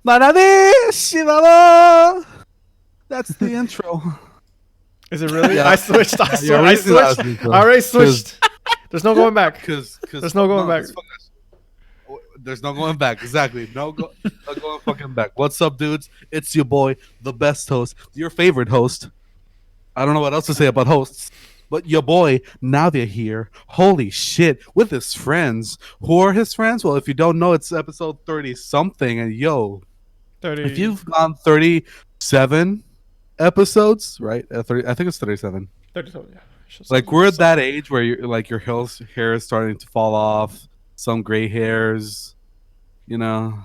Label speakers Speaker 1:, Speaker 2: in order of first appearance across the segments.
Speaker 1: Maravissimo. That's the intro.
Speaker 2: Is it really?
Speaker 1: Yeah.
Speaker 2: I switched. I
Speaker 1: Yeah,
Speaker 2: switched. I already switched. There's no going back. There's no going back.
Speaker 1: There's no going back. Exactly. No going fucking back. What's up, dudes? It's your boy, the best host, your favorite host. I don't know what else to say about hosts, but your boy Navia here. Holy shit, with his friends. Who are his friends? Well, if you don't know, it's episode 30 something. And yo,
Speaker 2: 30.
Speaker 1: if you've gone 37 episodes, right? 30, I think it's 37.
Speaker 2: 37, yeah.
Speaker 1: Like we're at that age where you're like your hair is starting to fall off, some gray hairs, you know.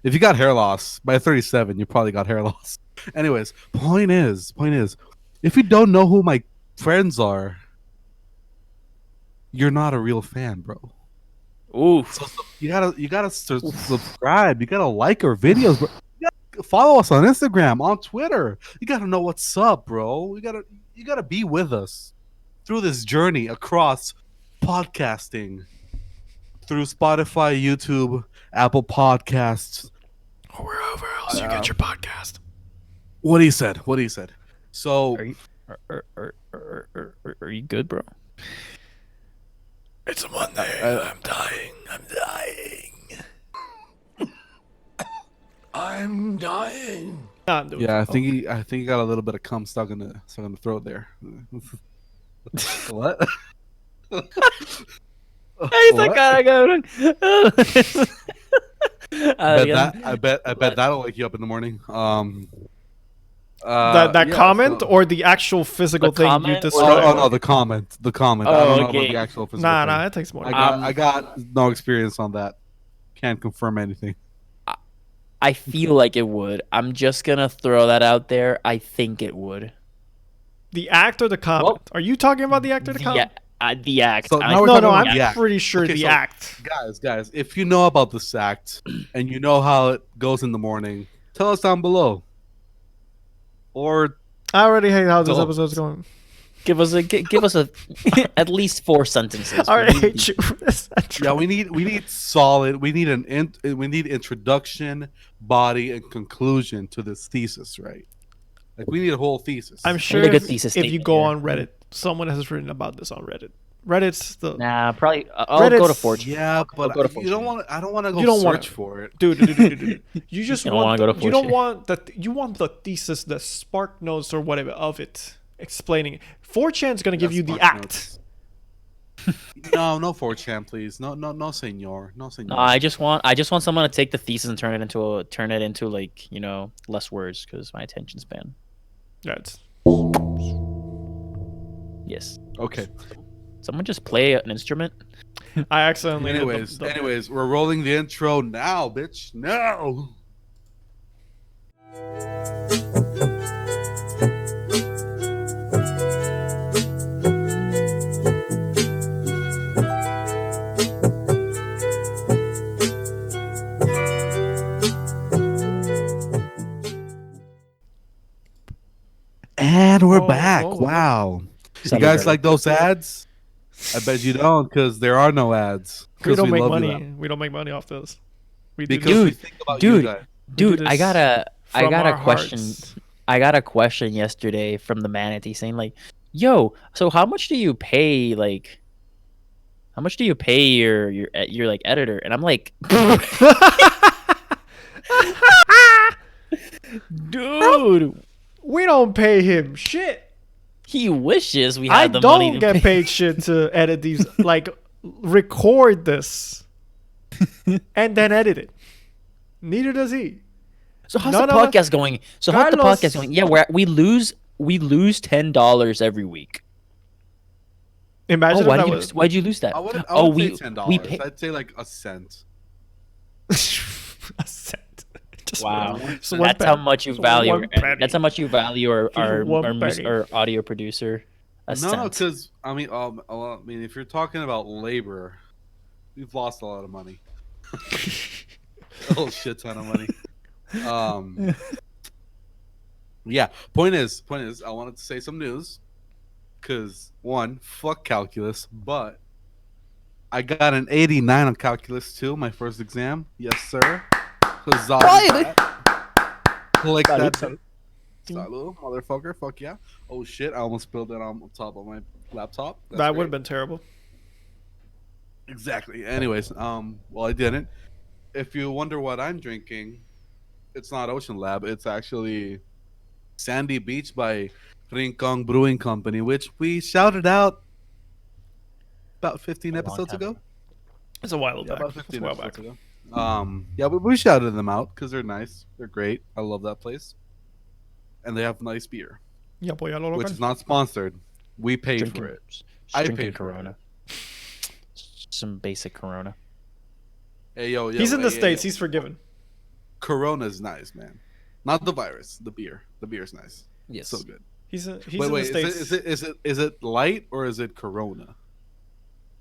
Speaker 1: If you got hair loss by 37, you probably got hair loss. Anyways, point is, if you don't know who my friends are, you're not a real fan, bro.
Speaker 3: Ooh.
Speaker 1: So you gotta subscribe. You gotta like our videos, bro. You gotta follow us on Instagram, on Twitter. You gotta know what's up, bro. You gotta be with us through this journey across podcasting, through Spotify, YouTube, Apple Podcasts,
Speaker 2: or wherever else you get your podcast.
Speaker 1: What he said. So,
Speaker 3: Are you good, bro?
Speaker 2: It's a Monday. I'm dying.
Speaker 1: yeah, I think he got a little bit of cum stuck in the throat there. What?
Speaker 3: He's like, I go.
Speaker 1: I bet that'll wake you up in the morning.
Speaker 2: That comment or the actual physical thing you described?
Speaker 1: Oh no, the comment.
Speaker 3: Oh,
Speaker 1: I don't know about the actual physical thing.
Speaker 2: Nah, it takes more.
Speaker 1: I got no experience on that. Can't confirm anything.
Speaker 3: I feel like it would. I'm just gonna throw that out there. I think it would.
Speaker 2: The act or the comment?
Speaker 3: Well,
Speaker 2: are you talking about the act or the comment?
Speaker 3: The act.
Speaker 1: So
Speaker 2: I'm pretty sure the act.
Speaker 1: Guys, if you know about this act and you know how it goes in the morning, tell us down below. Or
Speaker 2: I already hate how this episode's going.
Speaker 3: Give us a at least 4 sentences.
Speaker 2: I already hate you for this.
Speaker 1: Yeah, we need solid. We need introduction, body, and conclusion to this thesis, right? Like we need a whole thesis.
Speaker 2: I'm sure if you go on Reddit, someone has written about this on Reddit. Reddit's the
Speaker 3: probably. I'll go to 4chan.
Speaker 1: Yeah, but you don't want. I don't want to go search for it,
Speaker 2: dude. You just
Speaker 3: you want to go to 4chan.
Speaker 2: You don't want that. You want the thesis, the Spark Notes or whatever of it, explaining it. 4chan's gonna give you the act.
Speaker 1: No 4chan, please. No, senor. No, senor.
Speaker 3: No, I just want someone to take the thesis and turn it into like less words because my attention span.
Speaker 2: That's
Speaker 3: yes.
Speaker 1: Okay.
Speaker 3: Someone just play an instrument.
Speaker 2: I accidentally.
Speaker 1: Anyways, we're rolling the intro now, bitch. Now. And we're back. Wow. You guys like those ads? I bet you don't, because there are no ads.
Speaker 2: We don't make money. We don't make money off this.
Speaker 3: Dude, I got a question. I got a question yesterday from the manatee saying like, "Yo, so how much do you pay your like editor?" And I'm like, dude,
Speaker 2: we don't pay him shit.
Speaker 3: He wishes we had the money.
Speaker 2: I don't get paid shit to edit these, like record this and then edit it. Neither does he.
Speaker 3: So how's the podcast going? Yeah, we lose $10 every week.
Speaker 2: Imagine
Speaker 3: why'd you lose that?
Speaker 1: I would say $10. I'd say like a cent.
Speaker 2: A cent.
Speaker 3: Wow, so that's how much you value. That's how much you value our audio producer.
Speaker 1: No, because I mean, if you're talking about labor, we've lost a lot of money. A whole shit ton of money. Yeah. Point is, I wanted to say some news. Because one, fuck calculus, but I got an 89 on calculus too, my first exam. Yes, sir. Huzzah. Click that.
Speaker 3: Salud.
Speaker 1: Salud, motherfucker. Fuck yeah. Oh shit, I almost spilled it on top of my laptop. That's
Speaker 2: That would
Speaker 1: great.
Speaker 2: have been terrible.
Speaker 1: Exactly. Anyways, well, I didn't. If you wonder what I'm drinking, it's not Ocean Lab. It's actually Sandy Beach by Rincon Brewing Company, which we shouted out about 15
Speaker 3: A long
Speaker 1: episodes
Speaker 3: time
Speaker 1: ago.
Speaker 3: ago.
Speaker 2: It's a while
Speaker 1: Yeah,
Speaker 2: back.
Speaker 1: about
Speaker 2: It's a
Speaker 1: 15
Speaker 2: while
Speaker 1: episodes
Speaker 2: back.
Speaker 1: ago. Yeah, we shouted them out because they're nice. They're great. I love that place, and they have nice beer,
Speaker 2: Y apoyar lo
Speaker 1: which
Speaker 2: local.
Speaker 1: is not sponsored. We paid
Speaker 3: Drinking,
Speaker 1: for it.
Speaker 3: just
Speaker 1: I
Speaker 3: drinking
Speaker 1: paid for
Speaker 3: Corona. Some basic Corona.
Speaker 1: Hey yo,
Speaker 2: He's in the
Speaker 1: hey,
Speaker 2: States.
Speaker 1: yo.
Speaker 2: He's forgiven.
Speaker 1: Corona's nice, man. Not the virus, the beer. The beer's nice.
Speaker 3: Yes.
Speaker 1: So good.
Speaker 2: He's in
Speaker 1: Wait,
Speaker 2: the
Speaker 1: wait.
Speaker 2: States.
Speaker 1: Is it light or is it Corona?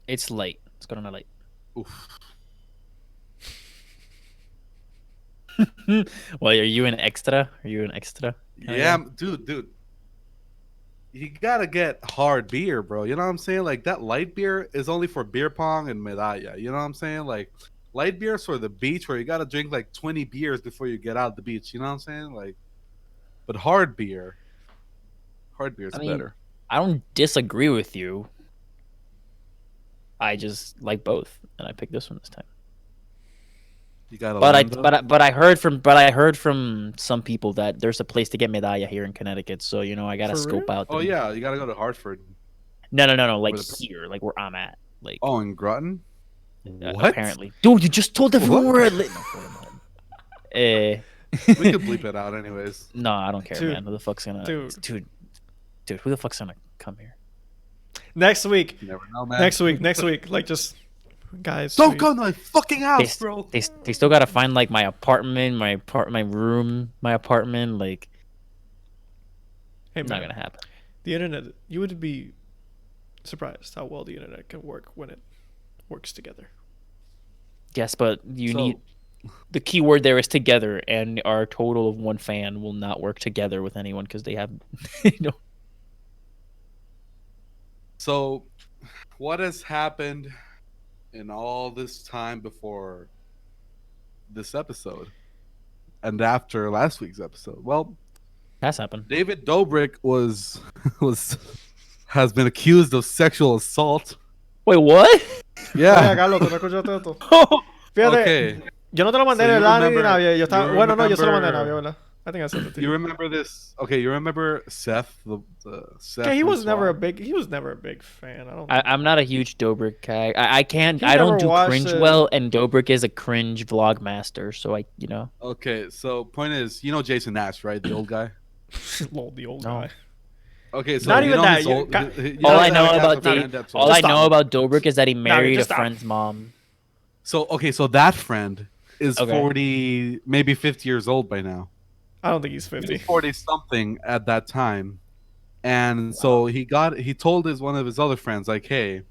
Speaker 3: It's light. It's Corona light.
Speaker 1: Oof.
Speaker 3: Well, are you an extra? Are you an extra?
Speaker 1: Yeah, dude. You gotta get hard beer, bro. You know what I'm saying? Like that light beer is only for beer pong and medalla. You know what I'm saying? Like light beers for the beach, where you gotta drink like 20 beers before you get out of the beach. You know what I'm saying? Like, but hard beer's
Speaker 3: I mean,
Speaker 1: better.
Speaker 3: I don't disagree with you. I just like both, and I picked this one this time.
Speaker 1: You gotta.
Speaker 3: But I heard from some people that there's a place to get medalla here in Connecticut, so I gotta
Speaker 2: For
Speaker 3: scope
Speaker 2: real?
Speaker 3: out.
Speaker 1: Oh yeah, you gotta go to Hartford.
Speaker 3: No, like
Speaker 1: Where the-
Speaker 3: here, like where I'm at, like
Speaker 1: Oh, in Groton. What?
Speaker 3: apparently. Dude, you just told everyone
Speaker 1: What?
Speaker 3: where I live.
Speaker 1: We could bleep it out, anyways.
Speaker 3: No, I don't care,
Speaker 2: Dude.
Speaker 3: man. Who the fuck's gonna, dude, who the fuck's gonna come here?
Speaker 2: Next week.
Speaker 1: You never know, man.
Speaker 2: Next week. Like just guys.
Speaker 1: Don't
Speaker 2: we-
Speaker 1: go to my fucking
Speaker 3: They,
Speaker 1: house, bro.
Speaker 3: they still gotta find like my apartment, my room, my apartment. Like,
Speaker 2: Hey
Speaker 3: not
Speaker 2: man,
Speaker 3: gonna happen.
Speaker 2: the internet. You would be surprised how well the internet can work when it works together.
Speaker 3: Yes, but you
Speaker 1: So-
Speaker 3: need. The key word there is together, and our total of one fan will not work together with anyone because they have,
Speaker 1: So, what has happened in all this time before this episode and after last week's episode? Well,
Speaker 3: That's happened.
Speaker 1: David Dobrik has been accused of sexual assault.
Speaker 3: Wait, what?
Speaker 1: Yeah.
Speaker 2: Carlos, ¿tú no escuchaste esto? Fíjate,
Speaker 1: Okay.
Speaker 2: yo no te lo mandé
Speaker 1: So
Speaker 2: en
Speaker 1: you
Speaker 2: el Ani ni
Speaker 1: remember-
Speaker 2: Navia. Yo estaba,
Speaker 1: you
Speaker 2: bueno, no, yo se lo mandé a
Speaker 1: remember-
Speaker 2: Navia, ¿verdad? I think I sent it to
Speaker 1: You
Speaker 2: you.
Speaker 1: remember this? Okay, you remember Seth, the Seth.
Speaker 2: Okay, he was
Speaker 1: from
Speaker 2: never a
Speaker 1: SWAT?
Speaker 2: big. He was never a big fan. I don't.
Speaker 3: I'm not a huge Dobrik guy. I can't.
Speaker 2: He
Speaker 3: I don't
Speaker 2: never
Speaker 3: do
Speaker 2: watched
Speaker 3: cringe
Speaker 2: it.
Speaker 3: well, and Dobrik is a cringe vlog master. So
Speaker 1: Okay, so point is, you know Jason Nash, right? The old guy.
Speaker 2: Lol, the old
Speaker 3: No.
Speaker 2: guy.
Speaker 1: Okay, so
Speaker 2: Not
Speaker 1: you
Speaker 2: even
Speaker 1: know
Speaker 2: that,
Speaker 1: he's
Speaker 2: you
Speaker 1: old-
Speaker 2: got-
Speaker 1: you
Speaker 3: all
Speaker 1: know
Speaker 3: I
Speaker 1: that
Speaker 3: know
Speaker 1: guy's
Speaker 3: about
Speaker 1: a
Speaker 3: Dave,
Speaker 1: friend that's
Speaker 3: all
Speaker 1: old.
Speaker 3: I
Speaker 2: Just
Speaker 3: know
Speaker 2: stop.
Speaker 3: about Dobrik is that he married a
Speaker 2: just stop.
Speaker 3: friend's mom.
Speaker 1: So okay, so that friend is
Speaker 3: Okay.
Speaker 1: 40, maybe 50 years old by now.
Speaker 2: I don't think he's
Speaker 1: He
Speaker 2: 50.
Speaker 1: was 40 something at that time, and so he told one of his other friends, like, hey,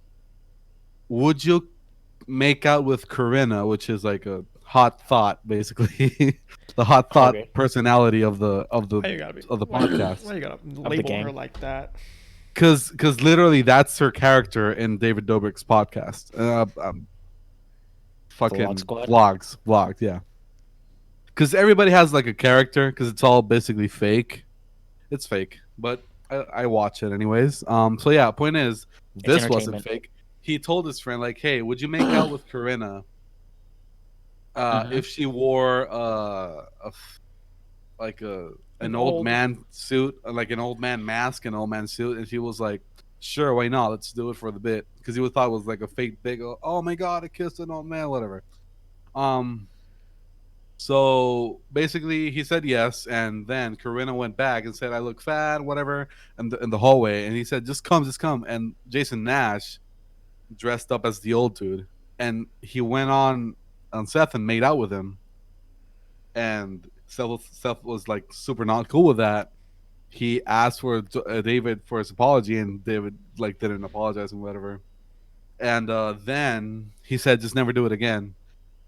Speaker 1: would you make out with Corinna, which is like a hot thought, basically, the hot thought
Speaker 3: Okay.
Speaker 1: personality of the
Speaker 2: Why you gotta be?
Speaker 1: podcast.
Speaker 2: Why you gotta label
Speaker 3: gang.
Speaker 2: her like that?
Speaker 1: Because literally that's her character in David Dobrik's podcast. Fucking
Speaker 3: Vlog Squad?
Speaker 1: vlogs, yeah. Because everybody has like a character, because it's all basically fake. It's fake, but I watch it anyways. So yeah, point is, this wasn't
Speaker 3: entertainment.
Speaker 1: fake. He told his friend, like, hey, would you make out with Corinna if she wore an old man suit, like an old man mask, an old man suit? And she was like, sure, why not? Let's do it for the bit, because he thought it was like a fake big. Oh my god, I kissed an old man, whatever. So basically, he said yes, and then Corinna went back and said, "I look fat, whatever," in the hallway, and he said, just come." And Jason Nash dressed up as the old dude, and he went on Seth and made out with him, and Seth was like super not cool with that. He asked for David for his apology, and David like didn't apologize and whatever. And then he said, just never do it again.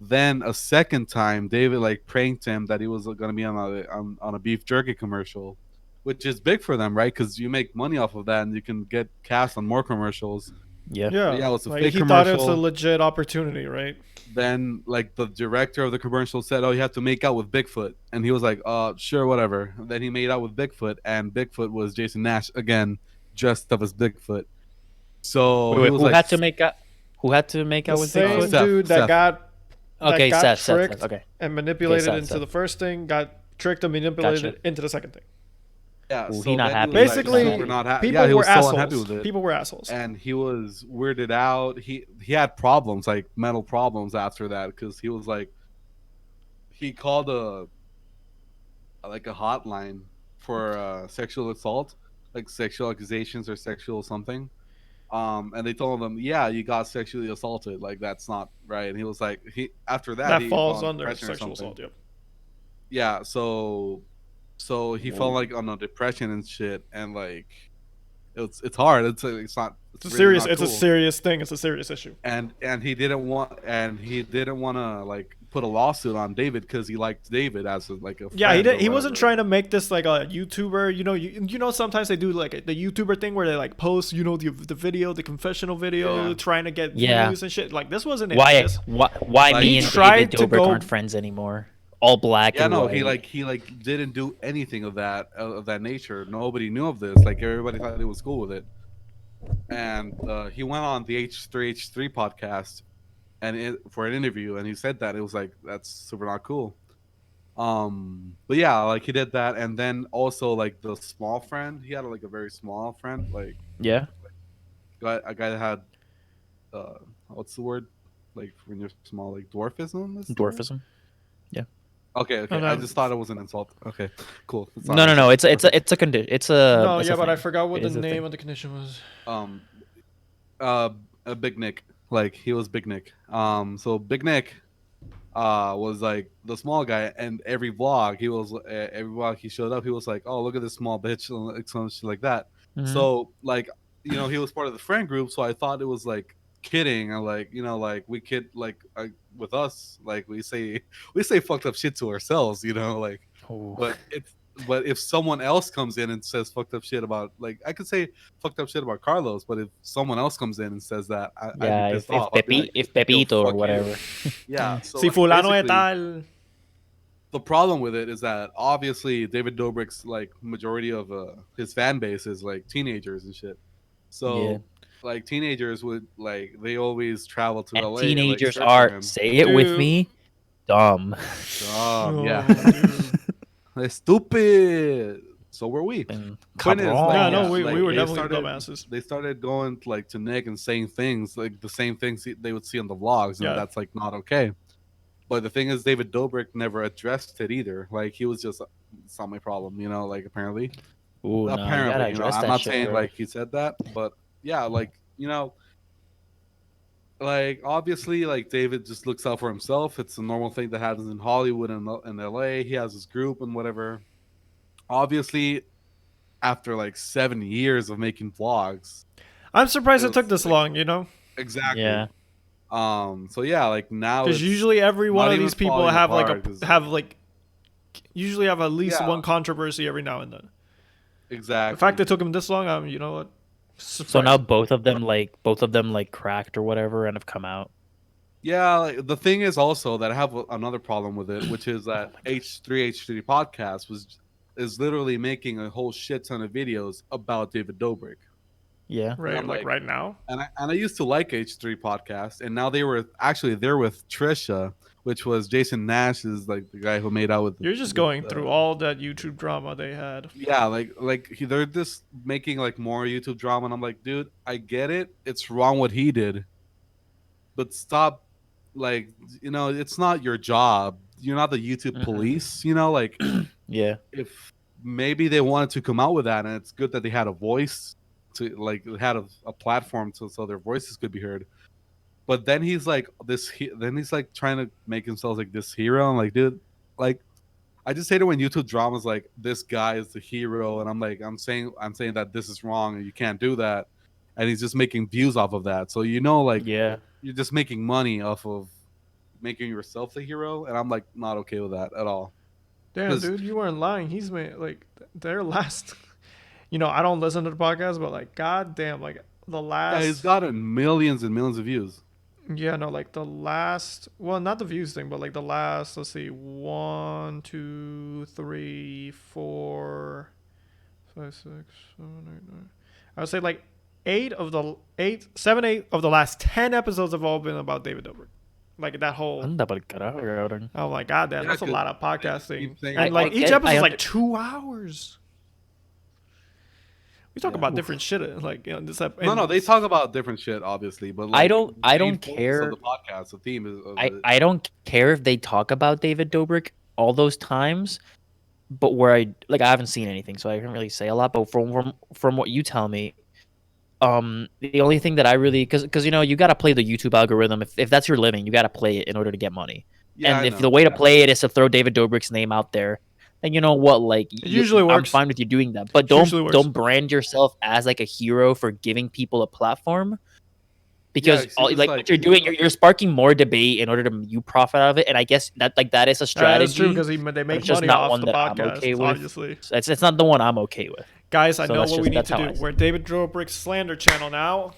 Speaker 1: Then a second time, David like pranked him that he was going to be on a beef jerky commercial, which is big for them, right? Because you make money off of that, and you can get cast on more commercials.
Speaker 3: Yeah.
Speaker 2: Yeah,
Speaker 1: Yeah, it was a
Speaker 2: like
Speaker 1: fake
Speaker 2: he thought it was a
Speaker 1: commercial.
Speaker 2: legit opportunity, right?
Speaker 1: Then like the director of the commercial said, "Oh, you have to make out with Bigfoot," and he was like, sure, whatever." Then he made out with Bigfoot, and Bigfoot was Jason Nash again, dressed up as Bigfoot. So
Speaker 3: Wait,
Speaker 1: he
Speaker 3: wait.
Speaker 1: was
Speaker 3: Who
Speaker 1: like,
Speaker 3: had to make out? Who had to make
Speaker 2: The
Speaker 3: out with Bigfoot?
Speaker 2: same
Speaker 1: Seth,
Speaker 2: dude
Speaker 1: Seth.
Speaker 2: that
Speaker 3: Okay,
Speaker 2: got
Speaker 3: Seth.
Speaker 2: tricked
Speaker 3: Okay.
Speaker 2: and manipulated
Speaker 3: Seth,
Speaker 2: into
Speaker 3: Seth.
Speaker 2: the first thing, got tricked and manipulated
Speaker 3: Gotcha.
Speaker 2: into the second thing.
Speaker 1: yeah.
Speaker 3: Ooh, he
Speaker 1: So
Speaker 3: not
Speaker 1: then he
Speaker 3: happy.
Speaker 1: was like
Speaker 3: He not
Speaker 2: Basically,
Speaker 1: super
Speaker 3: happy.
Speaker 1: not happy. Yeah,
Speaker 2: people
Speaker 1: he
Speaker 2: were
Speaker 1: was so unhappy
Speaker 2: assholes.
Speaker 1: with it,
Speaker 2: People were assholes.
Speaker 1: and he was weirded out. He had problems, like mental problems after that, because he was like, he called a hotline for sexual assault, like sexual accusations or sexual something. And they told him, yeah, you got sexually assaulted, like that's not right. And he was like, he after that
Speaker 2: That
Speaker 1: he fell
Speaker 2: falls
Speaker 1: on
Speaker 2: under
Speaker 1: depression or
Speaker 2: sexual
Speaker 1: something.
Speaker 2: assault. Yep.
Speaker 1: Yeah, so he fell like on a depression and shit, and like it's hard. It's not. It's really not
Speaker 2: It's a
Speaker 1: cool.
Speaker 2: serious thing. It's a serious issue.
Speaker 1: And he didn't want to like put a lawsuit on David because he liked David as like a friend.
Speaker 2: Yeah, he did.
Speaker 1: or
Speaker 2: He wasn't
Speaker 1: whatever.
Speaker 2: trying to make this like a YouTuber. You know sometimes they do like the YouTuber thing where they like post the video, the confessional video,
Speaker 1: Yeah.
Speaker 2: trying to get
Speaker 3: Yeah.
Speaker 2: views and shit. Like this wasn't it.
Speaker 3: Why?
Speaker 2: This-
Speaker 3: Why
Speaker 1: Like,
Speaker 3: me
Speaker 1: he
Speaker 3: and
Speaker 2: tried
Speaker 3: David
Speaker 2: to
Speaker 3: Dobrik
Speaker 2: go-
Speaker 3: aren't friends anymore? All black
Speaker 1: Yeah,
Speaker 3: and
Speaker 1: no,
Speaker 3: white.
Speaker 1: he didn't do anything of that nature. Nobody knew of this. Like everybody thought he was cool with it. And he went on the H3 podcast for an interview, and he said that it was like that's super not cool. But yeah, like he did that, and then also like the small friend, he had like a very small friend, like
Speaker 3: Yeah.
Speaker 1: a guy that had what's the word, like when you're small, like dwarfism. Is the word?
Speaker 3: Dwarfism.
Speaker 1: Okay,
Speaker 2: Oh, no.
Speaker 1: I just thought it was an insult. Okay, cool. It's
Speaker 3: No,
Speaker 1: not
Speaker 3: no,
Speaker 1: an
Speaker 3: no.
Speaker 1: insult.
Speaker 3: It's a condition. It's a.
Speaker 2: no,
Speaker 3: it's
Speaker 2: yeah,
Speaker 3: a
Speaker 2: but I
Speaker 3: thing.
Speaker 2: forgot what
Speaker 3: It
Speaker 2: the
Speaker 3: is a
Speaker 2: name
Speaker 3: thing.
Speaker 2: of the condition was.
Speaker 1: um a Big Nick, like he was Big Nick. So Big Nick was like the small guy, and every vlog he showed up, he was like, oh, look at this small bitch, and like some shit like that.
Speaker 3: Mhm.
Speaker 1: So like, he was part of the friend group, so I thought it was like kidding, and like, like we kid, like with us, like we say fucked up shit to ourselves, like.
Speaker 3: Ooh.
Speaker 1: But if someone else comes in and says fucked up shit about, like, I could say fucked up shit about Carlos, but if someone else comes in and says that, I'd
Speaker 3: Yeah,
Speaker 1: be
Speaker 3: if
Speaker 1: pissed off. I'd be like,
Speaker 3: if
Speaker 1: "Yo,
Speaker 3: Pepito or
Speaker 1: fuck you."
Speaker 3: whatever.
Speaker 1: Yeah. So
Speaker 2: Si
Speaker 1: like,
Speaker 2: fulano
Speaker 1: basically,
Speaker 2: tal.
Speaker 1: the problem with it is that obviously David Dobrik's like majority of his fan base is like teenagers and shit. So
Speaker 3: Yeah.
Speaker 1: like teenagers would like they always travel to
Speaker 3: And
Speaker 1: LA.
Speaker 3: teenagers
Speaker 1: and, like, search for
Speaker 3: are,
Speaker 1: him.
Speaker 3: say it with
Speaker 2: Dude.
Speaker 3: me, dumb.
Speaker 1: Yeah.
Speaker 2: dude.
Speaker 1: They're stupid. So were we.
Speaker 3: And
Speaker 1: Point is,
Speaker 3: cabron.
Speaker 1: like,
Speaker 2: Yeah, no,
Speaker 1: yeah,
Speaker 2: we
Speaker 1: like,
Speaker 2: were
Speaker 1: they
Speaker 2: definitely
Speaker 1: started-
Speaker 2: dumbasses.
Speaker 1: They started going like to Nick and saying things like the same things they would see on the vlogs, and
Speaker 2: Yeah.
Speaker 1: that's like not okay. But the thing is, David Dobrik never addressed it either. Like he was just, it's not my problem, like apparently.
Speaker 3: Ooh, no, you
Speaker 1: Apparently,
Speaker 3: gotta address
Speaker 1: I'm
Speaker 3: that
Speaker 1: not
Speaker 3: shit,
Speaker 1: saying
Speaker 3: bro.
Speaker 1: like he said that, but yeah, like like obviously, like David just looks out for himself. It's a normal thing that happens in Hollywood and in LA. He has his group and whatever. Obviously, after like 7 years of making vlogs,
Speaker 2: I'm surprised it
Speaker 1: It
Speaker 2: took
Speaker 1: was
Speaker 2: this
Speaker 1: like-
Speaker 2: long, you know?
Speaker 1: exactly.
Speaker 3: Yeah.
Speaker 1: So yeah, like now
Speaker 2: Because
Speaker 1: it's
Speaker 2: usually every one
Speaker 1: not
Speaker 2: of
Speaker 1: even
Speaker 2: these people
Speaker 1: falling
Speaker 2: have
Speaker 1: apart, 'cause-
Speaker 2: usually have at least
Speaker 1: Yeah.
Speaker 2: one controversy every now and then.
Speaker 1: exactly.
Speaker 2: The fact it took him this long, you know what?
Speaker 3: So now both of them like cracked or whatever and have come out.
Speaker 1: Yeah, like, the thing is also that I have another problem with it, which is that H3 podcast is literally making a whole shit ton of videos about David Dobrik.
Speaker 3: Yeah.
Speaker 2: Right,
Speaker 1: I'm
Speaker 2: like
Speaker 1: like-
Speaker 2: right now.
Speaker 1: And I used to like H3 podcast, and now they're with Trisha, which was Jason Nash, is like the guy who made out with.
Speaker 2: You're just
Speaker 1: with,
Speaker 2: going through all that YouTube drama they had.
Speaker 1: Yeah, they're just making like more YouTube drama, and I'm like, dude, I get it. It's wrong what he did, but stop. Like, it's not your job. You're not the YouTube
Speaker 3: Mhm.
Speaker 1: police. Like
Speaker 3: Yeah.
Speaker 1: if maybe they wanted to come out with that, and it's good that they had a voice to like had a platform so their voices could be heard. But then he's like then he's like trying to make himself like this hero. I'm like, dude, like I just hate it when YouTube drama's like this guy is the hero, and I'm like, I'm saying that this is wrong and you can't do that, and he's just making views off of that. So like
Speaker 3: Yeah.
Speaker 1: you're just making money off of making yourself the hero, and I'm like not okay with that at all.
Speaker 2: Damn,
Speaker 1: 'Cause-
Speaker 2: dude, you weren't lying. He's made like their last. I don't listen to the podcast, but like, goddamn, like the
Speaker 1: Yeah, he's
Speaker 2: last.
Speaker 1: gotten millions and millions of views.
Speaker 2: Yeah, no, like the last. Well, not the views thing, but like the last. Let's see, 1, 2, 3, 4, 5, 6, 7, 8, 9. I would say like 8 of the last 10 episodes have all been about David Dobrik. Like that whole.
Speaker 3: Anda pa'l carajo, cabrón.
Speaker 2: Oh my god,
Speaker 1: Yeah,
Speaker 2: that's a
Speaker 1: 'cause
Speaker 2: lot of
Speaker 1: they
Speaker 2: podcasting,
Speaker 1: keep saying
Speaker 2: and
Speaker 3: I
Speaker 2: like each
Speaker 3: get-
Speaker 2: episode
Speaker 3: I
Speaker 2: is like
Speaker 3: under-
Speaker 2: 2 hours. We talk
Speaker 1: Yeah.
Speaker 2: about different shit, like this.
Speaker 1: No, they talk about different shit, obviously, but like,
Speaker 3: I don't
Speaker 1: the main focus
Speaker 3: care.
Speaker 1: Of the podcast, the theme is.
Speaker 3: I don't care if they talk about David Dobrik all those times, but where I haven't seen anything, so I can't really say a lot. But from what you tell me, the only thing that I really because you got to play the YouTube algorithm. If that's your living, you got to play it in order to get money.
Speaker 1: Yeah,
Speaker 3: and
Speaker 1: I
Speaker 3: if
Speaker 1: know.
Speaker 3: the way to play it is to throw David Dobrik's name out there, then you know what, like
Speaker 2: It usually works.
Speaker 3: I'm fine with you doing that, but
Speaker 2: Usually works.
Speaker 3: don't brand yourself as like a hero for giving people a platform. Because
Speaker 1: Yeah, see, it's
Speaker 3: like what you're doing, you're sparking more debate in order to you profit out of it, and I guess that is a strategy.
Speaker 2: That's true because they
Speaker 3: but
Speaker 2: make
Speaker 3: it's just
Speaker 2: money
Speaker 3: not
Speaker 2: off
Speaker 3: one
Speaker 2: the
Speaker 3: that I'm
Speaker 2: podcast.
Speaker 3: okay with.
Speaker 2: Obviously,
Speaker 3: It's not the one I'm okay with.
Speaker 2: guys, I
Speaker 3: So
Speaker 2: know
Speaker 3: that's
Speaker 2: what
Speaker 3: just-
Speaker 2: we need
Speaker 3: that's
Speaker 2: to
Speaker 3: how I
Speaker 2: do.
Speaker 3: see
Speaker 2: We're David Dobrik's slander channel now.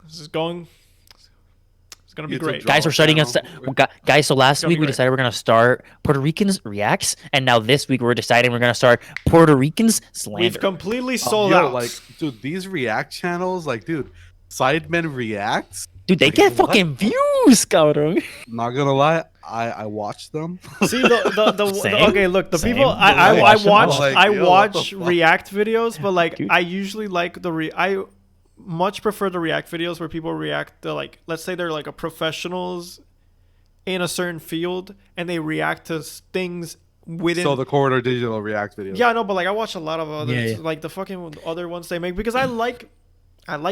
Speaker 2: This is going. It's gonna be
Speaker 1: YouTube
Speaker 2: great.
Speaker 1: drama
Speaker 3: Guys, we're starting us.
Speaker 1: channel.
Speaker 3: Guys, so last
Speaker 2: gonna
Speaker 3: week
Speaker 2: be
Speaker 3: we
Speaker 2: great.
Speaker 3: decided we're gonna start Puerto Ricans reacts, and now this week we're deciding we're gonna start Puerto Ricans slander.
Speaker 2: We've completely sold
Speaker 1: Yo,
Speaker 2: out.
Speaker 1: like, dude, these React channels, like, dude, Sidemen reacts.
Speaker 3: Dude, they
Speaker 1: like,
Speaker 3: get
Speaker 1: what?
Speaker 3: fucking views, cabrón.
Speaker 1: Not gonna lie, I watched them.
Speaker 2: See the
Speaker 3: Same.
Speaker 2: okay, look, the
Speaker 3: Same.
Speaker 2: people
Speaker 3: I
Speaker 2: I
Speaker 3: watch them
Speaker 2: watch
Speaker 3: all.
Speaker 1: Like,
Speaker 2: I
Speaker 1: yo, what
Speaker 2: watch
Speaker 1: the fuck?
Speaker 2: React videos, but like
Speaker 3: Dude.
Speaker 2: I usually like I much prefer the React videos where people react to, like, let's say they're like a professionals in a certain field and they react to things within.
Speaker 1: So the Corridor Digital React video.
Speaker 2: Yeah, I know, but like I watch a lot of others,
Speaker 3: Yeah, yeah.
Speaker 2: like the fucking other ones they make, because I like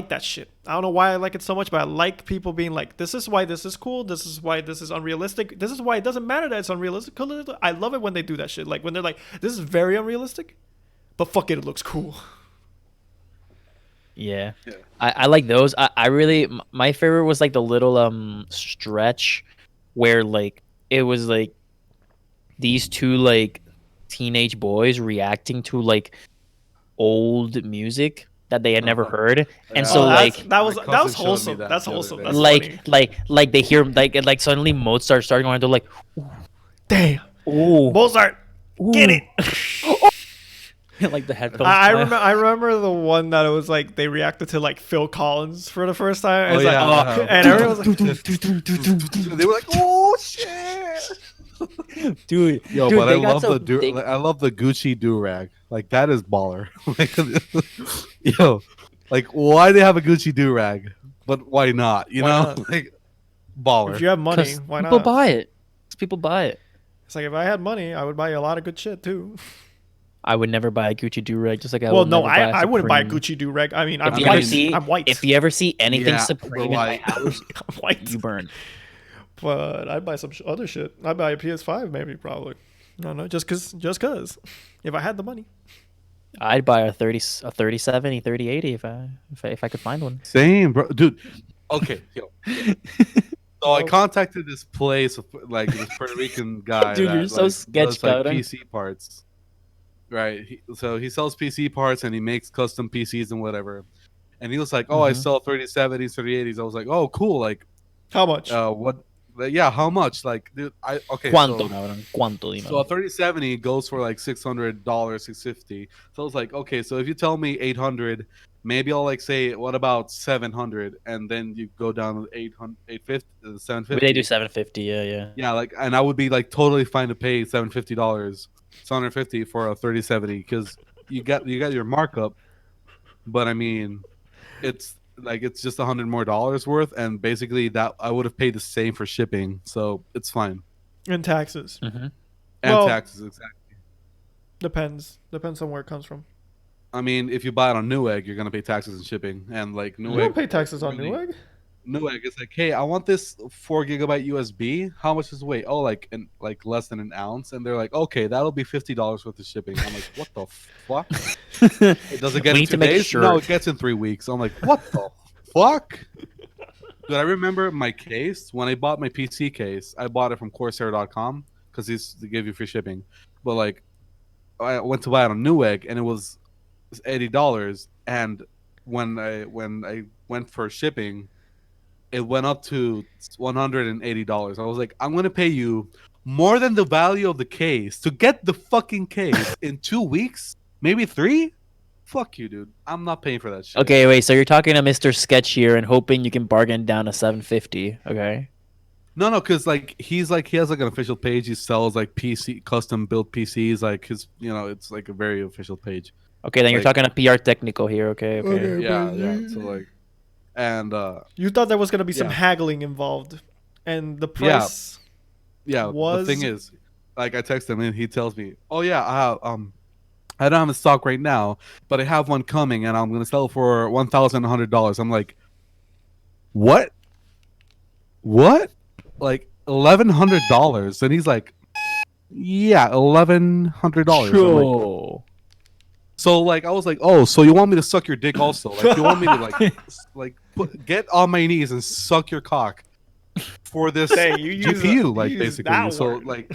Speaker 2: that shit. I don't know why I like it so much, but I like people being like, this is why this is cool, this is why this is unrealistic, this is why it doesn't matter that it's unrealistic. I love it when they do that shit. Like when they're like, this is very unrealistic, but fuck it, it looks cool.
Speaker 3: Yeah.
Speaker 1: Yeah.
Speaker 3: I like those. I really my favorite was like the little stretch where like it was like these two like teenage boys reacting to like old music that they had never heard, and
Speaker 1: Yeah.
Speaker 3: so
Speaker 2: Oh,
Speaker 3: like
Speaker 2: that was
Speaker 1: my cousin showed me
Speaker 2: wholesome.
Speaker 1: that
Speaker 2: That's
Speaker 1: the other
Speaker 2: wholesome.
Speaker 1: day.
Speaker 2: That's
Speaker 3: like
Speaker 2: funny.
Speaker 3: they hear like suddenly Mozart starting going, they're like,
Speaker 2: Damn,
Speaker 3: ooh,
Speaker 2: Mozart, get it.
Speaker 3: like the headphones.
Speaker 2: I remember the one that it was like they reacted to like Phil Collins for the first time.
Speaker 1: Oh,
Speaker 2: It's
Speaker 1: yeah,
Speaker 2: like,
Speaker 1: yeah.
Speaker 2: and everyone was like,
Speaker 1: They were like, oh shit.
Speaker 3: dude.
Speaker 1: Yo,
Speaker 3: dude,
Speaker 1: but
Speaker 3: they got some-
Speaker 1: I love the Gucci do-rag. Like, that is baller. Like, yo, like, why they have a Gucci do-rag? But why not? You
Speaker 2: Why
Speaker 1: know?
Speaker 2: not?
Speaker 1: Like, baller.
Speaker 2: if you have money,
Speaker 3: 'cause
Speaker 2: why
Speaker 3: people
Speaker 2: not?
Speaker 3: buy it. 'Cause people buy it.
Speaker 2: It's like if I had money, I would buy a lot of good shit too.
Speaker 3: I would never buy a Gucci do-rag, just like I
Speaker 2: Well,
Speaker 3: would
Speaker 2: no,
Speaker 3: never buy a
Speaker 2: I wouldn't buy a
Speaker 3: Supreme.
Speaker 2: Gucci do rag. I mean, I'm
Speaker 3: If you
Speaker 1: I
Speaker 3: ever
Speaker 1: mean,
Speaker 2: white.
Speaker 3: see,
Speaker 2: I'm white.
Speaker 3: if you ever see anything
Speaker 1: Yeah,
Speaker 3: Supreme in
Speaker 1: but
Speaker 3: my
Speaker 1: like-
Speaker 3: house,
Speaker 2: I'm white.
Speaker 3: you burn.
Speaker 2: But I'd buy some other shit. I'd buy a PS5 maybe, probably. I don't know, just cause. If I had the money.
Speaker 3: I'd buy a 3070, 3080 if I could find one.
Speaker 1: Same, bro. Dude, okay, yo. So I contacted this place, like this Puerto Rican guy.
Speaker 3: Dude,
Speaker 1: that,
Speaker 3: you're so
Speaker 1: like,
Speaker 3: sketched
Speaker 1: does, like,
Speaker 3: out, eh?
Speaker 1: PC parts. Right. So he sells PC parts and he makes custom PCs and whatever. And he was like, "Oh, I
Speaker 3: Mhm.
Speaker 1: sell 3070s, 3080s." I was like, "Oh, cool. Like,
Speaker 2: How much?
Speaker 1: what? Yeah, how much? Like, dude, okay.
Speaker 3: ¿Cuánto,
Speaker 1: So,
Speaker 3: cabrón? ¿Cuánto, dime?
Speaker 1: so a 3070 goes for like $600, $650. So I was like, okay, so if you tell me 800, maybe I'll like say, what about 700? And then you go down to 800, 850, 750.
Speaker 3: They do 750, yeah.
Speaker 1: Yeah, like, and I would be like totally fine to pay $750, $750 for a 3070 because you got your markup, but I mean, it's like it's just $100 more worth, and basically that I would have paid the same for shipping, so it's fine.
Speaker 2: And taxes.
Speaker 3: Mm-hmm.
Speaker 1: And
Speaker 2: Well-
Speaker 1: taxes, exactly.
Speaker 2: Depends on where it comes from.
Speaker 1: I mean, if you buy it on Newegg, you're gonna pay taxes and shipping, and like
Speaker 2: You
Speaker 1: Newegg,
Speaker 2: don't pay taxes on
Speaker 1: really-
Speaker 2: Newegg.
Speaker 1: Newegg is like, hey, I want this 4 GB USB. How much does it weigh? Oh, like less than an ounce. And they're like, okay, that'll be $50 worth of shipping. I'm like, what the fuck? It doesn't get
Speaker 3: We
Speaker 1: in
Speaker 3: need
Speaker 1: 2
Speaker 3: to make
Speaker 1: days?
Speaker 3: sure.
Speaker 1: No, it gets in 3 weeks. I'm like, what the fuck? Dude, I remember my case when I bought my PC case. I bought it from Corsair.com because they give you free shipping. But like, I went to buy it on Newegg and it was $80, and when I went for shipping, it went up to $180. I was like, I'm gonna pay you more than the value of the case to get the fucking case in 2 weeks, maybe 3. Fuck you, dude. I'm not paying for that shit.
Speaker 3: Okay, wait. So you're talking to Mr. Sketch here and hoping you can bargain down to 750. Okay.
Speaker 1: No, because like he has like an official page. He sells like PC custom built PCs. Like his, it's like a very official page.
Speaker 3: Okay, then you're
Speaker 1: Like-
Speaker 3: talking to PR Technical here. Okay.
Speaker 2: Okay.
Speaker 1: Yeah. So like, and
Speaker 2: You thought there was gonna be some
Speaker 1: Yeah.
Speaker 2: haggling involved, and the price.
Speaker 1: yeah,
Speaker 2: Was-
Speaker 1: the thing is, like I text him and he tells me, "Oh yeah, I don't have a stock right now, but I have one coming, and I'm gonna sell it for $1,100." I'm like, what? What? Like $1,100? And he's like, yeah, $1,100.
Speaker 3: True.
Speaker 1: So like I was like, oh, so you want me to suck your dick also? Like you want me to get on my knees and suck your cock for this
Speaker 2: Dang, you use
Speaker 1: GPU,
Speaker 2: that-
Speaker 1: like
Speaker 2: you use
Speaker 1: basically.
Speaker 2: that
Speaker 1: So
Speaker 2: word.
Speaker 1: like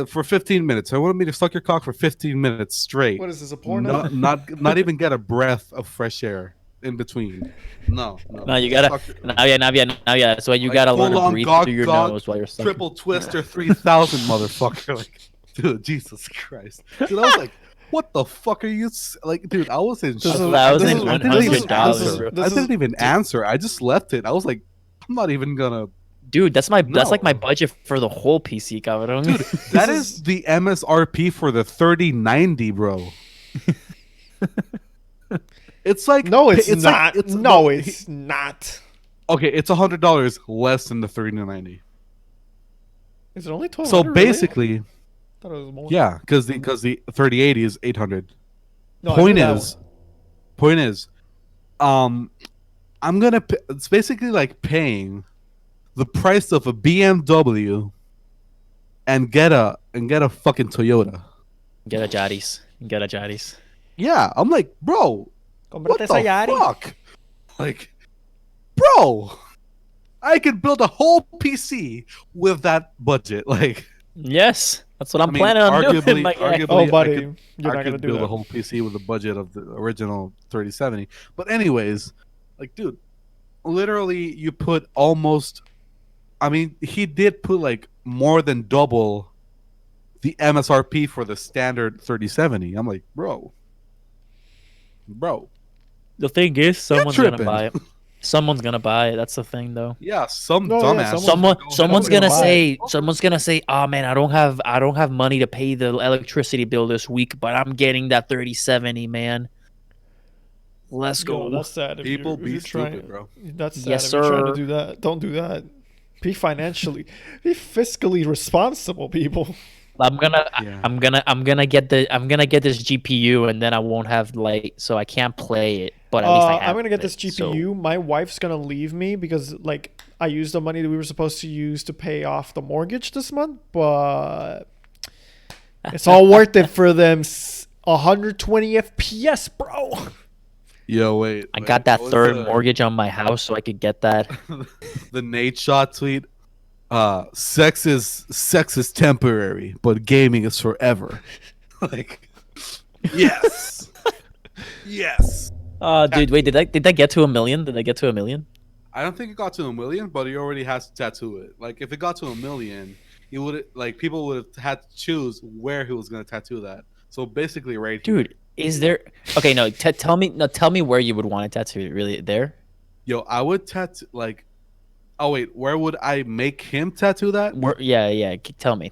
Speaker 1: for 15 minutes. I wanted me to suck your cock for 15 minutes straight.
Speaker 2: What is this, a porno?
Speaker 1: Not even get a breath of fresh air in between. No.
Speaker 3: No, you gotta.
Speaker 1: Suck-
Speaker 3: Navia. That's why you
Speaker 1: Like,
Speaker 3: gotta learn
Speaker 1: full
Speaker 3: to
Speaker 1: on
Speaker 3: breathe
Speaker 1: gog,
Speaker 3: through your
Speaker 1: gog,
Speaker 3: nose while you're sucking.
Speaker 1: Triple twister 3000, motherfucker. Like, dude, Jesus Christ. Dude, I was like, what the fuck are you like, dude? I was in
Speaker 2: This
Speaker 1: shock.
Speaker 2: is-
Speaker 1: I didn't even
Speaker 3: $1,100,
Speaker 1: answer.
Speaker 3: bro.
Speaker 1: I didn't even answer. I just left it. I was like, I'm not even gonna.
Speaker 3: Dude, that's like my
Speaker 1: No.
Speaker 3: budget for the whole PC, cabrón.
Speaker 1: Dude, that is the MSRP for the 3090, bro. It's like
Speaker 2: No, it's
Speaker 1: like-
Speaker 2: not. No, it's not.
Speaker 1: okay. It's $100 less than the 3090.
Speaker 2: Is it only 12?
Speaker 1: So basically,
Speaker 2: thought it was more.
Speaker 1: yeah, because the 3080 is 800.
Speaker 2: No, I
Speaker 1: point
Speaker 2: knew that
Speaker 1: is, point is, I'm gonna. It's basically like paying the price of a BMW and get a fucking Toyota.
Speaker 3: Get a Jadis.
Speaker 1: Yeah, I'm like, bro,
Speaker 2: one.
Speaker 1: what
Speaker 2: Cómprate
Speaker 1: the
Speaker 2: esa Yari.
Speaker 1: fuck? Like, bro, I could build a whole PC with that budget. Like,
Speaker 3: Yes, that's what I'm
Speaker 1: I mean,
Speaker 3: planning on
Speaker 1: arguably-
Speaker 3: doing. My guy.
Speaker 1: arguably-
Speaker 2: Oh,
Speaker 1: I
Speaker 2: buddy,
Speaker 1: could-
Speaker 2: you're
Speaker 1: I
Speaker 2: not gonna
Speaker 1: could
Speaker 2: do
Speaker 1: build
Speaker 2: that.
Speaker 1: a whole PC with the budget of the original 3070. But anyways, like, dude, literally, you put almost. I mean, he did put like more than double the MSRP for the standard 3070. I'm like, bro.
Speaker 3: The thing is, someone's gonna
Speaker 1: tripping.
Speaker 3: buy it. Someone's gonna buy it. That's the thing, though.
Speaker 1: Yeah, some
Speaker 2: No, yeah,
Speaker 1: dumbass.
Speaker 3: Someone's
Speaker 2: gonna
Speaker 3: gonna
Speaker 2: buy
Speaker 3: say, "Oh man, I don't have money to pay the electricity bill this week, but I'm getting that 3070, man. Let's go."
Speaker 2: Yo, that's sad. If
Speaker 1: People
Speaker 2: you're, if
Speaker 1: be
Speaker 2: you're trying,
Speaker 1: stupid, bro.
Speaker 2: That's sad.
Speaker 3: Yes,
Speaker 2: if you're trying to
Speaker 3: sir.
Speaker 2: do that. Don't do that. Be fiscally responsible, people.
Speaker 3: I'm gonna
Speaker 1: Yeah.
Speaker 3: I'm gonna get this GPU, and then I won't have light, so I can't play it. But at least I have
Speaker 2: I'm gonna get
Speaker 3: it,
Speaker 2: this
Speaker 3: so-
Speaker 2: GPU. My wife's gonna leave me because like I used the money that we were supposed to use to pay off the mortgage this month, but it's all worth it for them 120 FPS, bro.
Speaker 1: Yo, wait.
Speaker 3: I
Speaker 1: wait,
Speaker 3: got that
Speaker 1: what was
Speaker 3: third
Speaker 1: the-
Speaker 3: mortgage on my house, so I could get that.
Speaker 1: The Nate Shot tweet. Sex is temporary, but gaming is forever. Like, yes, yes.
Speaker 3: Dude, wait, did that get to 1 million? Did I get to 1 million?
Speaker 1: I don't think it got to 1 million, but he already has to tattoo it. Like, if it got to 1 million, he would like people would have had to choose where he was gonna tattoo that. So basically, right here.
Speaker 3: Dude, is there? Okay, no. Tell me where you would want to tattoo it. Really, there?
Speaker 1: Yo, I would tattoo like. Oh wait, where would I make him tattoo that?
Speaker 3: Where? Yeah. Tell me.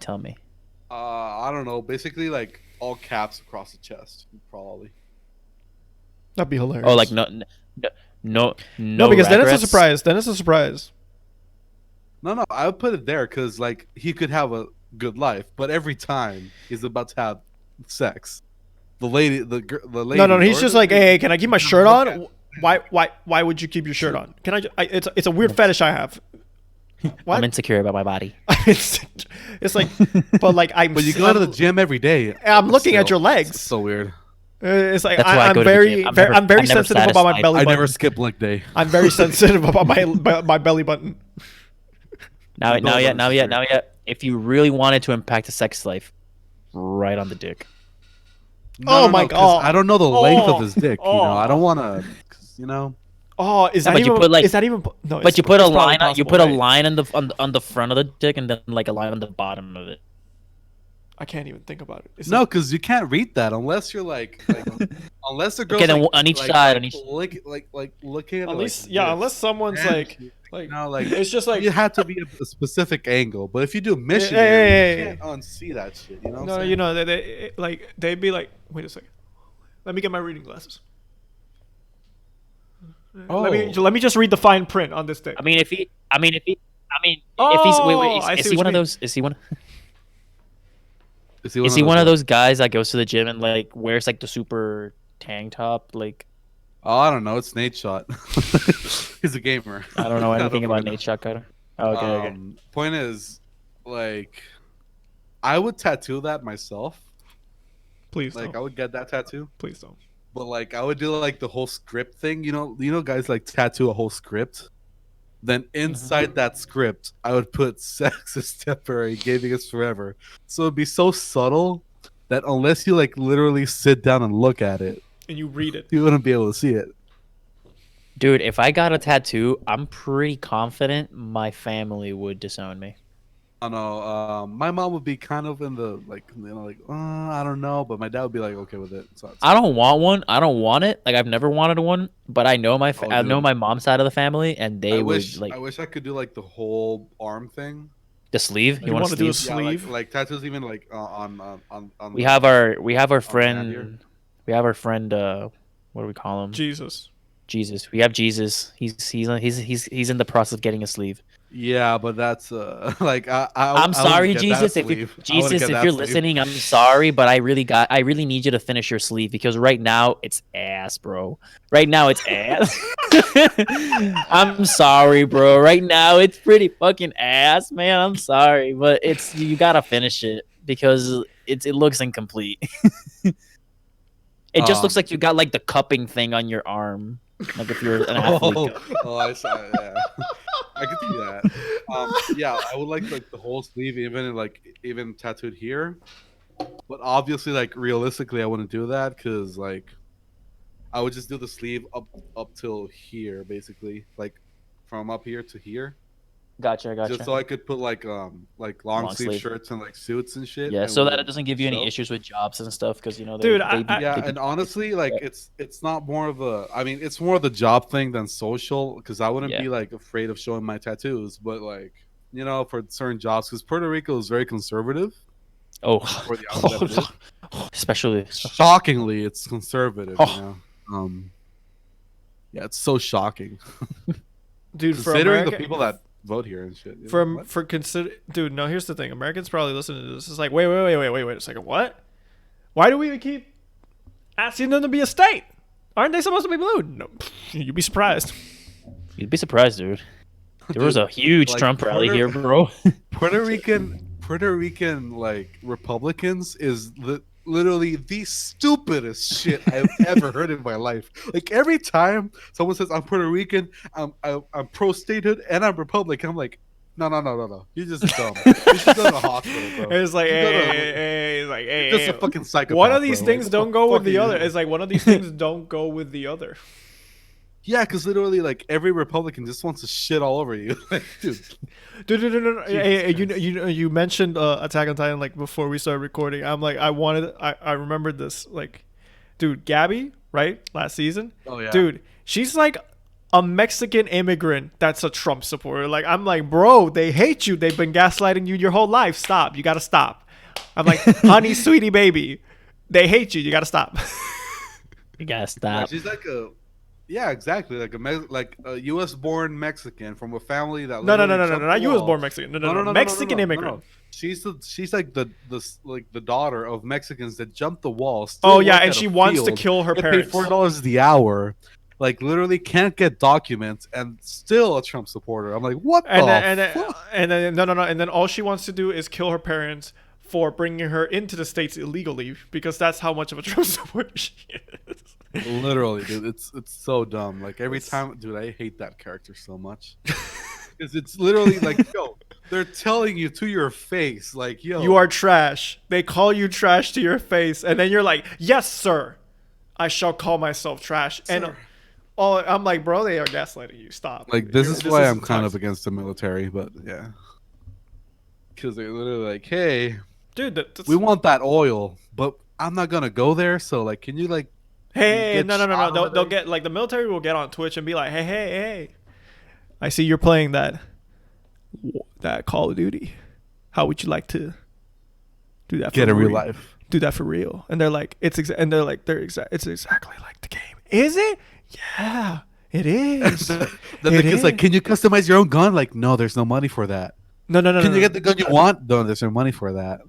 Speaker 1: I don't know. Basically, like all caps across the chest, probably.
Speaker 2: That'd be hilarious.
Speaker 3: Oh, like no,
Speaker 2: no, because then it's a
Speaker 3: regrets?
Speaker 2: surprise. Then it's a surprise.
Speaker 1: No, I would put it there because like he could have a good life, but every time he's about to have sex, the lady.
Speaker 2: No, he's
Speaker 1: or
Speaker 2: just
Speaker 1: the-
Speaker 2: like, hey, can I keep my shirt on? Why would you keep your shirt on? Can it's a weird fetish I have. What?
Speaker 3: I'm insecure about my body.
Speaker 2: it's like, but like
Speaker 1: But you go to the gym every day.
Speaker 2: I'm looking at
Speaker 1: Still,
Speaker 2: your
Speaker 1: It's
Speaker 2: legs.
Speaker 1: so weird.
Speaker 2: It's like
Speaker 3: That's why I
Speaker 2: I'm
Speaker 3: go to the
Speaker 2: very,
Speaker 3: gym.
Speaker 2: I'm very
Speaker 3: I'm never
Speaker 2: sensitive about my
Speaker 3: satisfied.
Speaker 2: belly
Speaker 1: I
Speaker 2: button.
Speaker 1: never skip leg day.
Speaker 2: I'm very sensitive about my belly button.
Speaker 3: Now
Speaker 1: No,
Speaker 3: yet.
Speaker 1: that's
Speaker 3: If you really wanted to impact a sex life, right on the dick.
Speaker 2: Oh my
Speaker 1: because
Speaker 2: God.
Speaker 1: I don't know the length of his dick. I don't
Speaker 2: Oh.
Speaker 1: want to, you know.
Speaker 2: Oh, is
Speaker 3: Yeah,
Speaker 2: that
Speaker 3: but you
Speaker 2: even?
Speaker 3: put, like-
Speaker 2: is that even? No,
Speaker 3: But you put a
Speaker 2: it's probably
Speaker 3: line on you
Speaker 2: possible,
Speaker 3: put a
Speaker 2: right?
Speaker 3: line on the front of the dick and then like a line on the bottom of it.
Speaker 2: I can't even think about it. Is
Speaker 1: No,
Speaker 2: that-
Speaker 1: because you can't read that unless you're like unless the girl's
Speaker 3: Okay, then
Speaker 1: like
Speaker 3: on each
Speaker 1: like,
Speaker 3: side,
Speaker 1: like,
Speaker 3: on each.
Speaker 1: looking at it
Speaker 2: Unless,
Speaker 1: like
Speaker 2: yeah,
Speaker 1: this,
Speaker 2: unless someone's
Speaker 1: and
Speaker 2: like,
Speaker 1: like
Speaker 2: it's just like,
Speaker 1: you have to be a specific angle. But if you do
Speaker 2: hey,
Speaker 1: missionary,
Speaker 2: hey,
Speaker 1: you
Speaker 2: hey.
Speaker 1: can't unsee that shit. You know what
Speaker 2: No,
Speaker 1: I'm saying?
Speaker 2: you know, they'd be like, wait a second, let me get my reading glasses.
Speaker 1: Oh.
Speaker 2: Let me just read the fine print on this dick.
Speaker 3: I mean, if he,
Speaker 2: Oh,
Speaker 3: if he's wait,
Speaker 2: I
Speaker 3: is
Speaker 2: see
Speaker 3: he
Speaker 2: what
Speaker 3: one of
Speaker 2: you mean.
Speaker 3: those? Is he one?
Speaker 1: Is he
Speaker 3: Is he one of
Speaker 1: what?
Speaker 3: those guys that goes to the gym and like wears like the super tank top? Like
Speaker 1: Oh, I don't know. It's Nate Shot. He's a gamer.
Speaker 3: I don't know anything about
Speaker 1: fucking know.
Speaker 3: Nate Shotcutter. Oh, okay.
Speaker 1: Point is, like, I would tattoo that myself.
Speaker 2: Please
Speaker 1: Like, I
Speaker 2: don't.
Speaker 1: would get that tattoo.
Speaker 2: Please don't.
Speaker 1: But like, I would do like the whole script thing. Guys like tattoo a whole script. Then inside that script, I would put "sex is temporary, gaming is forever." So it'd be so subtle that unless you like literally sit down and look at it,
Speaker 2: And you read it.
Speaker 1: you wouldn't be able to see it.
Speaker 3: Dude, if I got a tattoo, I'm pretty confident my family would disown me.
Speaker 1: I don't know. My mom would be kind of in the I don't know, but my dad would be like okay with it. So
Speaker 3: I don't want one. I don't want it. Like I've never wanted one, but I know I know
Speaker 1: dude.
Speaker 3: my mom's side of the family, and they
Speaker 1: I
Speaker 3: would
Speaker 1: wish
Speaker 3: like
Speaker 1: I wish I could do like the whole arm thing.
Speaker 3: the sleeve.
Speaker 2: You
Speaker 3: You want
Speaker 2: wanna
Speaker 3: a
Speaker 2: do a
Speaker 3: sleeve?
Speaker 1: Yeah,
Speaker 2: sleeve?
Speaker 1: like tattoos, even like on.
Speaker 3: We have our
Speaker 1: here.
Speaker 3: friend. We have our friend. What do we call him?
Speaker 2: Jesus.
Speaker 3: Jesus. We have Jesus. He's in the process of getting a sleeve.
Speaker 1: Yeah, but that's like
Speaker 3: I'm
Speaker 1: I
Speaker 3: sorry,
Speaker 1: wouldn't get that
Speaker 3: Jesus. If you
Speaker 1: sleeve. I wouldn't
Speaker 3: Jesus,
Speaker 1: get
Speaker 3: if
Speaker 1: that
Speaker 3: you're
Speaker 1: sleeve.
Speaker 3: listening, I'm sorry, but I really need you to finish your sleeve because right now it's ass, bro. Right now it's ass. I'm sorry, bro. Right now it's pretty fucking ass, man. I'm sorry, but you gotta finish it because it looks incomplete. It just looks like you got like the cupping thing on your arm, like if you're an athlete.
Speaker 1: I saw, yeah. I can see that. Yeah, I would like the whole sleeve, even tattooed here. But obviously, like realistically, I wouldn't do that because like I would just do the sleeve up till here, basically, like from up here to here,
Speaker 3: Gotcha.
Speaker 1: just so I could put like long
Speaker 3: Long
Speaker 1: sleeve
Speaker 3: sleeve.
Speaker 1: shirts and like suits and shit.
Speaker 3: Yeah,
Speaker 1: and
Speaker 3: so that it
Speaker 1: wouldn't
Speaker 3: doesn't give you any
Speaker 1: show.
Speaker 3: issues with jobs and stuff, because
Speaker 2: Dude,
Speaker 1: Yeah, and honestly, like it's not more of a. I mean, it's more of the job thing than social because I wouldn't
Speaker 3: Yeah.
Speaker 1: be like afraid of showing my tattoos, but like for certain jobs, because Puerto Rico is very conservative. For the island that it is.
Speaker 3: especially
Speaker 1: Shockingly, it's conservative.
Speaker 3: Oh.
Speaker 1: Yeah, it's so shocking.
Speaker 2: Dude, for
Speaker 1: Considering
Speaker 2: America,
Speaker 1: the people that vote here and shit. What?
Speaker 2: for consider, dude. No, here's the thing. Americans probably listen to this. It's like, wait a second. What? Why do we even keep asking them to be a state? Aren't they supposed to be blue? No, you'd be surprised.
Speaker 3: you'd be surprised, dude. There was a huge
Speaker 1: like,
Speaker 3: Trump rally
Speaker 1: Puerto-
Speaker 3: here, bro.
Speaker 1: Puerto Rican like Republicans is literally the stupidest shit I've ever heard in my life. Like every time someone says I'm Puerto Rican, I'm pro statehood and I'm Republican, I'm like, no. You're just dumb. You should go to the hospital, bro.
Speaker 2: It's like,
Speaker 1: You go to-
Speaker 2: hey, it's like, hey,
Speaker 1: You're just
Speaker 2: hey.
Speaker 1: a fucking psychopath.
Speaker 2: One of these
Speaker 1: bro.
Speaker 2: things
Speaker 1: Like,
Speaker 2: don't
Speaker 1: what
Speaker 2: go with
Speaker 1: fuck
Speaker 2: the
Speaker 1: are
Speaker 2: other.
Speaker 1: you
Speaker 2: It's like one of these things don't go with the other.
Speaker 1: Yeah, because literally, like every Republican just wants to shit all over you. Like, dude,
Speaker 2: Dude. Hey, you mentioned Attack on Titan like before we started recording. I'm like, I remembered this. Like, dude, Gabby, right? Last season.
Speaker 1: Oh, yeah.
Speaker 2: Dude, she's like a Mexican immigrant that's a Trump supporter. Like, I'm like, bro, they hate you. They've been gaslighting you your whole life. Stop. You gotta stop. I'm like, honey, sweetie, baby, they hate you. You gotta stop.
Speaker 3: You gotta
Speaker 1: yeah,
Speaker 3: stop.
Speaker 1: she's like yeah, exactly, like a U.S. born Mexican from a family that
Speaker 2: No,
Speaker 1: literally jumped
Speaker 2: not
Speaker 1: the
Speaker 2: you was
Speaker 1: wall.
Speaker 2: born Mexican. No, Mexican immigrant.
Speaker 1: No. She's like the daughter of Mexicans that jumped the wall.
Speaker 2: Oh yeah, and she wants to kill her
Speaker 1: Get paid
Speaker 2: parents.
Speaker 1: $4 the hour. Like literally can't get documents and still a Trump supporter. I'm like, what
Speaker 2: And
Speaker 1: the
Speaker 2: then,
Speaker 1: fuck?
Speaker 2: and then no, and then all she wants to do is kill her parents for bringing her into the States illegally because that's how much of a Trump supporter she is.
Speaker 1: Literally, dude, it's so dumb. Like every time, dude, I hate that character so much. Because it's literally like, yo, they're telling you to your face, like, yo,
Speaker 2: You are trash. They call you trash to your face, and then you're like, yes, sir. I shall call myself trash. And
Speaker 1: Sir.
Speaker 2: I'm like, bro, they are gaslighting you. Stop.
Speaker 1: Like, this is why I'm kind of
Speaker 2: toxic.
Speaker 1: against the military, but yeah. Because they're literally like, hey,
Speaker 2: Dude, that's,
Speaker 1: we want that oil, but I'm not gonna go there. So, like, can you like
Speaker 2: hey,
Speaker 1: get
Speaker 2: no.
Speaker 1: shot over
Speaker 2: They'll
Speaker 1: there?
Speaker 2: get, like, the military will get on Twitch and be like, hey. I see you're playing that Call of Duty. How would you like to do that?
Speaker 1: Get
Speaker 2: for
Speaker 1: in real
Speaker 2: real?
Speaker 1: life.
Speaker 2: Do that for real? And they're like, it's exactly like the game. Is it? Yeah, it is.
Speaker 1: Then the kid's like, can you customize your own gun? Like, no, there's no money for that.
Speaker 2: No.
Speaker 1: Can you get the gun you want? No, there's no money for that.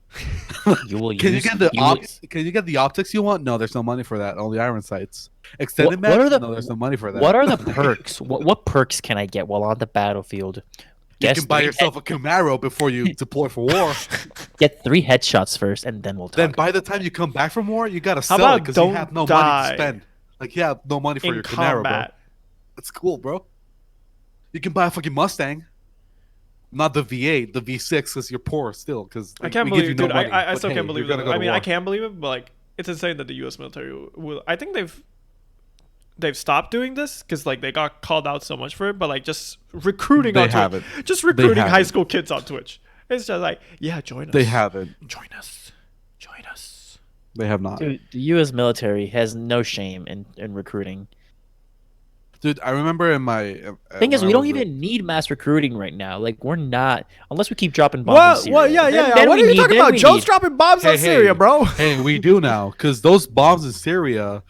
Speaker 3: You will
Speaker 1: Can you
Speaker 3: use.
Speaker 1: get the
Speaker 3: you will-
Speaker 1: Can you get the optics you want? No, there's no money for that. Only iron sights. Extended
Speaker 3: What are
Speaker 1: match?
Speaker 3: the-
Speaker 1: No, there's no money for that.
Speaker 3: What are the perks? What perks can I get while on the battlefield?
Speaker 1: You
Speaker 3: Guess
Speaker 1: can buy
Speaker 3: three
Speaker 1: yourself a Camaro before you deploy for war.
Speaker 3: Get 3 headshots first, and then we'll talk.
Speaker 1: Then by the time you come back from war, you gotta
Speaker 2: How
Speaker 1: sell it
Speaker 2: about
Speaker 1: because you
Speaker 2: don't
Speaker 1: have no money
Speaker 2: die
Speaker 1: to spend. Like, you have no money for
Speaker 2: in
Speaker 1: your Camaro, bro.
Speaker 2: combat.
Speaker 1: That's cool, bro. You can buy a fucking Mustang. Not the V8, the V6, because you're poor still. Because
Speaker 2: I can't
Speaker 1: we give
Speaker 2: believe,
Speaker 1: you no
Speaker 2: dude.
Speaker 1: money.
Speaker 2: I
Speaker 1: But
Speaker 2: still
Speaker 1: hey,
Speaker 2: can't believe
Speaker 1: you're
Speaker 2: that.
Speaker 1: gonna go
Speaker 2: I
Speaker 1: to
Speaker 2: mean, I
Speaker 1: war.
Speaker 2: can't believe it, but like, it's insane that the U.S. military will. I think they've stopped doing this because like they got called out so much for it. But like just recruiting
Speaker 1: They
Speaker 2: on Twitch,
Speaker 1: haven't.
Speaker 2: just recruiting high
Speaker 1: haven't.
Speaker 2: school kids on Twitch. It's just like, yeah, join us.
Speaker 1: They haven't.
Speaker 2: Join us. Join us.
Speaker 1: They have not.
Speaker 3: Dude, the U.S. military has no shame in recruiting.
Speaker 1: Dude, I remember in my
Speaker 3: Thing is,
Speaker 1: when
Speaker 3: we
Speaker 1: I
Speaker 3: don't
Speaker 1: was a-
Speaker 3: even need mass recruiting right now. Like, we're not, unless we keep dropping bombs.
Speaker 2: What?
Speaker 3: In
Speaker 2: What?
Speaker 3: Syria.
Speaker 2: Yeah.
Speaker 3: Then
Speaker 2: What
Speaker 3: we
Speaker 2: are you
Speaker 3: need-
Speaker 2: talking
Speaker 3: then
Speaker 2: about?
Speaker 3: we
Speaker 2: Joe's
Speaker 3: need-
Speaker 2: dropping bombs on
Speaker 1: Hey,
Speaker 2: Syria,
Speaker 1: hey.
Speaker 2: bro.
Speaker 1: Hey, we do now because those bombs in Syria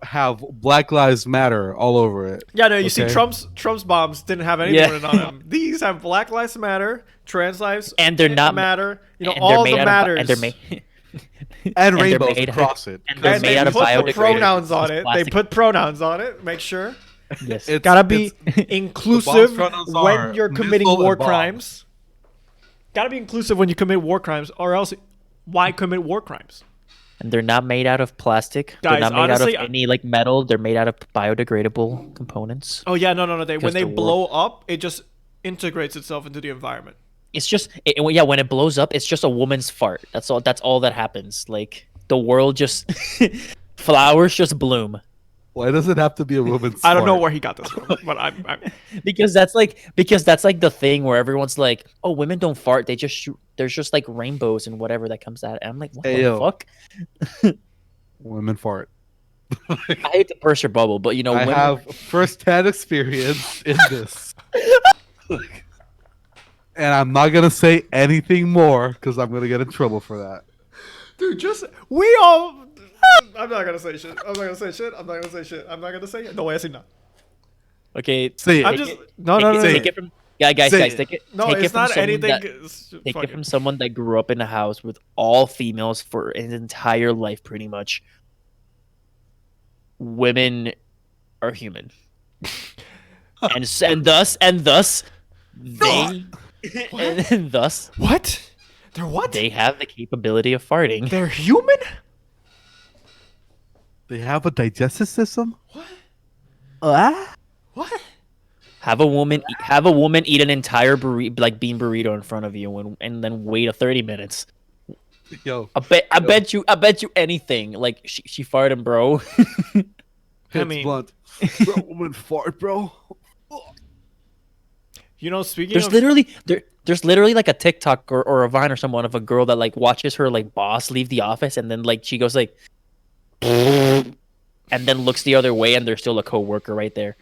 Speaker 1: have Black Lives Matter all over it.
Speaker 2: Yeah, no, you see,
Speaker 1: Okay.
Speaker 2: Trump's bombs didn't have anything
Speaker 3: Yeah.
Speaker 2: written on them. These have Black Lives Matter, trans lives,
Speaker 3: And they're not-
Speaker 2: matter. You know,
Speaker 3: and they're
Speaker 2: all
Speaker 3: made
Speaker 2: the
Speaker 3: out
Speaker 2: matters.
Speaker 3: Of, and they're made.
Speaker 1: And
Speaker 3: they're
Speaker 1: rainbows
Speaker 3: made-
Speaker 1: across it.
Speaker 3: and they're
Speaker 2: And
Speaker 3: made
Speaker 2: they
Speaker 3: out of
Speaker 2: put the
Speaker 3: biodegradable
Speaker 2: pronouns on it. They
Speaker 3: plastic.
Speaker 2: put pronouns on it. Make sure.
Speaker 3: Yes.
Speaker 1: It's-
Speaker 2: Gotta be
Speaker 1: it's-
Speaker 2: inclusive
Speaker 1: pronouns
Speaker 2: when
Speaker 1: are
Speaker 2: you're committing
Speaker 1: missile and
Speaker 2: war
Speaker 1: bomb.
Speaker 2: crimes. Gotta be inclusive when you commit war crimes, or else why commit war crimes?
Speaker 3: And they're not made out of plastic.
Speaker 2: Guys,
Speaker 3: they're not made
Speaker 2: honestly,
Speaker 3: out of any like metal. They're made out of biodegradable components.
Speaker 2: Oh yeah, no. When
Speaker 3: Because
Speaker 2: they
Speaker 3: the war-
Speaker 2: blow up, it just integrates itself into the environment.
Speaker 3: It's just yeah. When it blows up, it's just a woman's fart. That's all. That's all that happens. Like the world just flowers just bloom.
Speaker 1: Why does it have to be a woman's?
Speaker 2: I don't know
Speaker 1: fart?
Speaker 2: where he got this from, but I'm
Speaker 3: Because that's like the thing where everyone's like, oh, women don't fart. They just shoot. There's just like rainbows and whatever that comes out. And I'm like, what
Speaker 1: Hey,
Speaker 3: the
Speaker 1: yo.
Speaker 3: fuck?
Speaker 1: Women fart.
Speaker 3: I hate to burst your bubble, but you know,
Speaker 1: I
Speaker 3: women,
Speaker 1: have first-hand experience in this. And I'm not gonna say anything more because I'm gonna get in trouble for that.
Speaker 2: dude. We all. I'm not gonna say shit. I'm not gonna say shit. No way, I say no.
Speaker 3: okay.
Speaker 1: Say it.
Speaker 2: I'm just no.
Speaker 3: Take it from guys.
Speaker 1: Say
Speaker 3: Guys,
Speaker 1: it.
Speaker 3: take it.
Speaker 2: No,
Speaker 3: take it
Speaker 2: it's
Speaker 3: from
Speaker 2: not
Speaker 3: someone
Speaker 2: anything.
Speaker 3: that- Take it from someone that grew up in a house with all females for his entire life, pretty much. Women are human, and thus they and thus
Speaker 2: What? They're what?
Speaker 3: they have the capability of farting.
Speaker 2: They're human?
Speaker 1: They have a digestive system. What?
Speaker 2: What?
Speaker 3: Have a woman eat an entire bean burrito in front of you and then wait 30 minutes.
Speaker 1: Yo,
Speaker 3: I bet you anything. Like she farted, bro.
Speaker 1: it's
Speaker 2: mean-
Speaker 1: blunt. Bro, woman fart, bro.
Speaker 2: You know, speaking
Speaker 3: There's
Speaker 2: of
Speaker 3: literally like a TikTok or a Vine or someone of a girl that like watches her like boss leave the office and then like she goes like and then looks the other way and there's still a coworker right there.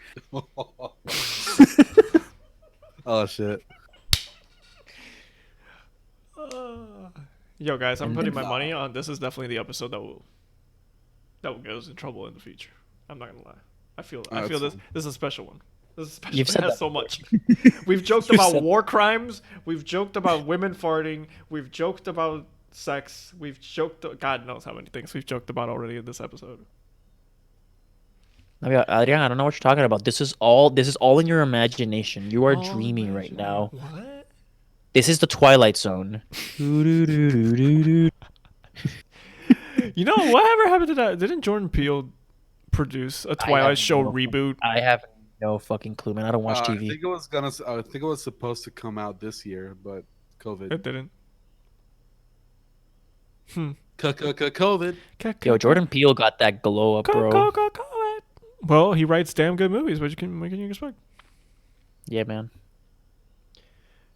Speaker 1: Oh shit.
Speaker 2: yo guys, I'm
Speaker 3: And
Speaker 2: putting
Speaker 3: then-
Speaker 2: my money on this is definitely the episode that will get us in trouble in the future. I'm not gonna lie. I feel
Speaker 1: that's
Speaker 2: this
Speaker 1: fine.
Speaker 2: this is a special one. This is a special.
Speaker 3: You've
Speaker 2: It
Speaker 3: said
Speaker 2: has
Speaker 3: that
Speaker 2: so much. We've joked
Speaker 3: You've
Speaker 2: about
Speaker 3: said-
Speaker 2: war crimes. We've joked about women farting. We've joked about sex. We've joked. God knows how many things we've joked about already in this episode.
Speaker 3: Navia, Adrian, I don't know what you're talking about. This is all in your imagination. You are
Speaker 2: Oh,
Speaker 3: dreaming right now.
Speaker 2: What?
Speaker 3: This is the Twilight Zone.
Speaker 2: You know whatever happened to that? Didn't Jordan Peele produce a Twilight
Speaker 3: have
Speaker 2: Show
Speaker 3: no-
Speaker 2: reboot?
Speaker 3: I have no fucking clue, man. I don't watch
Speaker 1: I
Speaker 3: TV.
Speaker 1: think it was I think it was supposed to come out this year, but COVID.
Speaker 2: It didn't.
Speaker 1: COVID.
Speaker 3: Yo, Jordan Peele got that glow up, bro.
Speaker 2: Well, he writes damn good movies. What can you expect?
Speaker 3: Yeah, man.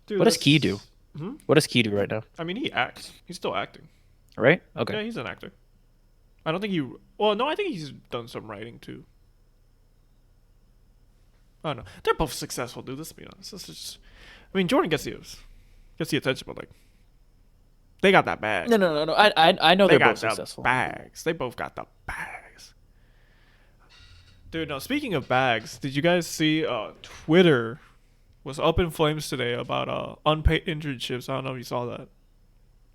Speaker 2: Dude,
Speaker 3: What does Key do?
Speaker 2: Hmm?
Speaker 3: What does Key do right now?
Speaker 2: I mean, he acts. He's still acting.
Speaker 3: Right? Okay.
Speaker 2: Yeah, he's an actor. I don't think he. Well, no, I think he's done some writing too. I don't know. They're both successful, dude. Let's be honest. This is just, I mean, Jordan gets the attention, but like, they got that bag.
Speaker 3: No. I know
Speaker 2: They
Speaker 3: they're
Speaker 2: got
Speaker 3: both
Speaker 2: the
Speaker 3: successful.
Speaker 2: bags. They both got the bags. Dude, no. Speaking of bags, did you guys see? Twitter was up in flames today about unpaid internships. I don't know if you saw that.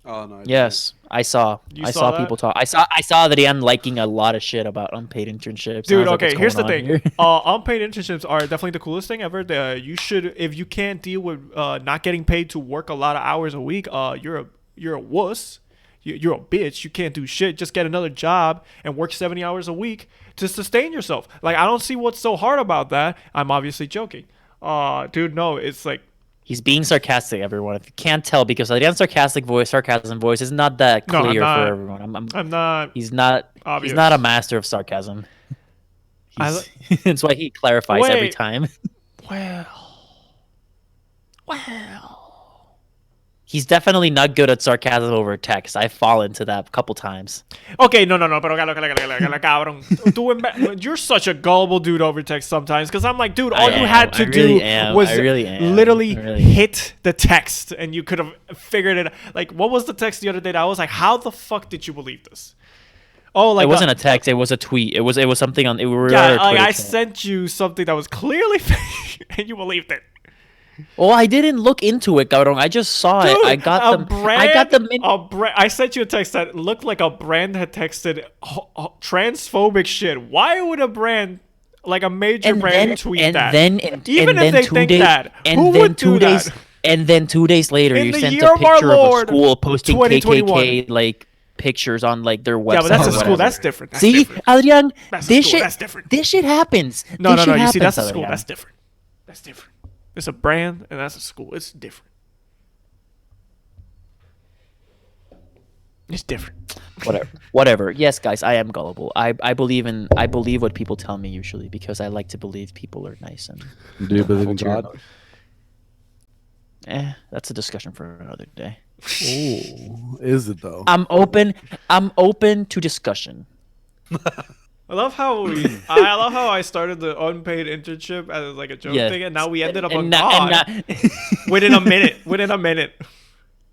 Speaker 1: Oh no.
Speaker 3: Yes, I saw.
Speaker 2: You
Speaker 3: I
Speaker 2: saw
Speaker 3: saw
Speaker 2: that?
Speaker 3: people talk. I saw that I'm liking a lot of shit about unpaid internships.
Speaker 2: Dude,
Speaker 3: I was like,
Speaker 2: okay,
Speaker 3: what's
Speaker 2: here's the
Speaker 3: going
Speaker 2: thing.
Speaker 3: on here?
Speaker 2: Unpaid internships are definitely the coolest thing ever. You should, if you can't deal with not getting paid to work a lot of hours a week, you're a wuss. You're a bitch. You can't do shit. Just get another job and work 70 hours a week to sustain yourself. Like, I don't see what's so hard about that. I'm obviously joking. Dude, no, it's like,
Speaker 3: He's being sarcastic, everyone. If you can't tell, because Adrian's sarcasm voice is not that
Speaker 2: No, I'm
Speaker 3: clear
Speaker 2: not.
Speaker 3: for everyone.
Speaker 2: I'm not.
Speaker 3: He's not.
Speaker 2: Obvious.
Speaker 3: He's not a master of sarcasm.
Speaker 2: I
Speaker 3: That's why he clarifies every
Speaker 2: Wait.
Speaker 3: time.
Speaker 2: Well.
Speaker 3: He's definitely not good at sarcasm over text. I've fallen to that a couple times.
Speaker 2: Okay, no, pero cabrón. You're such a gullible dude over text sometimes, because I'm like, dude, all you had to do was literally hit the text, and you could have figured it. Like, what was the text the other day that I was like, how the fuck did you believe this? Oh, like
Speaker 3: it wasn't a text. It was a tweet. It was something on.
Speaker 2: Yeah, like I sent you something that was clearly fake, and you believed it.
Speaker 3: Oh, I didn't look into it, cabrón. I just saw
Speaker 2: Dude,
Speaker 3: it. I got
Speaker 2: I sent you a text that looked like a brand had texted transphobic shit. Why would a brand, like a major brand, tweet that? Even if they think that, who would do that?
Speaker 3: And then 2 days later,
Speaker 2: In
Speaker 3: you
Speaker 2: the
Speaker 3: sent
Speaker 2: year
Speaker 3: a
Speaker 2: of our
Speaker 3: picture of
Speaker 2: Lord,
Speaker 3: a school posting
Speaker 2: 2021.
Speaker 3: KKK like pictures on like their website.
Speaker 2: Yeah, but that's
Speaker 3: or
Speaker 2: a school.
Speaker 3: whatever.
Speaker 2: That's different. That's
Speaker 3: See,
Speaker 2: different.
Speaker 3: Adrian,
Speaker 2: That's a
Speaker 3: this
Speaker 2: school.
Speaker 3: shit.
Speaker 2: That's different.
Speaker 3: This shit happens.
Speaker 2: No.
Speaker 3: This
Speaker 2: You
Speaker 3: shit
Speaker 2: see, that's a
Speaker 3: happens,
Speaker 2: school.
Speaker 3: Adrian.
Speaker 2: That's different. That's different. It's a brand, and that's a school. It's different. It's different.
Speaker 3: Whatever. Yes, guys, I am gullible. I believe what people tell me usually, because I like to believe people are nice and.
Speaker 1: Do you believe in God?
Speaker 3: That's a discussion for another day.
Speaker 1: Oh, is it though?
Speaker 3: I'm open to discussion.
Speaker 2: I love how I started the unpaid internship as like a joke thing, and now we ended up on God within a minute.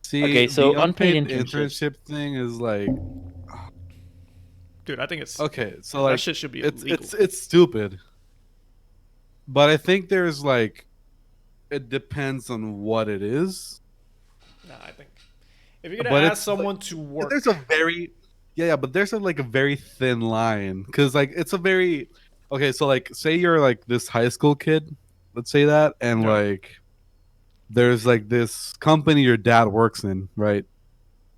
Speaker 1: See,
Speaker 3: Okay, so
Speaker 1: the
Speaker 3: unpaid
Speaker 1: internship thing is like,
Speaker 2: Dude, I think it's
Speaker 1: okay, so like
Speaker 2: that shit should be illegal.
Speaker 1: it's stupid, but I think there's like, it depends on what it is.
Speaker 2: Nah, I think if you're gonna ask someone to work,
Speaker 1: there's a very but there's a very thin line, because like it's a very okay. So like, say you're like this high school kid, let's say that, and like there's like this company your dad works in, right?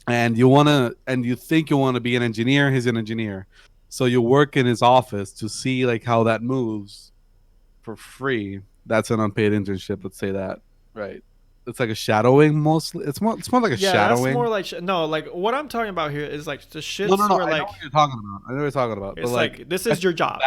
Speaker 1: And you think you want to be an engineer. He's an engineer, so you work in his office to see like how that moves for free. That's an unpaid internship. Let's say that, right? It's like a shadowing mostly. It's more like a shadowing.
Speaker 2: That's more like no. Like what I'm talking about here is like the shits
Speaker 1: No.
Speaker 2: where
Speaker 1: I
Speaker 2: like
Speaker 1: know what you're talking about. I know what you're talking about.
Speaker 2: it's
Speaker 1: But
Speaker 2: like this is your job.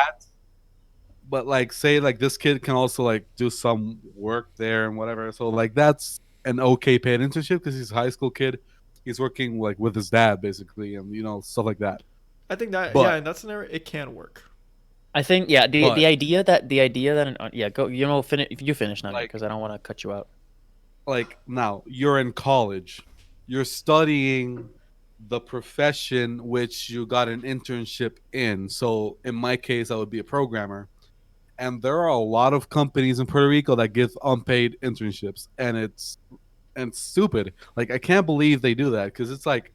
Speaker 1: But like, say like this kid can also like do some work there and whatever. So like that's an okay paid internship, because he's a high school kid. He's working like with his dad basically, and stuff like that.
Speaker 2: I think that
Speaker 1: But-
Speaker 2: in that scenario it can work.
Speaker 3: I think the idea that go finish if you finish now,
Speaker 1: Like-
Speaker 3: because I don't want to cut you out.
Speaker 1: Like, now you're in college, you're studying the profession which you got an internship in. So in my case, I would be a programmer, and there are a lot of companies in Puerto Rico that give unpaid internships, and it's stupid. Like, I can't believe they do that, because it's like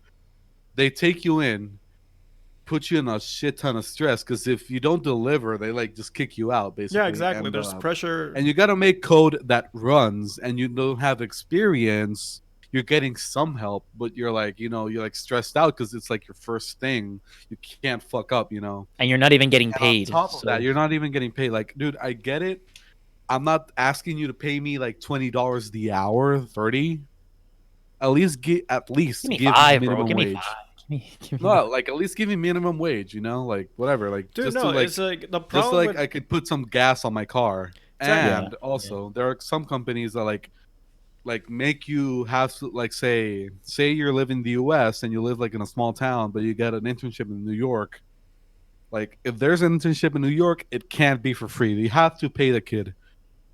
Speaker 1: they take you in, put you in a shit ton of stress, because if you don't deliver, they like just kick you out basically.
Speaker 2: Yeah, exactly.
Speaker 1: And,
Speaker 2: There's pressure.
Speaker 1: and you got to make code that runs, and you don't have experience. You're getting some help, but you're like, you're like stressed out because it's like your first thing. You can't fuck up,
Speaker 3: And you're not even getting
Speaker 1: And
Speaker 3: paid.
Speaker 1: on top of
Speaker 3: so-
Speaker 1: that, you're not even getting paid. Like, dude, I get it. I'm not asking you to pay me like $20 the hour, 30. At least
Speaker 3: Give me
Speaker 1: give me
Speaker 3: five, bro.
Speaker 1: minimum
Speaker 3: Give me
Speaker 1: wage.
Speaker 3: five. Give me
Speaker 1: No, like at least give me minimum wage, like whatever, like
Speaker 2: Dude,
Speaker 1: just to
Speaker 2: no,
Speaker 1: like
Speaker 2: it's like the
Speaker 1: just
Speaker 2: problem
Speaker 1: like
Speaker 2: with
Speaker 1: I could put some gas on my car.
Speaker 2: exactly.
Speaker 3: Yeah.
Speaker 1: And also there are some companies that like make you have to like say you live in the US and you live like in a small town, but you get an internship in New York. Like if there's an internship in New York, it can't be for free. You have to pay the kid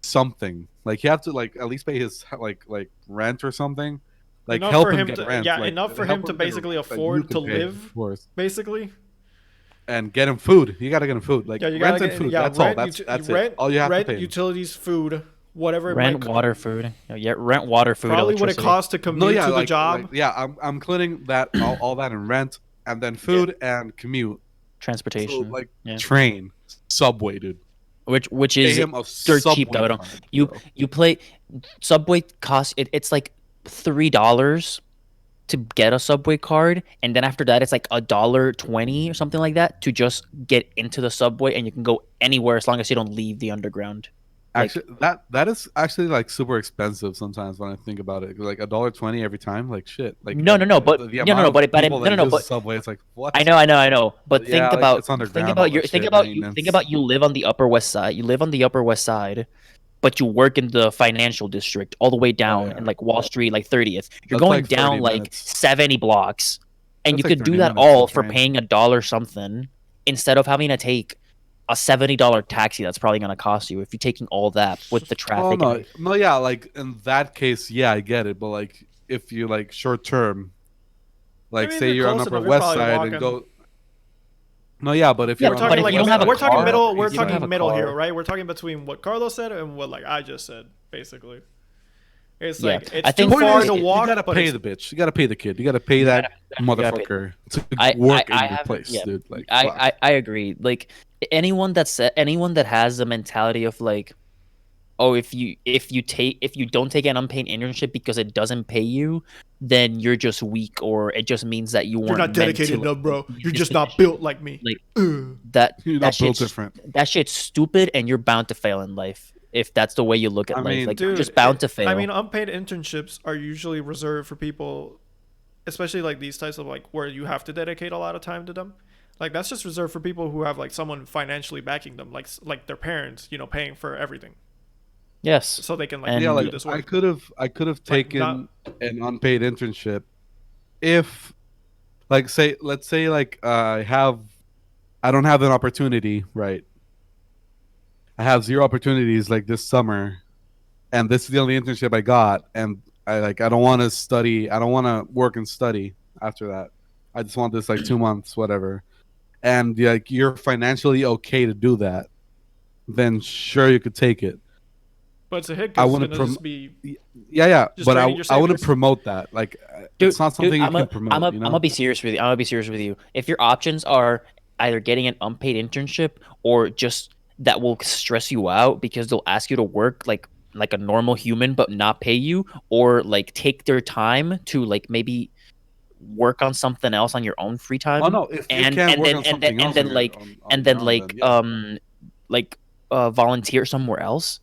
Speaker 1: something. Like you have to like at least pay his like rent or something. Like
Speaker 2: Enough for
Speaker 1: help him
Speaker 2: him
Speaker 1: get
Speaker 2: to
Speaker 1: rent.
Speaker 2: yeah,
Speaker 1: Like
Speaker 2: enough for him
Speaker 1: help
Speaker 2: to
Speaker 1: him get a
Speaker 2: basically
Speaker 1: rent that you
Speaker 2: afford to
Speaker 1: can pay, of
Speaker 2: live,
Speaker 1: course.
Speaker 2: basically.
Speaker 1: And get him food. You gotta get him food. Like
Speaker 2: Yeah, you gotta
Speaker 1: rent and
Speaker 2: get
Speaker 1: food.
Speaker 2: yeah,
Speaker 1: That's all.
Speaker 2: rent,
Speaker 1: That's it.
Speaker 2: rent,
Speaker 1: All you have to
Speaker 2: rent,
Speaker 1: pay him.
Speaker 2: utilities, food, whatever it
Speaker 3: Rent,
Speaker 2: might
Speaker 3: water, food. Yeah, rent, water, food,
Speaker 2: probably what it
Speaker 3: electricity.
Speaker 2: costs to
Speaker 1: No,
Speaker 2: commute
Speaker 1: yeah,
Speaker 2: to the
Speaker 1: like
Speaker 2: job.
Speaker 1: yeah. I'm including that all that in rent and then
Speaker 3: Yeah.
Speaker 1: food and commute. So
Speaker 3: Transportation.
Speaker 1: like
Speaker 3: Yeah.
Speaker 1: train, subway, dude.
Speaker 3: Which
Speaker 1: Pay
Speaker 3: is
Speaker 1: him a
Speaker 3: dirt cheap
Speaker 1: subway
Speaker 3: though.
Speaker 1: card,
Speaker 3: You
Speaker 1: bro.
Speaker 3: you play Subway cost it's like $3 to get a Subway card, and then after that it's like $1.20 or something like that to just get into the subway, and you can go anywhere as long as you don't leave the underground. Like
Speaker 1: Actually, that is actually like super expensive sometimes when I think about it. Like $1.20 every time. Like shit. Like
Speaker 3: no, but
Speaker 1: the
Speaker 3: no, no,
Speaker 1: amount
Speaker 3: no,
Speaker 1: of
Speaker 3: but
Speaker 1: people
Speaker 3: no,
Speaker 1: that
Speaker 3: no, no,
Speaker 1: use the
Speaker 3: but
Speaker 1: subway, it's like what?
Speaker 3: I know. But
Speaker 1: But yeah, like it's underground, all that shit,
Speaker 3: think
Speaker 1: maintenance.
Speaker 3: about you live on the Upper West Side. You live on the Upper West Side, but you work in the financial district all the way
Speaker 1: Oh
Speaker 3: down in
Speaker 1: yeah,
Speaker 3: like Wall Street, like 30th. You're
Speaker 1: that's
Speaker 3: going
Speaker 1: like
Speaker 3: down
Speaker 1: 30
Speaker 3: like
Speaker 1: minutes.
Speaker 3: 70 blocks, and you
Speaker 1: That's like
Speaker 3: could do
Speaker 1: 30
Speaker 3: that
Speaker 1: minutes to
Speaker 3: all for
Speaker 1: train.
Speaker 3: paying $1 something instead of having to take a $70 taxi that's probably going to cost you if you're taking all that with the
Speaker 1: Oh
Speaker 3: traffic and
Speaker 1: no,
Speaker 3: everything.
Speaker 1: no, yeah, like in that case, yeah, I get it. But like if you like short term,
Speaker 2: I
Speaker 1: like
Speaker 2: mean, if
Speaker 1: say
Speaker 2: you're
Speaker 1: you're on
Speaker 2: close
Speaker 1: Upper
Speaker 2: enough, you're
Speaker 1: West
Speaker 2: probably
Speaker 1: Side and
Speaker 2: walking.
Speaker 1: go. No, yeah, but if
Speaker 3: Yeah,
Speaker 1: you're
Speaker 2: We're
Speaker 1: on
Speaker 3: but
Speaker 2: talking
Speaker 1: Upper
Speaker 3: if
Speaker 2: like
Speaker 3: you don't
Speaker 1: West
Speaker 3: have
Speaker 1: Side,
Speaker 3: a
Speaker 2: we're
Speaker 1: like
Speaker 2: talking
Speaker 3: car,
Speaker 2: middle.
Speaker 1: Upper
Speaker 2: We're
Speaker 1: East
Speaker 3: if you don't
Speaker 1: Side,
Speaker 3: have
Speaker 2: talking
Speaker 3: a
Speaker 2: middle here,
Speaker 3: car,
Speaker 2: right? We're talking between what Carlos said and what like I just said, basically. It's
Speaker 3: yeah,
Speaker 2: like
Speaker 3: I
Speaker 2: it's too
Speaker 3: think
Speaker 1: point
Speaker 2: far
Speaker 1: is,
Speaker 2: to
Speaker 3: it,
Speaker 1: you
Speaker 2: walk,
Speaker 1: gotta
Speaker 2: but
Speaker 1: pay
Speaker 2: it's
Speaker 1: the bitch. You gotta pay the kid. You gotta pay that
Speaker 3: you gotta pay.
Speaker 1: motherfucker to work in your place, dude. Like fuck.
Speaker 3: I agree. Like anyone that has the mentality of like, oh, if you don't take an unpaid internship because it doesn't pay you, then you're just weak, or it just means that you
Speaker 2: you're
Speaker 3: weren't
Speaker 2: not
Speaker 3: meant to
Speaker 2: dedicated
Speaker 3: like
Speaker 2: enough, bro.
Speaker 3: be in
Speaker 2: You're
Speaker 3: this
Speaker 2: just not
Speaker 3: position.
Speaker 2: built like me.
Speaker 3: Like
Speaker 2: Ugh.
Speaker 1: You're
Speaker 3: that
Speaker 1: not built
Speaker 3: shit's
Speaker 1: different.
Speaker 3: stupid, and you're bound to fail in life if that's the way you look at
Speaker 1: I
Speaker 3: life.
Speaker 1: mean,
Speaker 3: Like you're
Speaker 2: Dude,
Speaker 3: just bound to
Speaker 2: I
Speaker 3: fail.
Speaker 2: mean, unpaid internships are usually reserved for people, especially like these types of like where you have to dedicate a lot of time to them. Like that's just reserved for people who have like someone financially backing them, like their parents, paying for everything,
Speaker 3: Yes,
Speaker 2: so they can like
Speaker 1: yeah,
Speaker 3: and
Speaker 2: do
Speaker 1: like
Speaker 2: this
Speaker 1: I
Speaker 2: work.
Speaker 1: could have
Speaker 2: Like not
Speaker 1: taken an unpaid internship if like say let's say like I don't have an opportunity, right? I have zero opportunities like this summer, and this is the only internship I got, and I don't want to study. I don't want to work and study after that. I just want this like 2 months, whatever. And like you're financially okay to do that, then sure you could take it.
Speaker 2: but it's a hit
Speaker 1: I
Speaker 2: because it's
Speaker 1: wouldn't
Speaker 2: gonna just be
Speaker 1: yeah,
Speaker 2: just
Speaker 1: but
Speaker 2: draining your
Speaker 1: I wouldn't
Speaker 2: savings.
Speaker 1: promote that. Like
Speaker 3: dude,
Speaker 1: it's not something you can promote, you
Speaker 3: I'm gonna
Speaker 1: know?
Speaker 3: be serious with you. I'm gonna be serious with you. If your options are either getting an unpaid internship or just that will stress you out because they'll ask you to work like a normal human but not pay you, or like take their time to like maybe work on something else on your own free
Speaker 1: Oh
Speaker 3: time,
Speaker 1: no, if you can work on something else on
Speaker 3: and
Speaker 1: your
Speaker 3: then
Speaker 1: own, then yeah.
Speaker 3: like volunteer somewhere else,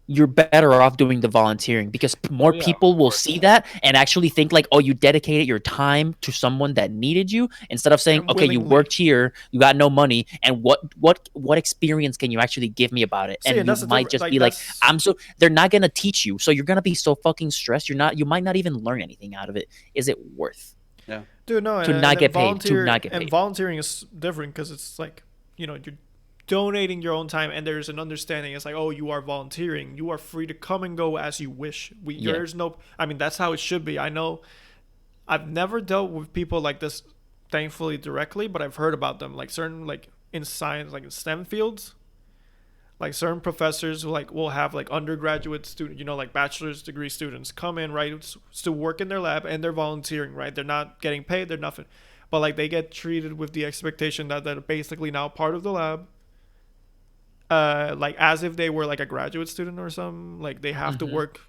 Speaker 3: you're better off doing the volunteering because more
Speaker 1: Oh yeah,
Speaker 3: people
Speaker 1: of
Speaker 3: will
Speaker 1: course.
Speaker 3: see that and actually think like, oh, you dedicated your time to someone that needed you, instead of saying,
Speaker 2: And
Speaker 3: okay, you
Speaker 2: willingly.
Speaker 3: worked here, you got no money, and what experience can you actually give me about it?
Speaker 2: See,
Speaker 3: And
Speaker 2: and
Speaker 3: you
Speaker 2: that's the
Speaker 3: might
Speaker 2: difference.
Speaker 3: just
Speaker 2: Like
Speaker 3: be like,
Speaker 2: that's
Speaker 3: they're not gonna teach you, so you're gonna be so fucking stressed. You might not even learn anything out of it. Is it worth
Speaker 1: Yeah.
Speaker 2: dude, no,
Speaker 3: to
Speaker 2: and
Speaker 3: not
Speaker 2: then
Speaker 3: get paid? To not get
Speaker 2: and
Speaker 3: paid.
Speaker 2: volunteering is different because it's like you're donating your own time, and there's an understanding. It's like, oh, you are volunteering. You are free to come and go as you wish.
Speaker 3: Yeah.
Speaker 2: There's no. I mean, that's how it should be. I know. I've never dealt with people like this, thankfully directly, but I've heard about them. Like certain like in science, like in STEM fields, like certain professors who like will have like undergraduate student, like bachelor's degree students come in, right, to work in their lab, and they're volunteering, right? They're not getting paid. They're nothing, but like they get treated with the expectation that they're basically now part of the lab, like as if they were like a graduate student or something. Like they have to work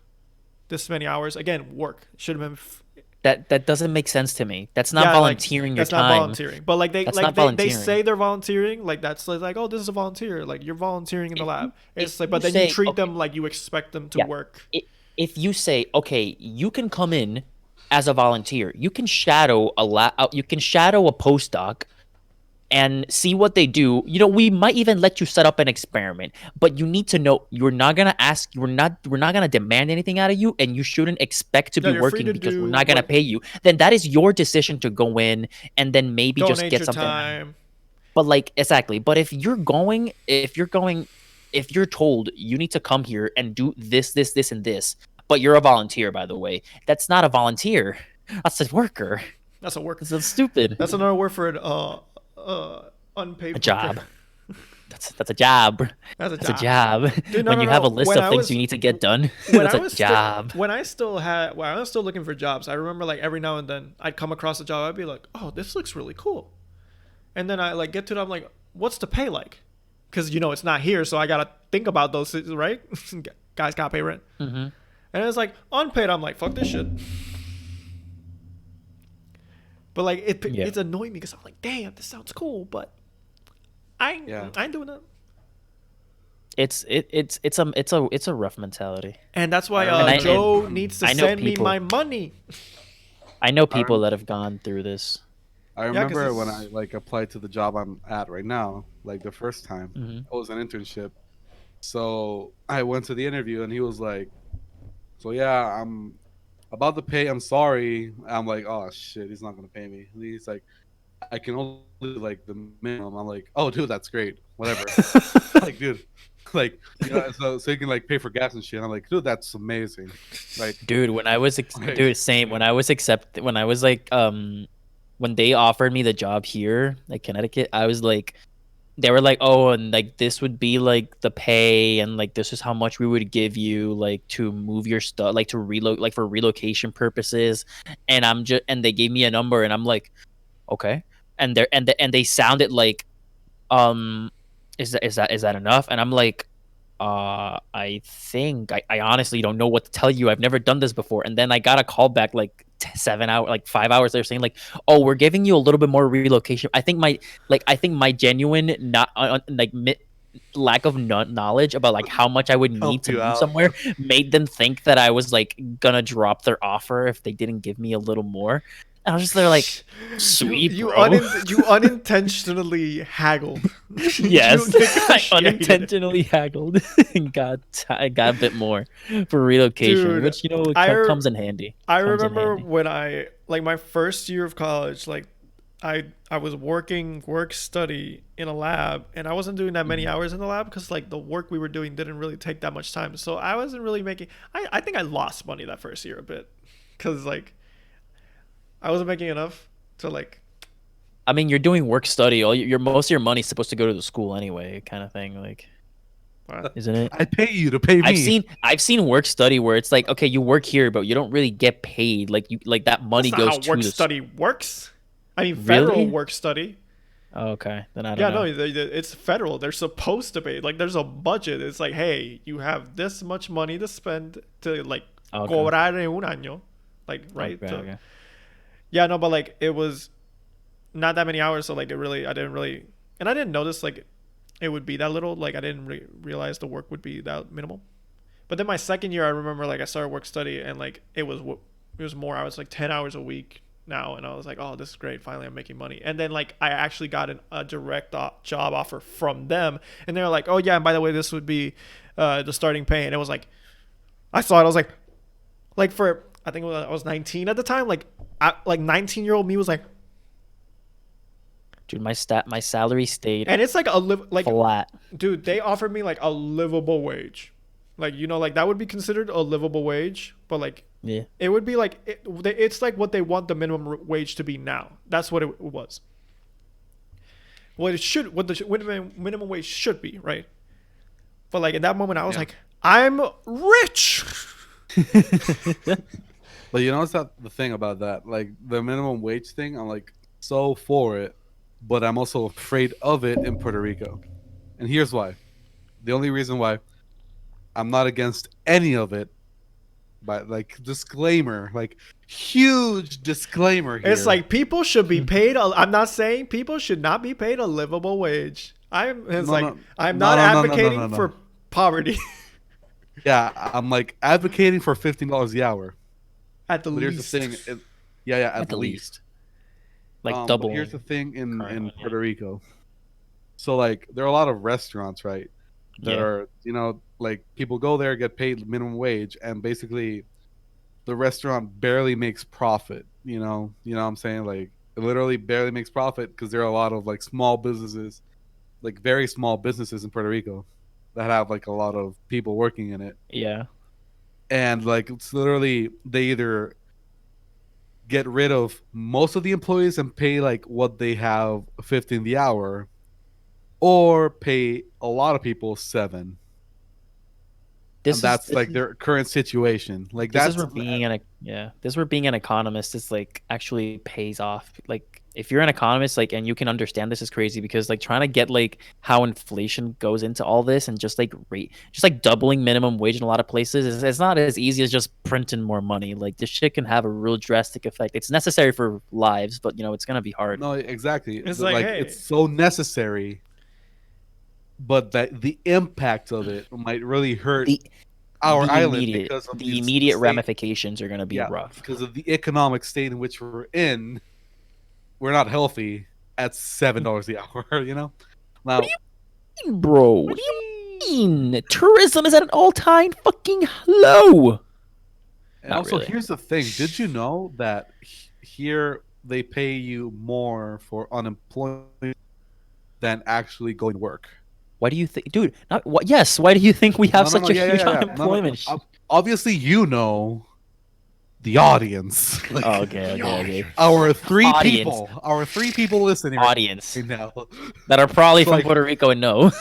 Speaker 2: this many hours. Again, work should have been
Speaker 3: That doesn't make sense to me. That's not
Speaker 2: Yeah, like
Speaker 3: volunteering your
Speaker 2: that's not
Speaker 3: time.
Speaker 2: volunteering. But like
Speaker 3: That's not
Speaker 2: they
Speaker 3: volunteering.
Speaker 2: say they're volunteering, like that's like, oh, this is a volunteer, like you're volunteering in the
Speaker 3: If
Speaker 2: lab.
Speaker 3: you if
Speaker 2: It's like, but
Speaker 3: you
Speaker 2: then you
Speaker 3: say
Speaker 2: treat
Speaker 3: okay,
Speaker 2: them like you expect them to
Speaker 3: yeah,
Speaker 2: work.
Speaker 3: if you say okay, you can come in as a volunteer. You can shadow you can shadow a postdoc and see what they do. We might even let you set up an experiment, but you need to know you're not gonna ask. We're not gonna demand anything out of you, and you shouldn't expect to
Speaker 2: Yeah,
Speaker 3: be
Speaker 2: you're free
Speaker 3: working
Speaker 2: to
Speaker 3: because we're
Speaker 2: do
Speaker 3: not gonna
Speaker 2: what,
Speaker 3: pay you. Then that is your decision to go in and then maybe just
Speaker 2: donate
Speaker 3: get
Speaker 2: your
Speaker 3: something.
Speaker 2: time.
Speaker 3: But like exactly. But if you're told you need to come here and do this, this, this, and this, but you're a volunteer, by the way, that's not a volunteer. That's a worker.
Speaker 2: That's a work.
Speaker 3: That's stupid.
Speaker 2: That's another word for an
Speaker 3: A
Speaker 2: unpaid worker.
Speaker 3: job. That's a job.
Speaker 2: That's a
Speaker 3: That's a
Speaker 2: job.
Speaker 3: job.
Speaker 2: Dude, no,
Speaker 3: When
Speaker 2: no,
Speaker 3: you have a
Speaker 2: no.
Speaker 3: list of things you need to get done,
Speaker 2: When
Speaker 3: that's
Speaker 2: I
Speaker 3: a
Speaker 2: was
Speaker 3: job.
Speaker 2: when I still had when I was still looking for jobs, I remember like every now and then I'd come across a job. I'd be like, oh, this looks really cool, and then I like get to it. I'm like, what's the pay like? Because it's not here, so I gotta think about those things, right? Guys gotta pay rent,
Speaker 3: Hmm.
Speaker 2: and it's like unpaid. I'm like, fuck this shit. But like
Speaker 3: Yeah.
Speaker 2: it's annoying me because I'm like, damn, this sounds cool, but
Speaker 1: Yeah.
Speaker 2: I ain't doing that.
Speaker 3: It's a rough mentality.
Speaker 2: And that's
Speaker 1: I
Speaker 2: why
Speaker 1: remember.
Speaker 2: Joe needs to
Speaker 3: I know
Speaker 2: send me
Speaker 3: people.
Speaker 2: my money.
Speaker 3: I know
Speaker 1: I,
Speaker 3: people
Speaker 1: rem-
Speaker 3: that have gone through this.
Speaker 1: I
Speaker 2: Yeah, because
Speaker 1: remember when I
Speaker 2: it's
Speaker 1: like applied to the job I'm at right now, like the first time.
Speaker 3: Hmm.
Speaker 1: It was an internship. So I went to the interview and he was like, "So yeah, I'm about the pay. I'm sorry." I'm like, "Oh shit, he's not gonna pay me." And he's like, "I can only do like the minimum." I'm like, "Oh, dude, that's great. Whatever." Like, dude, like so you can like pay for gas and shit. I'm like, dude, that's amazing. Like,
Speaker 3: Dude,
Speaker 1: like
Speaker 3: dude, same. When I was like, when they offered me the job here, like Connecticut, I was like, they were like, oh, and like this would be like the pay, and like this is how much we would give you, like to move your stuff, like to relocate, like for relocation purposes, and they gave me a number, and I'm like, okay, and they sounded like, um, is that enough? And I'm like, I think I honestly don't know what to tell you. I've never done this before. And then I got a call back like 7 hours, like 5 hours. They're saying like, oh, we're giving you a little bit more relocation. I think my genuine not like lack of knowledge about like how much I would need
Speaker 1: help
Speaker 3: to
Speaker 1: you
Speaker 3: move
Speaker 1: out.
Speaker 3: somewhere made them think that I was like gonna drop their offer if they didn't give me a little more. And I was just there like, sweet bro.
Speaker 2: you unintentionally haggled. You
Speaker 3: Yes, I
Speaker 2: negotiated.
Speaker 3: unintentionally haggled and I got a bit more for relocation,
Speaker 2: Dude,
Speaker 3: which it
Speaker 2: I
Speaker 3: comes in handy.
Speaker 2: I
Speaker 3: Comes in
Speaker 2: remember
Speaker 3: handy.
Speaker 2: when I like my first year of college, like I was working work study in a lab, and I wasn't doing that many
Speaker 3: Mhm.
Speaker 2: hours in the lab because like the work we were doing didn't really take that much time. So I wasn't really making. I think I lost money that first year a bit because like I wasn't making enough to like.
Speaker 3: I mean, you're doing work study. All your most of your money's supposed to go to the school anyway, kind of thing, like, isn't it?
Speaker 1: I pay you to pay
Speaker 3: I've
Speaker 1: me.
Speaker 3: seen I've seen work study where it's like, okay, you work here, but you don't really get paid. Like that money
Speaker 2: That's not
Speaker 3: goes
Speaker 2: how
Speaker 3: to
Speaker 2: work
Speaker 3: the
Speaker 2: study works. I mean, federal
Speaker 3: really.
Speaker 2: work study.
Speaker 3: Oh, okay, then I don't
Speaker 2: Yeah,
Speaker 3: know.
Speaker 2: no, it's federal. They're supposed to pay. Like, there's a budget. It's like, hey, you have this much money to spend to like
Speaker 3: Okay,
Speaker 2: cobrar en un año, like right.
Speaker 3: okay, okay.
Speaker 2: Yeah, no, but like it was not that many hours, so like I didn't really, and I didn't notice like it would be that little. Like I didn't realize the work would be that minimal. But then my second year, I remember like I started work study, and like it was more. I was like 10 hours a week now, and I was like, oh, this is great. Finally, I'm making money. And then like I actually got a direct job offer from them, and they were like, oh yeah, and by the way, this would be the starting pay, and it was like I saw it. I was like for I think I was 19 at the time. Like 19-year-old me was like,
Speaker 3: Dude, my salary stayed
Speaker 2: and it's like like
Speaker 3: flat.
Speaker 2: dude, they offered me like a livable wage. Like like that would be considered a livable wage, but like
Speaker 3: Yeah.
Speaker 2: it would be like it's like what they want the minimum wage to be now. That's what it was. What the minimum wage should be, right? But like in that moment, I was
Speaker 1: Yeah.
Speaker 2: like, I'm rich.
Speaker 1: But you know what's the thing about that? Like the minimum wage thing, I'm like so for it, but I'm also afraid of it in Puerto Rico. And here's why. The only reason why I'm not against any of it But like disclaimer, like huge disclaimer here.
Speaker 2: It's like people should be paid. I'm not saying people should not be paid a livable wage. It's
Speaker 1: no,
Speaker 2: like
Speaker 1: no,
Speaker 2: I'm
Speaker 1: no,
Speaker 2: not
Speaker 1: no, no, no, no,
Speaker 2: advocating
Speaker 1: no,
Speaker 2: for
Speaker 1: no.
Speaker 2: poverty
Speaker 1: Yeah, I'm like advocating for $15 the hour.
Speaker 2: at the
Speaker 1: But here's the
Speaker 2: least.
Speaker 1: thing. Yeah, yeah,
Speaker 3: At
Speaker 1: at
Speaker 3: the
Speaker 1: least.
Speaker 3: least, like
Speaker 1: But here's
Speaker 3: double
Speaker 1: the thing
Speaker 3: current
Speaker 1: in
Speaker 3: one.
Speaker 1: Puerto Rico. So like there are a lot of restaurants, right? That
Speaker 3: Yeah.
Speaker 1: are like people go there, get paid minimum wage, and basically the restaurant barely makes profit. What I'm saying, like it literally barely makes profit because there are a lot of like small businesses, like very small businesses in Puerto Rico that have like a lot of people working in it,
Speaker 3: Yeah.
Speaker 1: and like it's literally they either get rid of most of the employees and pay like what they have 15 the hour, or pay a lot of people 7, and
Speaker 3: This is
Speaker 1: that's
Speaker 3: this
Speaker 1: like
Speaker 3: is
Speaker 1: their current situation. Like
Speaker 3: this is
Speaker 1: that's
Speaker 3: where this is where being an economist is like actually pays off. Like if you're an economist, like, and you can understand this is crazy because like trying to get like how inflation goes into all this and just like doubling minimum wage in a lot of places is it's not as easy as just printing more money. Like this shit can have a real drastic effect. It's necessary for lives, but it's gonna be hard.
Speaker 1: no, exactly.
Speaker 2: It's like,
Speaker 1: Like
Speaker 2: hey,
Speaker 1: it's so necessary, but that the impact of it might really hurt
Speaker 3: The
Speaker 1: our
Speaker 3: the
Speaker 1: island
Speaker 3: immediate
Speaker 1: because of
Speaker 3: the
Speaker 1: the
Speaker 3: immediate
Speaker 1: state.
Speaker 3: ramifications are gonna be
Speaker 1: Yeah,
Speaker 3: rough.
Speaker 1: because of the economic state in which we're in. We're not healthy at $7 the hour.
Speaker 3: What
Speaker 1: Now,
Speaker 3: do you mean, bro? What do you mean? Tourism is at an all-time fucking low.
Speaker 1: and
Speaker 3: Not
Speaker 1: also
Speaker 3: really.
Speaker 1: here's the thing: did you know that here they pay you more for unemployment than actually going to work?
Speaker 3: Why do you think, dude? Not what? Yes. Why do you think we have
Speaker 1: No, no, no,
Speaker 3: such a
Speaker 1: yeah, yeah,
Speaker 3: huge
Speaker 1: yeah, yeah. No, no, no.
Speaker 3: unemployment?
Speaker 1: Obviously, the audience,
Speaker 3: Oh,
Speaker 1: like
Speaker 3: okay.
Speaker 1: our three
Speaker 3: Audience,
Speaker 1: people listening
Speaker 3: audience
Speaker 1: right now.
Speaker 3: that are probably
Speaker 1: So,
Speaker 3: from
Speaker 1: like,
Speaker 3: Puerto Rico and know.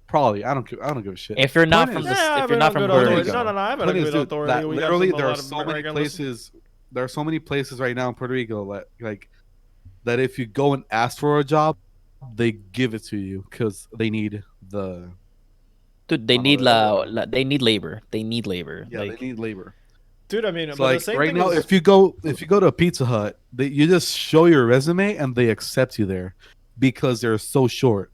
Speaker 1: probably, I don't give a shit.
Speaker 3: If you're not
Speaker 1: Point
Speaker 3: from
Speaker 1: is,
Speaker 3: this,
Speaker 2: yeah, I
Speaker 3: if
Speaker 2: have
Speaker 3: you're
Speaker 2: it
Speaker 3: not
Speaker 2: on
Speaker 3: from
Speaker 2: good
Speaker 3: Puerto
Speaker 2: authority.
Speaker 3: Rico,
Speaker 2: No, I have it on
Speaker 1: point is,
Speaker 2: good
Speaker 1: dude,
Speaker 2: authority.
Speaker 1: that
Speaker 2: We got
Speaker 1: literally
Speaker 2: a lot of American listeners.
Speaker 1: there are so many places right now in Puerto Rico that like that if you go and ask for a job, they give it to you because they need the
Speaker 3: dude, they
Speaker 1: mano
Speaker 3: need
Speaker 1: de obra.
Speaker 3: they need labor. They need labor.
Speaker 1: Yeah, they
Speaker 3: Like,
Speaker 1: need labor.
Speaker 2: Dude, I mean,
Speaker 1: So
Speaker 2: but the
Speaker 1: like
Speaker 2: same
Speaker 1: right
Speaker 2: thing
Speaker 1: now,
Speaker 2: is,
Speaker 1: if you go to a Pizza Hut, you just show your resume and they accept you there because they're so short.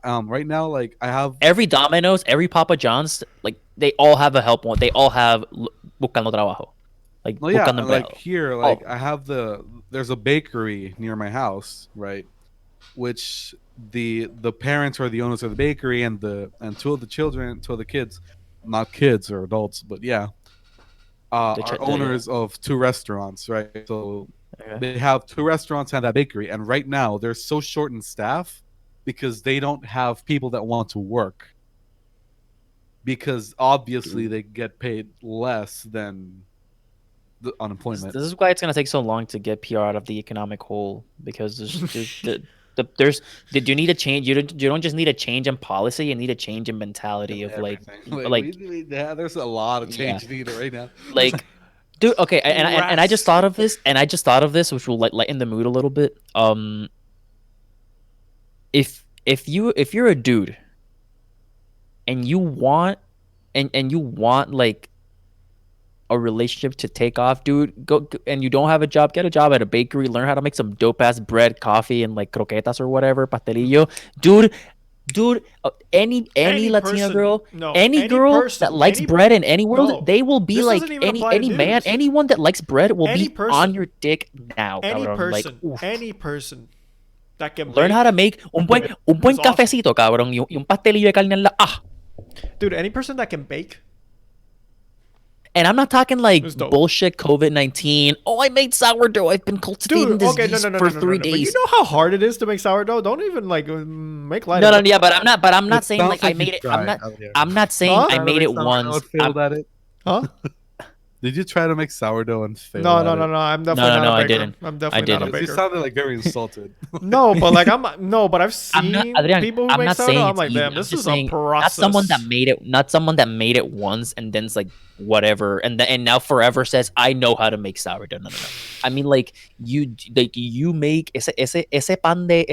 Speaker 1: Right now, like I have
Speaker 3: every Domino's, every Papa John's, like they all have a help one. They all have buscando trabajo, like
Speaker 1: no, yeah,
Speaker 3: buscando
Speaker 1: like
Speaker 3: empleo.
Speaker 1: here,
Speaker 3: All of
Speaker 1: like
Speaker 3: them.
Speaker 1: I have there's a bakery near my house, right? Which the parents are the owners of the bakery, and two of the kids, not kids or adults, but yeah, are
Speaker 3: Yeah.
Speaker 1: owners of 2 restaurants, right? So
Speaker 3: Okay.
Speaker 1: they have 2 restaurants and that bakery, and right now they're so short in staff because they don't have people that want to work because obviously
Speaker 3: Dude.
Speaker 1: they get paid less than the unemployment.
Speaker 3: This is why it's gonna take so long to get PR out of the economic hole because there's you need a change. You don't just need a change in policy. You need a change in mentality of
Speaker 1: Everything. Like
Speaker 3: like
Speaker 1: yeah, there's a lot of
Speaker 3: yeah,
Speaker 1: change needed right now.
Speaker 3: like dude. Okay, and I just
Speaker 2: rats.
Speaker 3: thought of this, which will lighten the mood a little bit. If you're a dude and you want and you want like a relationship to take off, dude, and you don't have a job, get a job at a bakery, learn how to make some dope ass bread, coffee, and like croquetas or whatever, pastelillo, dude. Any Latina
Speaker 2: person,
Speaker 3: girl,
Speaker 2: no,
Speaker 3: any
Speaker 2: any
Speaker 3: girl that
Speaker 2: person,
Speaker 3: likes bread in any world,
Speaker 2: no,
Speaker 3: they will be
Speaker 2: this
Speaker 3: like
Speaker 2: doesn't even apply to
Speaker 3: any man,
Speaker 2: dudes.
Speaker 3: anyone that likes bread will
Speaker 2: Any
Speaker 3: be
Speaker 2: person,
Speaker 3: on your dick now,
Speaker 2: any
Speaker 3: cabrón. Like,
Speaker 2: person,
Speaker 3: oof.
Speaker 2: any person that can
Speaker 3: Learn
Speaker 2: bake
Speaker 3: how to make un buen
Speaker 2: is awesome.
Speaker 3: cafecito, cabrón, y un pastelillo de carne en la
Speaker 2: Dude, any person that can bake,
Speaker 3: And I'm not talking like
Speaker 2: it's dope.
Speaker 3: bullshit COVID-19. Oh, I made sourdough. I've been cultivating
Speaker 2: Dude,
Speaker 3: this
Speaker 2: okay,
Speaker 3: yeast for 3
Speaker 2: But you
Speaker 3: days.
Speaker 2: know how hard it is to make sourdough? Don't even like make light
Speaker 3: No,
Speaker 2: of
Speaker 3: no,
Speaker 2: it.
Speaker 3: yeah, but I'm not
Speaker 1: It
Speaker 3: saying
Speaker 1: sounds
Speaker 3: like I
Speaker 1: like you
Speaker 3: made it.
Speaker 1: tried, Adrian.
Speaker 3: I'm not saying
Speaker 2: Huh?
Speaker 3: I
Speaker 1: Trying to
Speaker 3: made
Speaker 1: make
Speaker 3: it
Speaker 1: sourdough
Speaker 3: once.
Speaker 1: and failed at it.
Speaker 2: Huh?
Speaker 1: Did you try to make sourdough and fail
Speaker 2: No,
Speaker 1: at it?
Speaker 2: I'm definitely not
Speaker 3: No,
Speaker 2: a
Speaker 3: I
Speaker 2: baker.
Speaker 3: didn't.
Speaker 2: I'm
Speaker 3: I
Speaker 2: definitely not a
Speaker 3: didn't.
Speaker 1: You
Speaker 2: baker.
Speaker 1: sounded like very insulted.
Speaker 2: No, but like but I've
Speaker 3: I'm not,
Speaker 2: seen
Speaker 3: Adrian.
Speaker 2: people who
Speaker 3: I'm
Speaker 2: make
Speaker 3: not
Speaker 2: sourdough.
Speaker 3: saying
Speaker 2: I'm
Speaker 3: it's
Speaker 2: like,
Speaker 3: easy.
Speaker 2: damn,
Speaker 3: I'm
Speaker 2: this
Speaker 3: just
Speaker 2: is a
Speaker 3: saying not someone that
Speaker 2: process.
Speaker 3: made it. Not someone that made it once and then's like whatever, and now forever says I know how to make sourdough. No. I mean like you make ese pan de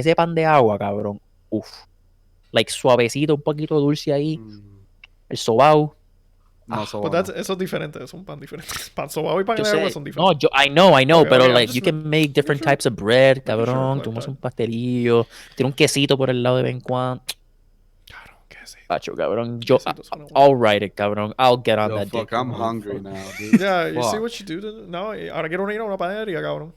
Speaker 3: agua, cabrón. Uf, like suavecito, un poquito dulce ahí,
Speaker 1: Mm.
Speaker 3: el sobao.
Speaker 1: No
Speaker 2: But
Speaker 1: sobao.
Speaker 2: eso es diferente, es un pan diferente. Pan sobao y pan
Speaker 3: Yo
Speaker 2: de agua
Speaker 3: sé.
Speaker 2: son
Speaker 3: No,
Speaker 2: diferentes.
Speaker 3: I know,
Speaker 2: Okay,
Speaker 3: pero
Speaker 2: okay, I'm
Speaker 3: like
Speaker 2: just
Speaker 3: you can make different
Speaker 2: sure.
Speaker 3: types of bread,
Speaker 2: Making sure,
Speaker 3: cabrón. Tomamos un pastelillo, tiene un quesito por el lado de vez en cuando.
Speaker 2: Cabrón, ¿qué es eso?
Speaker 3: Pacho, cabrón. Yo,
Speaker 2: Quesito suena bueno.
Speaker 3: I'll write it, cabrón. I'll get on
Speaker 1: Yo,
Speaker 3: that
Speaker 1: fuck,
Speaker 3: dick.
Speaker 1: I'm hungry now, dude.
Speaker 2: Yeah, you see
Speaker 1: Fuck.
Speaker 2: what you do? No, ahora quiero ir a una panadería, cabrón.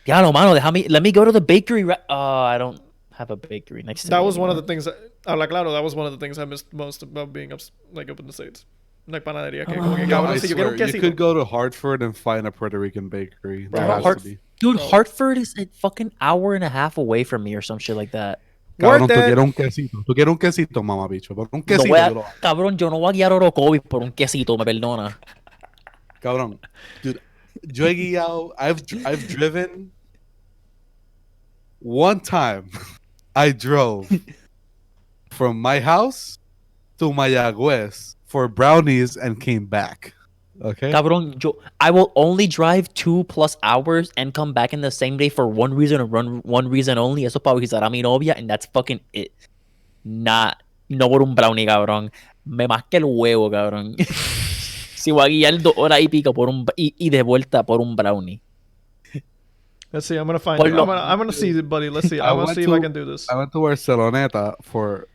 Speaker 3: Diablo, mano, let me go to the bakery. I don't have a bakery next to me
Speaker 2: That was one of the
Speaker 3: anymore.
Speaker 2: things that, habla claro, that was one of the things I missed most about being up in the States. Like panadería, que como que
Speaker 1: Yo,
Speaker 2: cabrón,
Speaker 1: I
Speaker 2: si yo quiero
Speaker 1: swear,
Speaker 2: un
Speaker 1: you
Speaker 2: quesito.
Speaker 1: could go to Hartford and find a Puerto Rican bakery. There
Speaker 2: Bro,
Speaker 1: has to be.
Speaker 3: Dude,
Speaker 2: Bro.
Speaker 3: Hartford is a fucking hour and a half away from me or some shit like that.
Speaker 2: Worth
Speaker 1: Cabrón, tú quieres
Speaker 2: it.
Speaker 1: un quesito. Tú quieres un quesito, mamá bicho. Por un
Speaker 3: No
Speaker 1: quesito
Speaker 3: voy a,
Speaker 1: yo lo hago.
Speaker 3: cabrón, yo no voy a guiar Orocovis por un quesito, me perdona.
Speaker 1: Cabrón. Dude, yo he guiado. I've driven. One time, I drove from my house to Mayagüez for brownies and came back. Okay?
Speaker 3: Cabrón, I will only drive 2+ hours and come back in the same day for one reason and one reason only. Eso es para visitar a mi novia, and that's fucking it. No por un brownie, cabrón. Me más que el huevo, cabrón. Si voy a guiar 2 horas y pico y de vuelta por un brownie.
Speaker 2: Let's see, I'm gonna find
Speaker 3: Por
Speaker 2: it.
Speaker 3: lo-
Speaker 2: I'm gonna see it, buddy. Let's see.
Speaker 1: I
Speaker 2: I'm gonna
Speaker 1: went
Speaker 2: see if I
Speaker 1: to-
Speaker 2: can do this.
Speaker 1: I went to Barceloneta for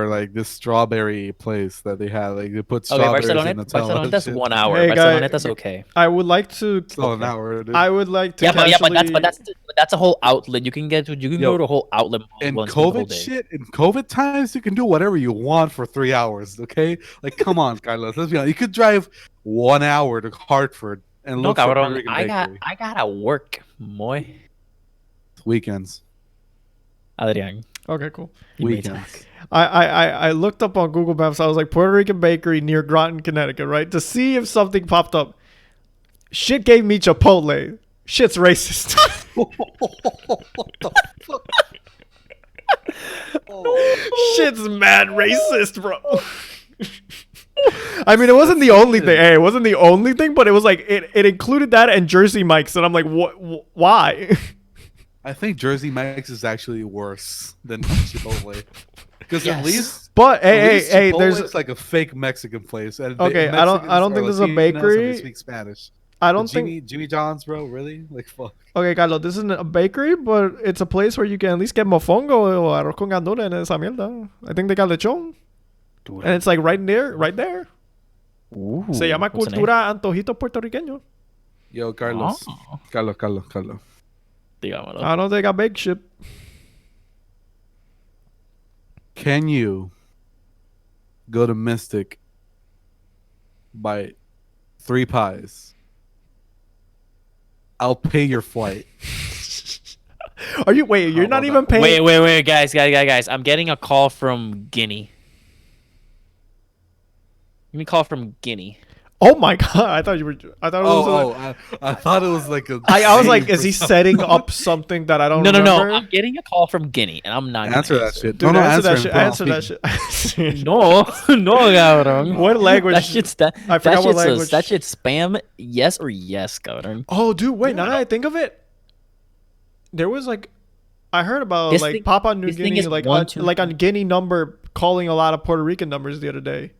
Speaker 1: like this strawberry place that they had. Like they put
Speaker 3: Okay,
Speaker 1: strawberries in
Speaker 3: Barcelona,
Speaker 1: Nutella. and
Speaker 3: Barcelona's
Speaker 1: shit.
Speaker 3: 1 hour.
Speaker 2: Hey, guy-
Speaker 3: Barcelona's okay.
Speaker 2: I would like to.
Speaker 1: Still an hour, dude.
Speaker 2: I would like to.
Speaker 3: Yeah, but
Speaker 2: casually-
Speaker 3: that's a whole outlet. You can
Speaker 1: Yo,
Speaker 3: go to a whole outlet mall
Speaker 1: in
Speaker 3: and spend the whole
Speaker 1: COVID
Speaker 3: day.
Speaker 1: shit, in COVID times, you can do whatever you want for 3 hours. Okay, like come on, Carlos. Let's be honest. You could drive 1 hour to Hartford and
Speaker 3: No,
Speaker 1: look for a Puerto
Speaker 3: cabrón,
Speaker 1: Rican bakery.
Speaker 3: I gotta work, boy.
Speaker 1: Weekends.
Speaker 3: Adrian,
Speaker 2: Okay, cool.
Speaker 3: you may
Speaker 1: Weekends.
Speaker 3: talk.
Speaker 2: I looked up on Google Maps. I was like Puerto Rican bakery near Groton, Connecticut, right, to see if something popped up. Shit gave me Chipotle. Shit's racist.
Speaker 1: What the fuck? Oh.
Speaker 2: Shit's mad racist, bro. I mean, it wasn't the only thing. Hey, it wasn't the only thing, but it was like it included that and Jersey Mike's, and I'm like, what? Why?
Speaker 1: I think Jersey Mike's is actually worse than Chipotle. Because
Speaker 3: Yes.
Speaker 1: at least,
Speaker 2: But hey,
Speaker 1: Chipotle
Speaker 2: there's
Speaker 1: is like a fake Mexican place. And
Speaker 2: Okay, I don't
Speaker 1: Mexicans
Speaker 2: think
Speaker 1: are
Speaker 2: this is a
Speaker 1: Latinos and
Speaker 2: bakery.
Speaker 1: They speak Spanish.
Speaker 2: I
Speaker 1: But
Speaker 2: don't think.
Speaker 1: Jimmy John's, bro. Really? Like fuck.
Speaker 2: Okay, Carlos, this isn't a bakery, but it's a place where you can at least get mofongo o arroz con gandules en esa mierda. I think they got lechon, and it's like right there.
Speaker 3: Ooh,
Speaker 2: Se llama
Speaker 3: what's the name?
Speaker 2: Cultura Antojitos Puertorriqueños.
Speaker 1: Yo, Carlos.
Speaker 3: Oh.
Speaker 1: Carlos.
Speaker 3: Dígamelo.
Speaker 2: I don't think I bake shit.
Speaker 1: Can you go to Mystic, buy 3 pies? I'll pay your flight.
Speaker 2: Are you? Wait, you're not
Speaker 1: about
Speaker 2: even
Speaker 1: that?
Speaker 2: paying.
Speaker 3: Wait, guys. I'm getting a call from Guinea. Give me a call from Guinea.
Speaker 2: Oh my god! I thought you were. I thought it was.
Speaker 1: I thought it was like a.
Speaker 2: I was like,
Speaker 1: save
Speaker 2: is
Speaker 1: or
Speaker 2: he
Speaker 1: something.
Speaker 2: setting up something that I don't
Speaker 3: No.
Speaker 2: remember?
Speaker 3: I'm getting a call from Guinea, and I'm not gonna
Speaker 1: Answer that shit.
Speaker 2: Dude,
Speaker 1: No,
Speaker 2: answer that
Speaker 1: answer
Speaker 2: shit.
Speaker 1: it.
Speaker 2: Answer that shit.
Speaker 3: No, cabrón.
Speaker 2: What language?
Speaker 3: That shit's
Speaker 2: I forgot what
Speaker 3: shit's
Speaker 2: language.
Speaker 3: that shit's spam. Yes or yes, cabrón.
Speaker 2: Oh, dude, wait. Now that I think of it, there was like, I heard about
Speaker 3: This
Speaker 2: like
Speaker 3: thing-
Speaker 2: Papua New
Speaker 3: this thing
Speaker 2: Guinea,
Speaker 3: is
Speaker 2: like
Speaker 3: one,
Speaker 2: on,
Speaker 3: two,
Speaker 2: like on Guinea number calling a lot of Puerto Rican numbers the other day.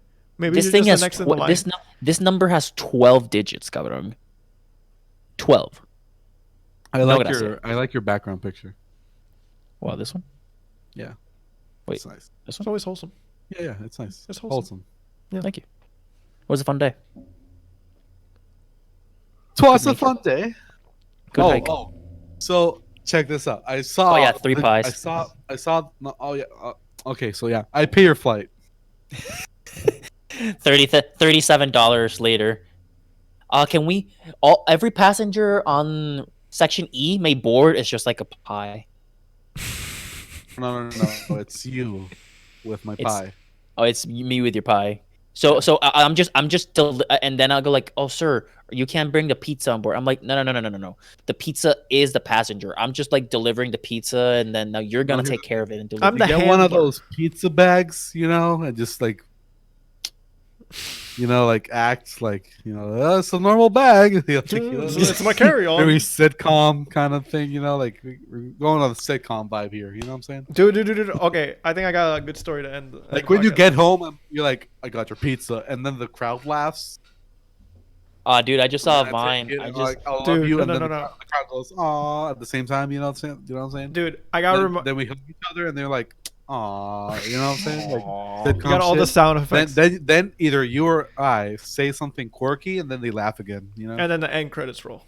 Speaker 2: Maybe
Speaker 3: This
Speaker 2: you're
Speaker 3: thing
Speaker 2: just
Speaker 3: has
Speaker 2: the next in the line.
Speaker 3: this number has 12 digits, cabrón. 12.
Speaker 1: I
Speaker 3: No,
Speaker 1: like
Speaker 3: gracias.
Speaker 1: I like your background picture.
Speaker 3: Wow, this one.
Speaker 1: Yeah.
Speaker 3: Wait.
Speaker 1: It's nice.
Speaker 3: This
Speaker 2: It's
Speaker 3: one.
Speaker 2: always wholesome.
Speaker 1: Yeah, it's nice.
Speaker 2: It's wholesome.
Speaker 3: Thank you. It was a fun day.
Speaker 1: Twas
Speaker 3: Good
Speaker 1: a fun day.
Speaker 3: Good hike.
Speaker 1: So check this out. I saw.
Speaker 3: Oh, yeah, 3 pies.
Speaker 1: I saw. No, oh yeah. Okay, so yeah, I pay your flight.
Speaker 3: $37 later. Can we every passenger on section E may board is just like a pie.
Speaker 1: No. It's you with my
Speaker 3: It's-
Speaker 1: pie.
Speaker 3: Oh, it's me with your pie. So I'm just and then I'll go like, oh sir, you can't bring the pizza on board. I'm like, no. The pizza is the passenger. I'm just like delivering the pizza, and then now you're gonna
Speaker 1: No,
Speaker 3: take care of it and deliver.
Speaker 2: I'm
Speaker 1: You
Speaker 2: the
Speaker 1: get one of
Speaker 2: handler.
Speaker 1: those pizza bags, and just like like act like it's a normal bag.
Speaker 2: It's my carry-on.
Speaker 1: Very sitcom kind of thing. Like we're going on the sitcom vibe here. You know what I'm saying?
Speaker 2: Dude. Okay, I think I got a good story to end.
Speaker 1: Like when you get home, and you're like, I got your pizza, and then the crowd laughs.
Speaker 3: Dude, I just saw a
Speaker 1: That's it,
Speaker 3: Vine.
Speaker 1: kid.
Speaker 3: I
Speaker 1: I'm
Speaker 3: just
Speaker 1: like, I love
Speaker 2: Dude,
Speaker 1: you,
Speaker 2: no,
Speaker 1: and
Speaker 2: no,
Speaker 1: then
Speaker 2: no,
Speaker 1: the
Speaker 2: no.
Speaker 1: crowd goes, "Aw!" At the same time. You know what I'm saying? You know what I'm saying?
Speaker 2: Dude, I got
Speaker 1: Then we hug each other, and they're like, "Aw!" You know what I'm saying? Like
Speaker 3: Aw.
Speaker 2: you
Speaker 1: sitcom
Speaker 2: got all the
Speaker 1: shit.
Speaker 2: sound effects,
Speaker 1: Then either you or I say something quirky, and then they laugh again.
Speaker 2: and then the end credits roll.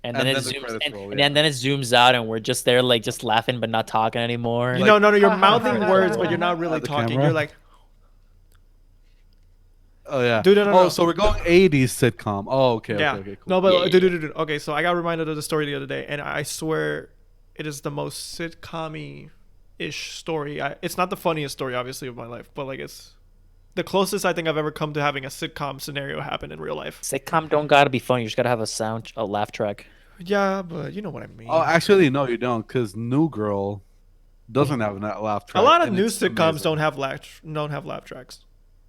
Speaker 3: and then it
Speaker 1: then the
Speaker 3: zooms
Speaker 1: credits
Speaker 3: and,
Speaker 1: roll,
Speaker 3: and
Speaker 1: yeah.
Speaker 3: then it zooms out and we're just there like just laughing but not talking anymore.
Speaker 2: No, you're
Speaker 1: ha, ha,
Speaker 2: mouthing
Speaker 1: ha,
Speaker 2: words,
Speaker 1: ha,
Speaker 2: but you're not really
Speaker 1: the
Speaker 2: talking.
Speaker 1: camera.
Speaker 2: You're like,
Speaker 1: Oh yeah.
Speaker 2: Dude, no.
Speaker 1: So we're going 80s sitcom. Oh, okay,
Speaker 2: yeah.
Speaker 1: okay, cool.
Speaker 2: No, but
Speaker 3: Yeah,
Speaker 2: dude. Okay, so I got reminded of the story the other day, and I swear it is the most sitcom ish story. It's not the funniest story, obviously, of my life, but like it's the closest I think I've ever come to having a sitcom scenario happen in real life.
Speaker 3: Sitcom don't gotta be funny. You just gotta have a laugh track.
Speaker 2: Yeah, but you know what I mean.
Speaker 1: Oh, actually, no, you don't, because New Girl doesn't have that laugh track.
Speaker 2: A lot of
Speaker 1: and
Speaker 2: new
Speaker 1: it's
Speaker 2: sitcoms
Speaker 1: amazing.
Speaker 2: don't have laugh tracks.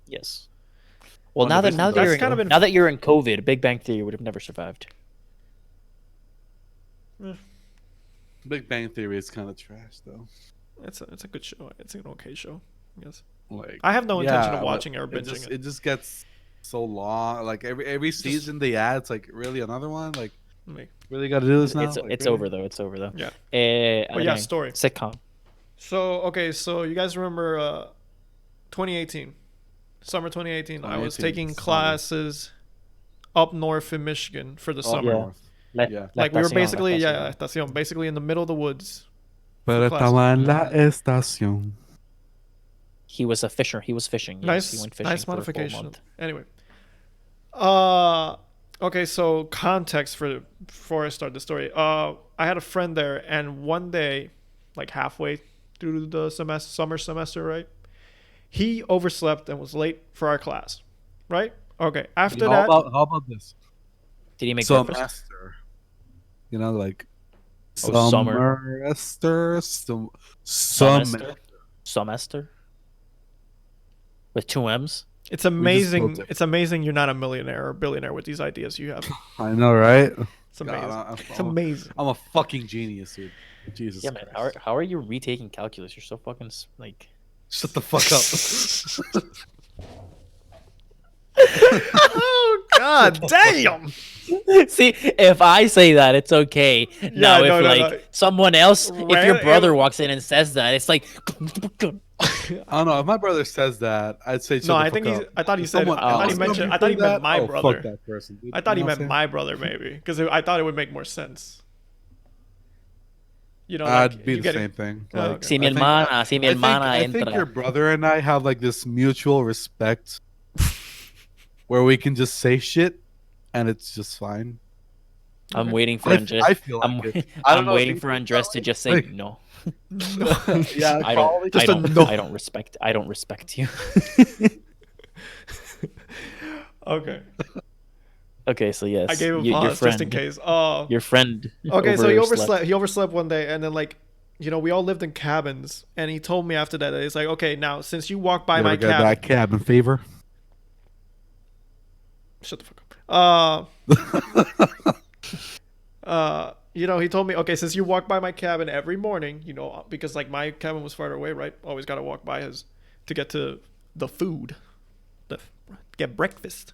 Speaker 3: Yes. Well,
Speaker 1: On
Speaker 3: now
Speaker 1: the
Speaker 3: that now
Speaker 1: business
Speaker 3: that you're
Speaker 2: That's kind of been-
Speaker 3: now that you're in COVID, Big Bang Theory would have never survived.
Speaker 1: Big Bang Theory is kind of trash, though.
Speaker 2: It's a good show. It's an okay show, I guess.
Speaker 1: Like,
Speaker 2: I have no intention
Speaker 1: yeah,
Speaker 2: of watching it or
Speaker 1: it
Speaker 2: binging
Speaker 1: just,
Speaker 2: it.
Speaker 1: it just gets so long. Like every season they add, it's like really another one. Like
Speaker 2: Like,
Speaker 1: really got to do this now.
Speaker 3: It's
Speaker 1: Like,
Speaker 3: it's
Speaker 1: really?
Speaker 3: over though. It's over though.
Speaker 2: Yeah.
Speaker 3: But
Speaker 2: yeah, story.
Speaker 3: Sitcom.
Speaker 2: So you guys remember 2018, summer 2018? I was
Speaker 1: 2018,
Speaker 2: taking
Speaker 1: summer.
Speaker 2: classes up north in Michigan for the
Speaker 1: Up
Speaker 2: summer.
Speaker 1: north. Yeah.
Speaker 2: Like we were basically
Speaker 3: Estación.
Speaker 2: estación, basically in the middle of the woods.
Speaker 1: Pero
Speaker 2: clases.
Speaker 1: estaba en la estación.
Speaker 3: He was a fisher. He was fishing. Yes, he
Speaker 2: Nice,
Speaker 3: went fishing
Speaker 2: nice
Speaker 3: for a full
Speaker 2: modification.
Speaker 3: month.
Speaker 2: Anyway, okay. So context before I start the story. I had a friend there, and one day, like halfway through the summer semester, right? He overslept and was late for our class, right? Okay. After that,
Speaker 1: How about this?
Speaker 3: Did he make breakfast?
Speaker 1: Semester. Like
Speaker 3: Oh, summer.
Speaker 1: semester.
Speaker 3: Semester. Semester. With two M's.
Speaker 2: it's amazing.
Speaker 1: different.
Speaker 2: It's amazing you're not a millionaire or billionaire with these ideas you have.
Speaker 1: I know, right?
Speaker 2: It's amazing.
Speaker 1: God,
Speaker 2: It's amazing.
Speaker 1: I'm a fucking genius, dude. Jesus
Speaker 3: Yeah, man.
Speaker 1: Christ.
Speaker 3: How are you retaking calculus? You're so fucking like.
Speaker 1: Shut the fuck up.
Speaker 2: Oh God, damn!
Speaker 3: See, if I say that, it's okay. Now,
Speaker 2: no,
Speaker 3: if
Speaker 2: no.
Speaker 3: someone else, if your
Speaker 2: Right,
Speaker 3: brother walks in and says that, it's like.
Speaker 1: I don't know. If my brother says that, I'd say shut
Speaker 2: No,
Speaker 1: the
Speaker 2: I
Speaker 1: fuck
Speaker 2: think
Speaker 1: up.
Speaker 2: I thought he
Speaker 1: If
Speaker 2: said.
Speaker 1: someone
Speaker 2: I thought he
Speaker 1: else
Speaker 2: mentioned. I
Speaker 1: tells
Speaker 2: thought he
Speaker 1: me
Speaker 2: meant
Speaker 1: that,
Speaker 2: my
Speaker 1: oh,
Speaker 2: brother.
Speaker 1: Fuck that person, dude.
Speaker 2: I thought he
Speaker 1: You know
Speaker 2: meant
Speaker 1: what I'm
Speaker 2: my brother maybe because I thought it would make more sense. You know,
Speaker 1: saying?
Speaker 2: like,
Speaker 1: I'd be
Speaker 2: you
Speaker 1: the
Speaker 2: get it?
Speaker 1: same thing.
Speaker 2: Oh,
Speaker 1: Like,
Speaker 2: okay.
Speaker 3: Si mi
Speaker 1: I think-
Speaker 3: hermana, si mi hermana
Speaker 1: I think
Speaker 3: entra.
Speaker 1: your brother and I have like this mutual respect where we can just say shit and it's just fine.
Speaker 3: I'm waiting for
Speaker 1: I
Speaker 3: Andres.
Speaker 1: feel like
Speaker 3: I'm,
Speaker 1: it. I don't
Speaker 3: I'm
Speaker 1: know if
Speaker 3: waiting
Speaker 1: you
Speaker 3: for
Speaker 1: feel
Speaker 3: Andres
Speaker 1: that
Speaker 3: to
Speaker 1: way.
Speaker 3: just say
Speaker 1: Like-
Speaker 3: no.
Speaker 1: Yeah,
Speaker 3: I
Speaker 1: probably.
Speaker 3: don't. I
Speaker 2: Just a
Speaker 3: don't.
Speaker 2: no.
Speaker 3: I don't respect you.
Speaker 2: Okay,
Speaker 3: Okay, so yes,
Speaker 2: I gave him
Speaker 3: your
Speaker 2: pause
Speaker 3: friend,
Speaker 2: just in case.
Speaker 3: Your friend.
Speaker 2: Okay, so he
Speaker 3: overslept.
Speaker 2: overslept. He overslept one day, and then like, we all lived in cabins, and he told me after that he's like, okay, now since you walk by
Speaker 1: You
Speaker 2: my
Speaker 1: ever got
Speaker 2: cabin,
Speaker 1: that cabin fever?
Speaker 2: shut the fuck up. He told me, okay, since you walk by my cabin every morning, because like my cabin was farther away, right? Always got to walk by his to get to the food, get breakfast.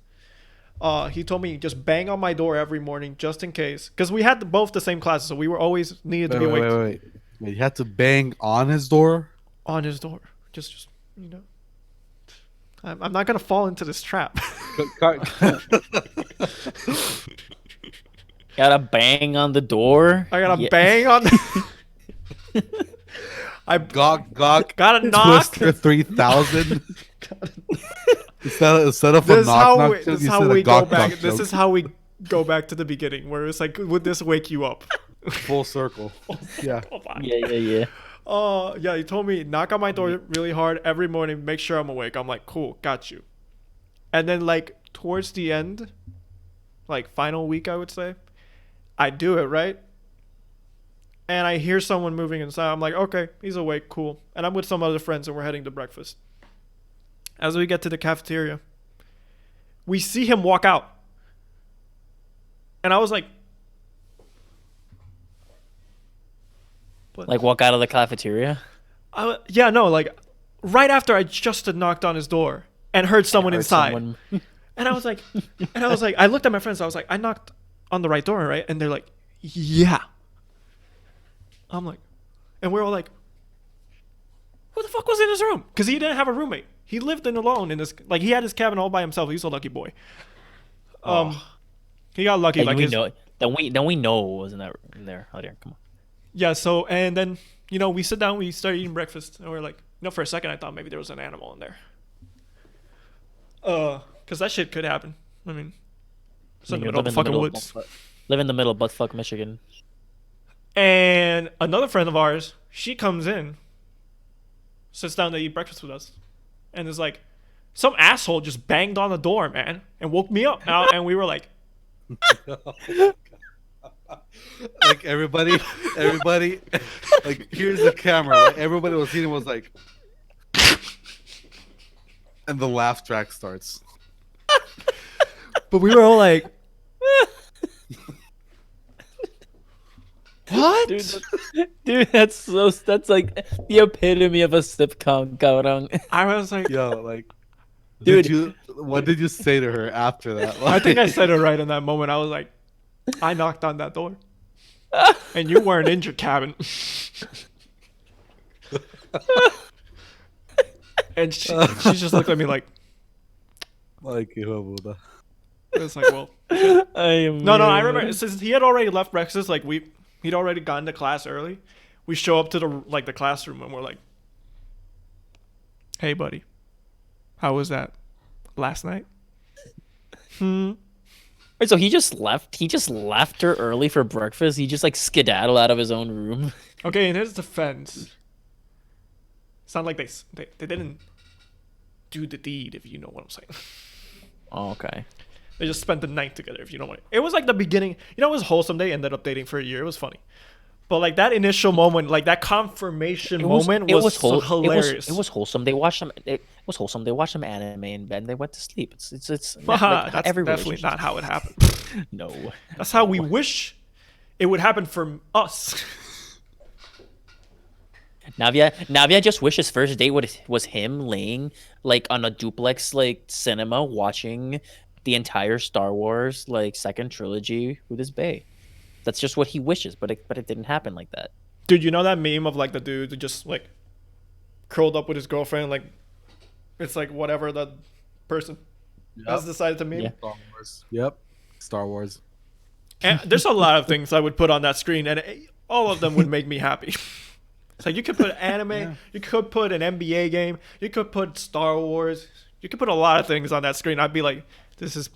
Speaker 2: He told me just bang on my door every morning just in case, because we had both the same classes, so we were always needed to be awake
Speaker 1: Wait. You had to bang on his door?
Speaker 2: on his door. Just I'm not gonna fall into this trap.
Speaker 3: Gotta bang on the door.
Speaker 2: I gotta
Speaker 3: Yeah.
Speaker 2: bang on. I
Speaker 1: Gawk,
Speaker 2: gotta knock.
Speaker 1: Twister 3000. Instead of a
Speaker 2: This is
Speaker 1: knock
Speaker 2: how
Speaker 1: knock
Speaker 2: we,
Speaker 1: joke,
Speaker 2: this is
Speaker 1: you
Speaker 2: how
Speaker 1: said a
Speaker 2: we go
Speaker 1: gawk
Speaker 2: back.
Speaker 1: gawk
Speaker 2: This
Speaker 1: joke.
Speaker 2: is how we go back to the beginning, where it's like, would this wake you up?
Speaker 1: Full circle. Yeah.
Speaker 2: Come on.
Speaker 3: Yeah.
Speaker 2: Yeah. He told me knock on my door really hard every morning. Make sure I'm awake. I'm like, cool, got you. And then like towards the end, like final week, I would say, I do it right. And I hear someone moving inside. I'm like, okay, he's awake, cool. And I'm with some other friends, and we're heading to breakfast. As we get to the cafeteria, We see him walk out. And I was like,
Speaker 3: Like walk out of the cafeteria.
Speaker 2: yeah, no, like right after I just had knocked on his door and heard someone inside. And I was like, I looked at my friends. I was like, I knocked on the right door, right? And they're like, yeah. I'm like, and we're all like, who the fuck was in his room? Because he didn't have a roommate. He lived in alone in his, like, he had his cabin all by himself. He's a lucky boy. He got lucky.
Speaker 3: Hey,
Speaker 2: Like
Speaker 3: we know. Then we know what was in that there. Adrian, come on.
Speaker 2: Yeah. So and then we sit down, we start eating breakfast, and we're like, for a second I thought maybe there was an animal in there. Because that shit could happen. I mean, it's in the middle of the fucking woods.
Speaker 3: Live in the middle of buttfuck Michigan.
Speaker 2: And another friend of ours, she comes in, sits down to eat breakfast with us, and is like, some asshole just banged on the door, man, and woke me up. And we were like,
Speaker 1: like everybody, like here's the camera. Like, everybody was eating was like, and the laugh track starts.
Speaker 2: but we were all like, what?
Speaker 3: Dude, that's like the epitome of a sitcom, cabrón.
Speaker 2: I was like,
Speaker 1: Yo, like,
Speaker 3: Dude.
Speaker 1: what did you say to her after that?
Speaker 2: I think I said it right in that moment. I was like, I knocked on that door, and you weren't in your cabin. And she just looked at me like, it's like, well, no, I remember since he had already left breakfast, like he'd already gotten to class early. We show up to the classroom and we're like, hey buddy, how was that last night?
Speaker 3: Wait, so he just left her early for breakfast. He just like skedaddled out of his own room.
Speaker 2: Okay, in his defense, it's not like they didn't do the deed, if you know what I'm saying.
Speaker 3: Oh, okay.
Speaker 2: They just spent the night together, if you know what I mean. It was like the beginning. It was wholesome. They ended up dating for a year. It was funny. But like that initial moment, like that confirmation moment was so hilarious.
Speaker 3: It was wholesome. They watched some. It was wholesome. They watched some anime in bed and they went to sleep. It's
Speaker 2: Like, that's
Speaker 3: every
Speaker 2: definitely not how it happened.
Speaker 3: No.
Speaker 2: That's how we wish it would happen for us.
Speaker 3: Navia just wished his first date was him laying like on a duplex like cinema watching the entire Star Wars like second trilogy with his bae. That's just what he wishes, but it didn't happen like that.
Speaker 2: Dude, you know that meme of like the dude who just like curled up with his girlfriend, like it's like whatever the person has decided to meme.
Speaker 3: Yeah.
Speaker 1: Star Wars. Yep. Star Wars.
Speaker 2: And there's a lot of things I would put on that screen, and all of them would make me happy. It's like you could put anime, you could put an NBA game, you could put Star Wars, you could put a lot of things on that screen. I'd be like, this is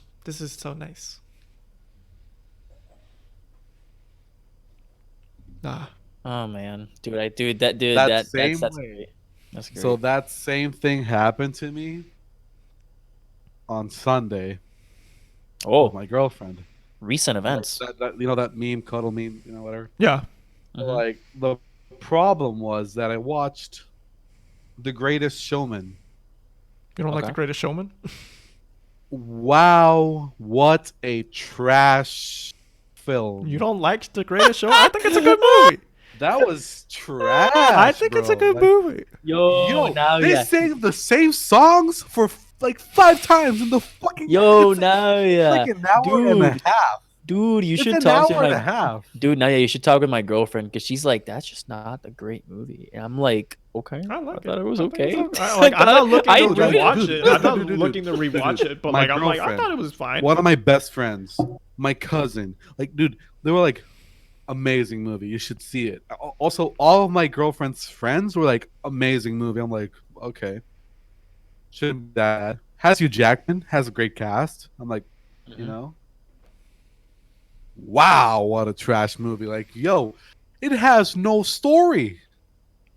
Speaker 2: so nice. Nah.
Speaker 3: Oh man, dude,
Speaker 1: That same
Speaker 3: that's
Speaker 1: way.
Speaker 3: great. That's great.
Speaker 1: So that same thing happened to me on Sunday
Speaker 3: oh,
Speaker 1: with my girlfriend.
Speaker 3: recent events.
Speaker 1: That meme, cuddle meme, whatever.
Speaker 2: Yeah.
Speaker 3: Mhm.
Speaker 1: Like the problem was that I watched The Greatest Showman.
Speaker 2: You don't like
Speaker 3: Okay.
Speaker 2: The Greatest Showman?
Speaker 1: Wow, what a trash film.
Speaker 2: You don't like The Greatest Showman? I think it's a good movie.
Speaker 1: That was trash.
Speaker 2: I think it's a good movie.
Speaker 3: Yo, now
Speaker 1: they
Speaker 3: yeah.
Speaker 1: sang the same songs for like 5 times in the fucking
Speaker 3: Yo,
Speaker 1: it's
Speaker 3: now yeah.
Speaker 1: like an hour and a half.
Speaker 3: Dude, you
Speaker 1: It's
Speaker 3: should
Speaker 1: an
Speaker 3: talk to
Speaker 1: hour and a
Speaker 3: my
Speaker 1: half.
Speaker 3: dude. Now, yeah, you should talk with my girlfriend because she's like, that's just not a great movie. And I'm like, okay,
Speaker 2: I like it.
Speaker 3: thought it was
Speaker 2: I think
Speaker 3: okay.
Speaker 2: it's okay. I'm not looking
Speaker 3: I
Speaker 2: to
Speaker 3: really-
Speaker 2: rewatch it. I'm not
Speaker 1: Dude,
Speaker 2: looking to rewatch it, but
Speaker 1: my
Speaker 2: like I'm like, I
Speaker 1: girlfriend,
Speaker 2: thought it was fine.
Speaker 1: One of my best friends, my cousin, like, dude, they were like, amazing movie. You should see it. Also, all of my girlfriend's friends were like, amazing movie. I'm like, okay, shouldn't be that. Has Hugh Jackman, has a great cast. I'm like, you know, wow, what a trash movie. Like, yo, it has no story.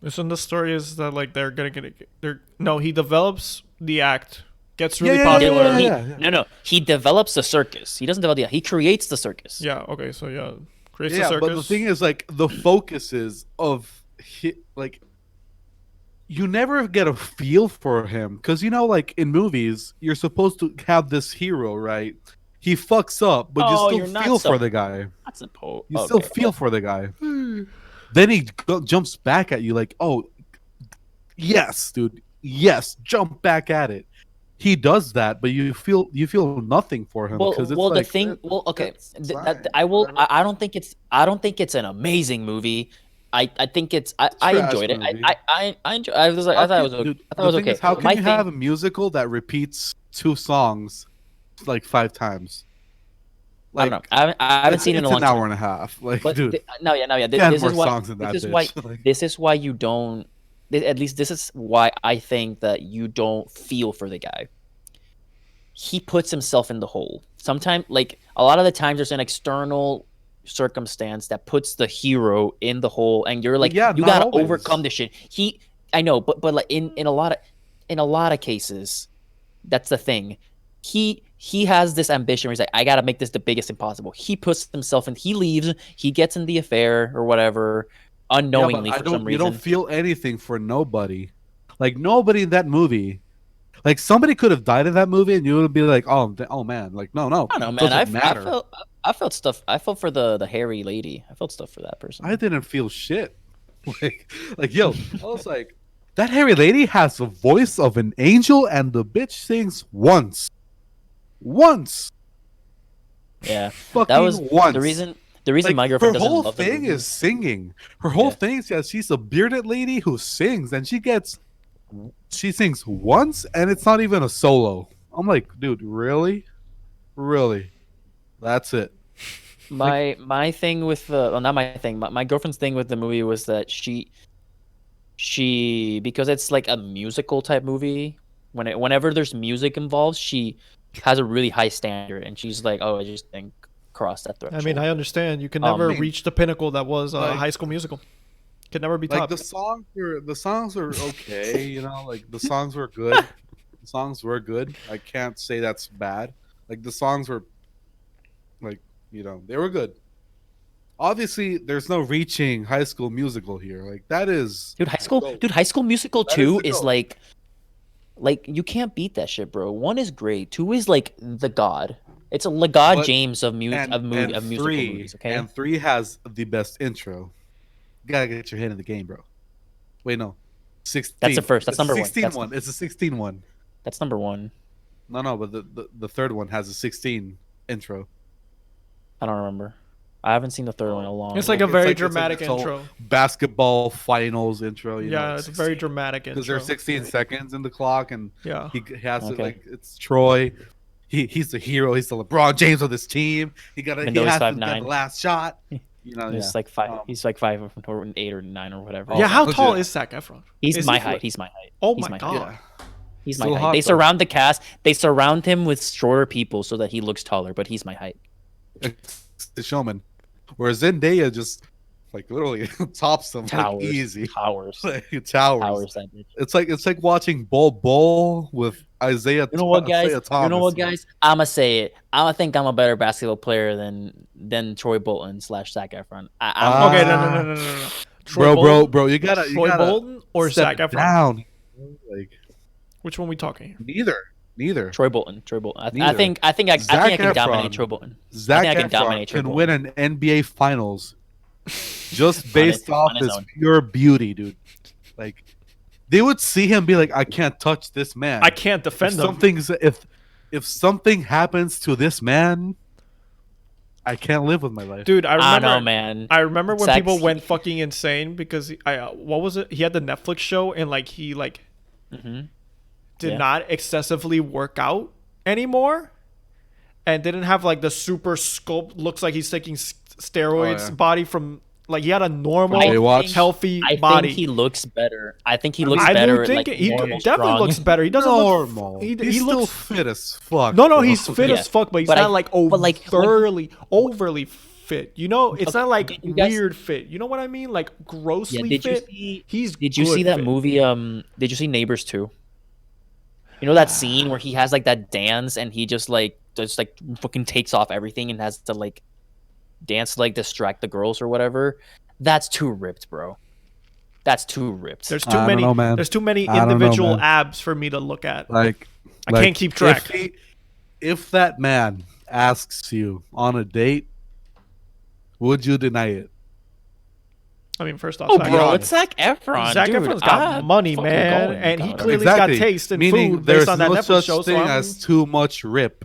Speaker 2: Isn't the story is that like he develops the act, gets really popular.
Speaker 3: No. He develops the circus. He doesn't develop the. He creates the circus.
Speaker 2: Yeah. Okay. So yeah, creates a
Speaker 1: Yeah,
Speaker 2: circus.
Speaker 1: but the thing is, like, the focuses of like you never get a feel for him because like in movies, you're supposed to have this hero, right? He fucks up, but you
Speaker 3: Oh,
Speaker 1: still
Speaker 3: you're not
Speaker 1: feel for the guy.
Speaker 3: Not supposed.
Speaker 1: You still
Speaker 3: Okay,
Speaker 1: feel for the guy. Then he jumps back at you like, "Oh, yes, dude, yes, jump back at it." He does that, but you feel nothing for him because it's
Speaker 3: the
Speaker 1: like
Speaker 3: thing. Well, okay,
Speaker 4: That's
Speaker 3: that
Speaker 4: fine.
Speaker 3: I will.
Speaker 4: Whatever.
Speaker 3: I don't think it's an amazing movie. I think I
Speaker 1: trash
Speaker 3: enjoyed it.
Speaker 1: movie.
Speaker 3: I enjoy. I was like,
Speaker 1: How
Speaker 3: I thought it
Speaker 1: can,
Speaker 3: was.
Speaker 1: dude,
Speaker 3: I thought it
Speaker 1: the
Speaker 3: was
Speaker 1: thing
Speaker 3: okay.
Speaker 1: is, how
Speaker 3: But
Speaker 1: can you have a musical that repeats two songs like 5 times?
Speaker 3: I don't know.
Speaker 1: Like
Speaker 3: I haven't seen it in a
Speaker 1: it's
Speaker 3: long
Speaker 1: an hour
Speaker 3: time.
Speaker 1: and a half. Like,
Speaker 3: But
Speaker 1: dude,
Speaker 3: no, yeah, no, yeah.
Speaker 1: get
Speaker 3: This
Speaker 1: more
Speaker 3: is why.
Speaker 1: songs than that
Speaker 3: This is why.
Speaker 1: bitch. Like,
Speaker 3: This is why you don't. At least this is why I think that you don't feel for the guy. He puts himself in the hole. Sometimes, like a lot of the times, there's an external circumstance that puts the hero in the hole, and you're like,
Speaker 1: yeah,
Speaker 3: you
Speaker 1: not
Speaker 3: gotta
Speaker 1: always.
Speaker 3: overcome this shit. I know, but like in a lot of cases, that's the thing. He has this ambition where he's like, I gotta make this the biggest impossible. He puts himself in. He leaves. He gets in the affair or whatever,
Speaker 1: Yeah,
Speaker 3: unknowingly
Speaker 1: but
Speaker 3: for some
Speaker 1: you don't
Speaker 3: reason.
Speaker 1: feel anything for nobody. Like nobody in that movie. Like somebody could have died in that movie, and you would be like, oh man, like no,
Speaker 3: I don't know, man.
Speaker 1: doesn't matter.
Speaker 3: I felt stuff. I felt for the hairy lady. I felt stuff for that person.
Speaker 1: I didn't feel shit. Like yo, I was like, that hairy lady has the voice of an angel, and the bitch sings once,
Speaker 3: Yeah,
Speaker 1: fucking
Speaker 3: that was
Speaker 1: once.
Speaker 3: the reason. The reason
Speaker 1: Like
Speaker 3: my girlfriend
Speaker 1: her
Speaker 3: doesn't
Speaker 1: whole
Speaker 3: love the
Speaker 1: thing
Speaker 3: movie.
Speaker 1: is singing. Her whole
Speaker 3: Yeah.
Speaker 1: thing is she's a bearded lady who sings, and she sings once, and it's not even a solo. I'm like, dude, really? That's it.
Speaker 3: My thing with the well, not my thing. My girlfriend's thing with the movie was that she because it's like a musical type movie. Whenever there's music involved, she has a really high standard, and she's like, oh, I just didn't cross that
Speaker 2: I
Speaker 3: threshold.
Speaker 2: mean, I understand. You can
Speaker 3: Um,
Speaker 2: never
Speaker 1: I mean,
Speaker 2: reach the pinnacle that was
Speaker 1: like-
Speaker 2: High School Musical. Could never be
Speaker 1: Like
Speaker 2: topped.
Speaker 1: the songs were okay, like the songs were good. The songs were good. I can't say that's bad. Like the songs were like, they were good. Obviously, there's no reaching High School Musical here. Like that is
Speaker 3: Dude, High School Musical
Speaker 1: That is
Speaker 3: 2
Speaker 1: the
Speaker 3: is
Speaker 1: goat.
Speaker 3: like you can't beat that shit, bro. 1 is great. 2 is like the god. It's a LeGod
Speaker 1: But-
Speaker 3: James of
Speaker 1: and
Speaker 3: musical
Speaker 1: three
Speaker 3: movies. Okay.
Speaker 1: and 3 has the best intro. You gotta get your head in the game, bro. Wait, no, 16.
Speaker 3: That's the first. That's
Speaker 1: It's
Speaker 3: number
Speaker 1: the
Speaker 3: one.
Speaker 1: 16
Speaker 3: That's-
Speaker 1: one. It's a 16 one.
Speaker 3: That's number 1.
Speaker 1: No, but the third one has a 16 intro.
Speaker 3: I don't remember. I haven't seen the third one in a long.
Speaker 2: It's like a
Speaker 3: time.
Speaker 2: very
Speaker 1: it's
Speaker 2: dramatic
Speaker 1: this whole
Speaker 2: intro.
Speaker 1: basketball finals intro.
Speaker 2: Yeah, it's a very dramatic intro.
Speaker 1: because there's 16 seconds in the clock, and
Speaker 2: Yeah.
Speaker 1: he has to
Speaker 3: Okay.
Speaker 1: like it's Troy. He's the hero. He's the LeBron James of this team. He has
Speaker 3: Mendoza's
Speaker 1: to get
Speaker 3: 5'9".
Speaker 1: the last shot.
Speaker 3: He's like 5.
Speaker 1: Um,
Speaker 3: He's like 5 or 8 or 9 or whatever.
Speaker 2: Yeah, how
Speaker 1: Oh,
Speaker 2: tall
Speaker 1: yeah.
Speaker 2: is Zac Efron?
Speaker 3: He's
Speaker 2: Is
Speaker 3: my
Speaker 2: he-
Speaker 3: height. He's my height.
Speaker 2: Oh
Speaker 3: He's
Speaker 2: my
Speaker 3: my
Speaker 2: god.
Speaker 3: height. He's my
Speaker 1: Still
Speaker 3: height.
Speaker 1: hot,
Speaker 3: They
Speaker 1: though.
Speaker 3: surround the cast. They surround him with shorter people so that he looks taller, but he's my height.
Speaker 1: It's the showman. Whereas Zendaya just like literally tops him like,
Speaker 3: Towers.
Speaker 1: easy.
Speaker 3: Towers.
Speaker 1: Like, towers.
Speaker 3: Towers that bitch.
Speaker 1: It's like watching Bol with Isaiah.
Speaker 3: You know what, guys?
Speaker 1: Isaiah Thomas.
Speaker 3: You know what, guys? I'ma say it. I think I'm a better basketball player than Troy Bolton / Zac Efron. I'm
Speaker 2: Okay,
Speaker 1: Ah.
Speaker 2: no. Troy
Speaker 1: Bro, you gotta
Speaker 2: Troy Bolton or
Speaker 1: step
Speaker 2: Zac Efron?
Speaker 1: down. Like
Speaker 2: Which one we talking here?
Speaker 1: neither.
Speaker 3: Troy Bolton. I
Speaker 1: Neither.
Speaker 3: think I can
Speaker 1: Zac
Speaker 3: dominate
Speaker 1: Efron.
Speaker 3: Troy Bolton.
Speaker 1: Zach
Speaker 3: I can
Speaker 1: Efron
Speaker 3: dominate Troy
Speaker 1: can
Speaker 3: Bolton.
Speaker 1: win an NBA Finals just based off
Speaker 3: on his
Speaker 1: his
Speaker 3: own.
Speaker 1: pure beauty, dude. Like they would see him be like, I can't touch this man.
Speaker 2: I can't defend
Speaker 1: if
Speaker 2: them.
Speaker 1: something's if something happens to this man, I can't live with my life.
Speaker 2: Dude, I
Speaker 3: I
Speaker 2: remember
Speaker 3: know, man.
Speaker 2: I remember when
Speaker 3: Zac-
Speaker 2: people went fucking insane because what was it? He had the Netflix show and like he
Speaker 3: Mhm.
Speaker 2: did
Speaker 3: Yeah.
Speaker 2: not excessively work out anymore and didn't have like the super sculpt looks like he's taking steroids
Speaker 1: Oh, yeah.
Speaker 2: body from like he had a normal
Speaker 1: Baywatch?
Speaker 2: healthy
Speaker 3: I
Speaker 2: body.
Speaker 3: think he looks better. I think he looks
Speaker 2: I
Speaker 3: better.
Speaker 2: do think
Speaker 3: like,
Speaker 2: he
Speaker 3: normal,
Speaker 2: definitely
Speaker 3: strong.
Speaker 2: looks better. He doesn't
Speaker 1: normal.
Speaker 2: look
Speaker 1: He's
Speaker 2: he
Speaker 1: still
Speaker 2: looks
Speaker 1: fit as fuck.
Speaker 2: No,
Speaker 1: bro.
Speaker 2: he's fit
Speaker 3: Yeah.
Speaker 2: as fuck, but he's
Speaker 3: But
Speaker 2: not
Speaker 3: I-
Speaker 2: like
Speaker 3: but, like,
Speaker 2: overly fit. You know, it's
Speaker 3: Okay,
Speaker 2: not like
Speaker 3: did you guys-
Speaker 2: weird fit. You know what I mean? Like
Speaker 3: Yeah,
Speaker 2: grossly
Speaker 3: did you
Speaker 2: fit.
Speaker 3: see?
Speaker 2: He's
Speaker 3: Did you
Speaker 2: good
Speaker 3: see that
Speaker 2: fit.
Speaker 3: movie? Did you see Neighbors 2? You know that scene where he has like that dance and he just fucking takes off everything and has to like dance to like distract the girls or whatever. That's too ripped, bro. That's too ripped.
Speaker 2: There's too
Speaker 1: I don't
Speaker 2: many.
Speaker 1: know, man.
Speaker 2: There's too many
Speaker 1: I don't know,
Speaker 2: individual
Speaker 1: man.
Speaker 2: abs for me to look at.
Speaker 1: Like,
Speaker 2: I can't keep track.
Speaker 1: If that man asks you on a date, would you deny it?
Speaker 2: I mean, first off,
Speaker 3: Oh,
Speaker 2: Zac
Speaker 3: bro,
Speaker 2: Efron.
Speaker 3: it's Zac Efron.
Speaker 2: Zac
Speaker 3: dude,
Speaker 2: Efron's got
Speaker 3: I'm
Speaker 2: money,
Speaker 3: fucking
Speaker 2: man,
Speaker 3: going,
Speaker 2: and he
Speaker 3: God.
Speaker 2: clearly got taste in
Speaker 1: Meaning
Speaker 2: food
Speaker 1: there's
Speaker 2: based on that
Speaker 1: no
Speaker 2: Netflix
Speaker 1: such
Speaker 2: show.
Speaker 1: thing as too much rip.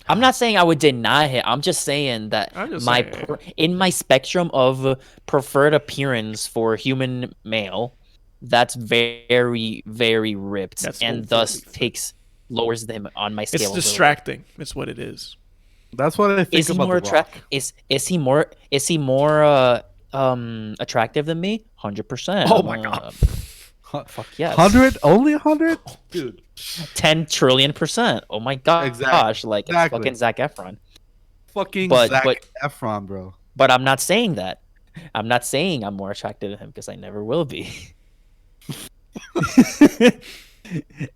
Speaker 3: I'm not saying I would deny it. I'm just saying that
Speaker 2: I'm just saying.
Speaker 3: in my spectrum of preferred appearance for human male, that's very, very ripped,
Speaker 2: That's
Speaker 3: and
Speaker 2: overly
Speaker 3: thus lowers them on my scale.
Speaker 2: It's
Speaker 3: a little bit.
Speaker 2: distracting. It's what it is.
Speaker 1: That's what I think
Speaker 3: Is he
Speaker 1: about
Speaker 3: more
Speaker 1: The Rock.
Speaker 3: Is he more attractive than me? 100%.
Speaker 2: Oh my God.
Speaker 3: Fuck yes.
Speaker 1: 100? Only 100? Dude.
Speaker 3: 10 trillion%. Oh my gosh.
Speaker 1: Exactly.
Speaker 3: Like
Speaker 1: Exactly.
Speaker 3: fucking Zac Efron.
Speaker 1: Fucking
Speaker 3: But-
Speaker 1: Zac
Speaker 3: but-
Speaker 1: Efron, bro.
Speaker 3: But I'm not saying that. I'm not saying I'm more attracted to him because I never will be.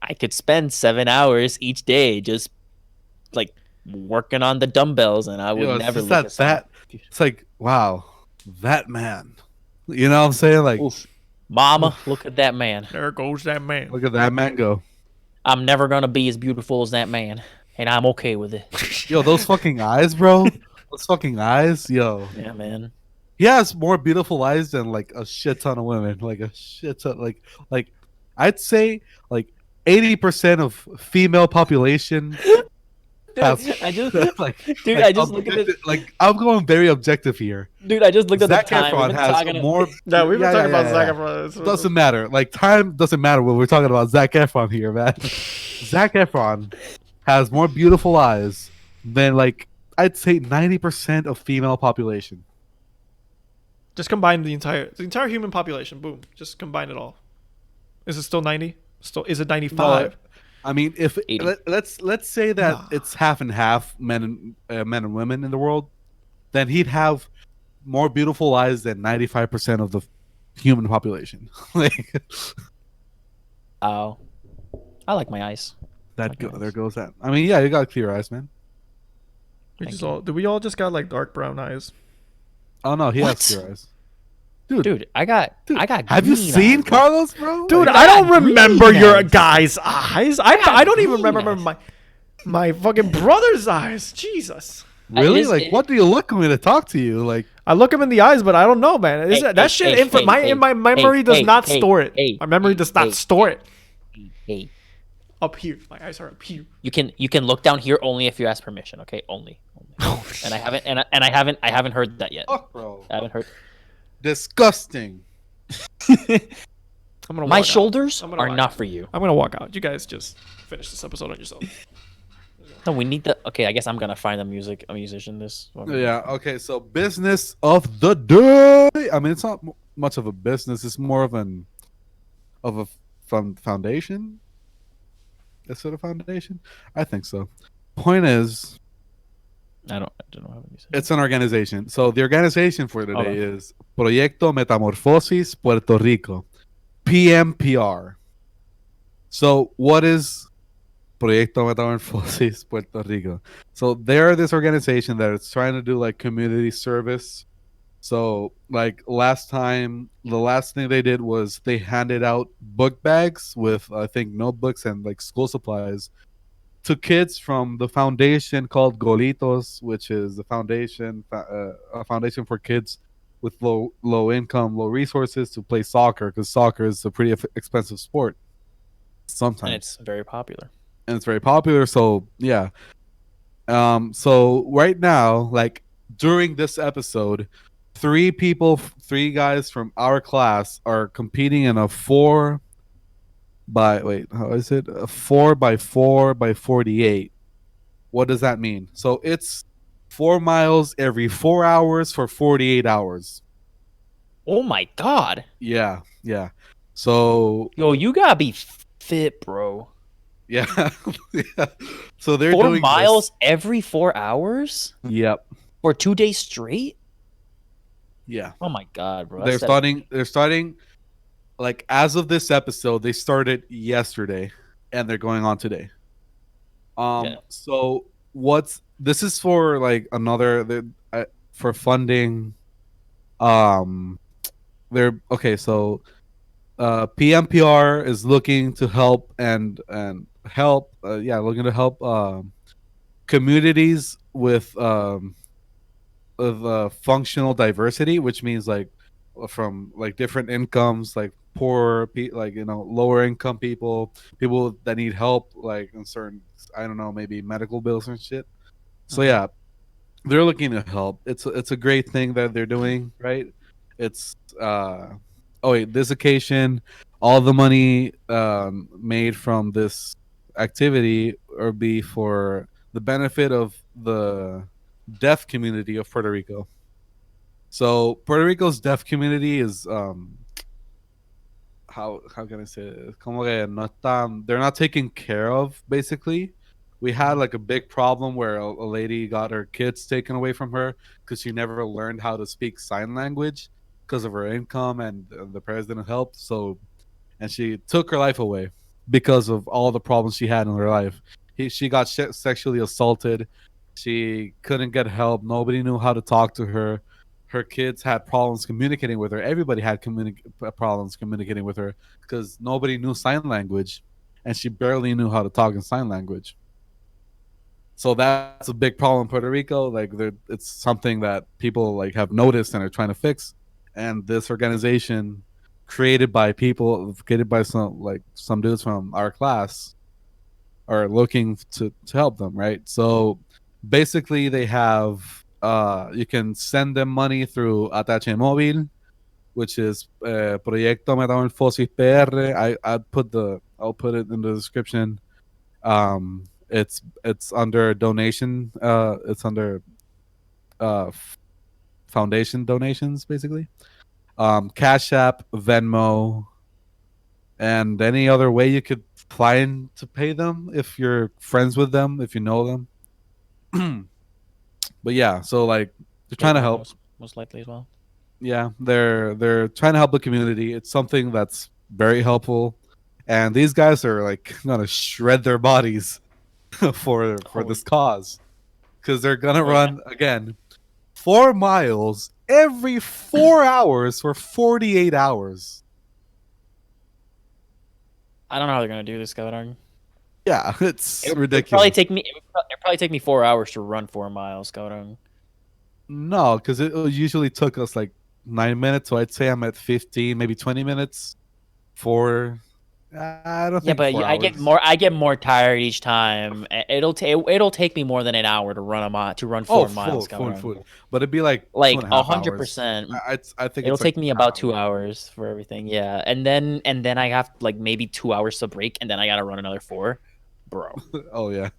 Speaker 3: I could spend 7 hours each day just like working on the dumbbells, and I would
Speaker 1: Yo, it's
Speaker 3: never
Speaker 1: just
Speaker 3: look at someone.
Speaker 1: it's like, wow, that man. You know what I'm saying? Like,
Speaker 3: Oof. Mama, look at that man.
Speaker 2: There goes that man.
Speaker 1: look at that man go.
Speaker 3: I'm never gonna be as beautiful as that man, and I'm okay with it.
Speaker 1: Yo, those fucking eyes, bro. Those fucking eyes, yo.
Speaker 3: Yeah, man.
Speaker 1: He has more beautiful eyes than like a shit ton of women. Like a shit ton, like I'd say like 80% of female population. Has,
Speaker 3: I just,
Speaker 1: like,
Speaker 3: dude,
Speaker 1: like,
Speaker 3: I just look at it.
Speaker 1: Like I'm going very objective here.
Speaker 3: Dude, I just looked at
Speaker 1: Zac
Speaker 3: the time.
Speaker 1: Efron
Speaker 3: We've been
Speaker 1: has
Speaker 3: talking-
Speaker 1: more.
Speaker 2: No, we've been
Speaker 1: Yeah,
Speaker 2: talking
Speaker 1: yeah,
Speaker 2: about
Speaker 1: yeah,
Speaker 2: Zac
Speaker 1: yeah.
Speaker 2: Efron.
Speaker 1: Doesn't matter. Like time doesn't matter when we're talking about Zac Efron here, man. Zac Efron has more beautiful eyes than like I'd say 90% of female population.
Speaker 2: Just combine the entire human population. Boom. Just combine it all. Is it still 90? Still, is it 95?
Speaker 1: I mean, if
Speaker 3: 80.
Speaker 1: let's say that
Speaker 2: Nah.
Speaker 1: it's half and half men and women in the world, then he'd have more beautiful eyes than 95% of the human population. Like
Speaker 3: Oh, I like my eyes.
Speaker 1: there goes that. I mean, yeah, you got clear eyes, man.
Speaker 2: Did we all just got like dark brown eyes?
Speaker 1: Oh no, he
Speaker 3: What?
Speaker 1: has clear eyes.
Speaker 3: Dude, I got.
Speaker 1: Have you
Speaker 3: green
Speaker 1: seen
Speaker 3: eyes, bro.
Speaker 1: Carlos, bro?
Speaker 2: Dude,
Speaker 1: Like,
Speaker 2: I don't
Speaker 3: got
Speaker 2: remember
Speaker 3: green
Speaker 2: your
Speaker 3: eyes.
Speaker 2: guy's eyes. I don't even
Speaker 3: green
Speaker 2: remember
Speaker 3: eyes.
Speaker 2: my fucking brother's eyes. Jesus.
Speaker 1: really?
Speaker 3: is-
Speaker 1: Like,
Speaker 3: it-
Speaker 1: what do you look at me to talk to you? Like,
Speaker 2: I look him in the eyes, but I don't know, man.
Speaker 3: Hey,
Speaker 2: That
Speaker 3: hey,
Speaker 2: shit
Speaker 3: hey,
Speaker 2: in
Speaker 3: hey,
Speaker 2: my
Speaker 3: hey,
Speaker 2: in my memory
Speaker 3: hey,
Speaker 2: does
Speaker 3: hey,
Speaker 2: not
Speaker 3: hey,
Speaker 2: store it.
Speaker 3: hey,
Speaker 2: My memory does not
Speaker 3: hey.
Speaker 2: store it.
Speaker 3: Hey,
Speaker 2: Up here, my eyes are up here.
Speaker 3: you can look down here only if you ask permission. Okay, only. And I haven't I haven't heard that yet.
Speaker 1: fuck, bro.
Speaker 3: I haven't heard.
Speaker 1: Disgusting.
Speaker 2: I'm gonna
Speaker 3: My
Speaker 2: walk out.
Speaker 3: shoulders
Speaker 2: I'm gonna
Speaker 3: are
Speaker 2: walk
Speaker 3: not
Speaker 2: out.
Speaker 3: for you.
Speaker 2: I'm gonna walk out. You guys just finish this episode on yourself.
Speaker 3: No, we need the. Okay, I guess I'm gonna find a musician. This.
Speaker 1: Yeah. Okay. So, business of the day. I mean, it's not much of a business. It's more of a foundation. Is it a foundation? I think so. Point is,
Speaker 3: I don't know how to musician.
Speaker 1: it's an organization. So the organization for today
Speaker 3: Okay.
Speaker 1: is Proyecto Metamorfosis Puerto Rico, PMPR. So what is Proyecto Metamorfosis Puerto Rico? So they're this organization that is trying to do like community service. So like the last thing they did was they handed out book bags with I think notebooks and like school supplies to kids from the foundation called Golitos, which is the foundation a foundation for kids with low income, low resources to play soccer because soccer is a pretty expensive sport sometimes,
Speaker 3: And it's very popular.
Speaker 1: and it's very popular. So yeah, so right now, like during this episode, three guys from our class are competing in a 4 by how is it? A 4x4 by 48. What does that mean? So it's 4 miles every 4 hours for 48 hours.
Speaker 3: Oh my god.
Speaker 1: Yeah. So
Speaker 3: Yo, you gotta be fit, bro.
Speaker 1: yeah. Yeah. So they're
Speaker 3: 4
Speaker 1: doing
Speaker 3: miles every 4 hours
Speaker 1: This. Yep.
Speaker 3: for 2 days straight.
Speaker 1: Yeah.
Speaker 3: Oh my god, bro.
Speaker 1: They're starting like as of this episode, they started yesterday and they're going on today.
Speaker 3: Yeah.
Speaker 1: So this is for like for funding they're okay. So PMPR is looking to help and help. Yeah, looking to help communities with functional diversity, which means like from like different incomes, like like lower income people, people that need help, like in certain, I don't know, maybe medical bills and shit. So
Speaker 3: Mhm.
Speaker 1: yeah, they're looking to help. It's a great thing that they're doing, right? It's oh wait, this occasion, all the money made from this activity or be for the benefit of the deaf community of Puerto Rico. So Puerto Rico's deaf community is how can I say it? Como que no están, they're not taken care of basically. We had
Speaker 3: Mhm.
Speaker 1: like a big problem where a lady got her kids taken away from her because she never learned how to speak sign language because of her income and the parents didn't help. So and she took her life away because of all the problems she had in her life. She got sexually assaulted. She couldn't get help. Nobody knew how to talk to her. Her kids had problems communicating with her. Everybody had problems communicating with her because nobody knew sign language, and she barely knew how to talk in sign language. So that's a big problem in Puerto Rico. Like, it's something that people like have noticed and are trying to fix. And this organization, created by some dudes from our class, are looking to help them. Right. So basically, they have you can send them money through Atache Móvil, which is Proyecto Metamorfosis PR. I'll put it in the description. It's under donation. It's under uh, foundation donations, basically. Cash App, Venmo, and any other way you could find to pay them if you're friends with them, if you know them. But yeah, so like they're trying to
Speaker 3: PayPal
Speaker 1: help.
Speaker 3: most likely as well.
Speaker 1: Yeah, they're trying to help the community. It's something that's very helpful, and these guys are like gonna shred their bodies for
Speaker 3: Oh,
Speaker 1: this cause because they're gonna
Speaker 3: oh yeah.
Speaker 1: run again 4 miles every 4 hours for 48 hours.
Speaker 3: I don't know how they're gonna do this, Governor.
Speaker 1: Yeah, it's
Speaker 3: It'd probably
Speaker 1: ridiculous.
Speaker 3: take me. It'd probably take me 4 hours to run 4 miles, Governor.
Speaker 1: No, because it usually took us like 9 minutes, so I'd say I'm at 15, maybe 20 minutes for. I don't
Speaker 3: Yeah,
Speaker 1: think
Speaker 3: but
Speaker 1: 4 hours.
Speaker 3: I get more tired each time. It'll take me more than an hour to run a mile to run
Speaker 1: Oh,
Speaker 3: 4 miles, Governor.
Speaker 1: but it'd be like two
Speaker 3: Like
Speaker 1: and a
Speaker 3: a
Speaker 1: half
Speaker 3: hundred
Speaker 1: hours.
Speaker 3: percent.
Speaker 1: I think
Speaker 3: It'll
Speaker 1: it's like
Speaker 3: take me about 2 hours for everything. Yeah, and then I have like maybe 2 hours to break, and then I gotta run another four, bro.
Speaker 1: oh yeah,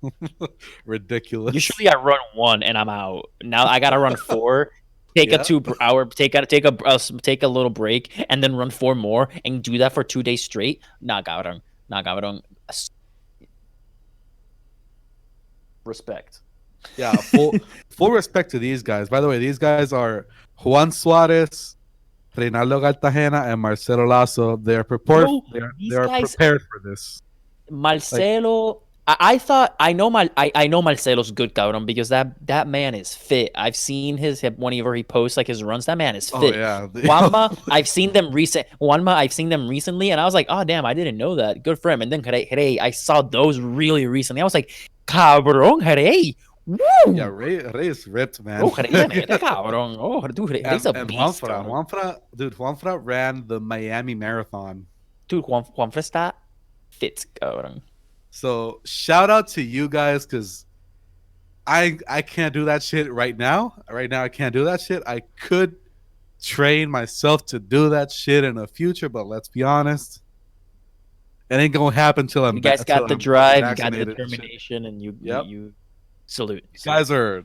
Speaker 1: ridiculous.
Speaker 3: Usually I run one and I'm out. Now I gotta run four. Take a
Speaker 1: Yeah.
Speaker 3: 2 hour, take a little break, and then run four more, and do that for 2 days straight. Nah, cabrón, nah, cabrón. Respect.
Speaker 1: Yeah, full respect to these guys. By the way, these guys are Juan Suarez, Reinaldo Cartagena, and Marcelo Lasso.
Speaker 3: Bro,
Speaker 1: They
Speaker 3: these
Speaker 1: are
Speaker 3: guys,
Speaker 1: prepared for this. Like,
Speaker 3: Marcelo. I thought I know Marcelo's good, cabrón, because that man is fit. I've seen whenever he posts like his runs. That man is
Speaker 1: oh
Speaker 3: fit.
Speaker 1: yeah,
Speaker 3: Juanma, I've seen them recently, and I was like, oh damn, I didn't know that. Good for him. And then Khyai, I saw those really recently. I was like, cabrón, Khyai.
Speaker 1: yeah.
Speaker 3: Woo!
Speaker 1: Ray is ripped, man.
Speaker 3: Oh, Khyai, mete, cabrón. Oh, dude, Khyai's a
Speaker 1: And
Speaker 3: beast, cabrón.
Speaker 1: Juanfra ran the Miami Marathon.
Speaker 3: Dude, Juanfra está fit, cabrón.
Speaker 1: So shout out to you guys because I can't do that shit right now. Right now I can't do that shit. I could train myself to do that shit in the future, but let's be honest, it ain't gonna happen till
Speaker 3: You guys
Speaker 1: till
Speaker 3: got the
Speaker 1: I'm fucking
Speaker 3: drive, you got the
Speaker 1: vaccinated and shit.
Speaker 3: determination, and
Speaker 1: Yep,
Speaker 3: you salute.
Speaker 1: you
Speaker 3: Salute.
Speaker 1: guys are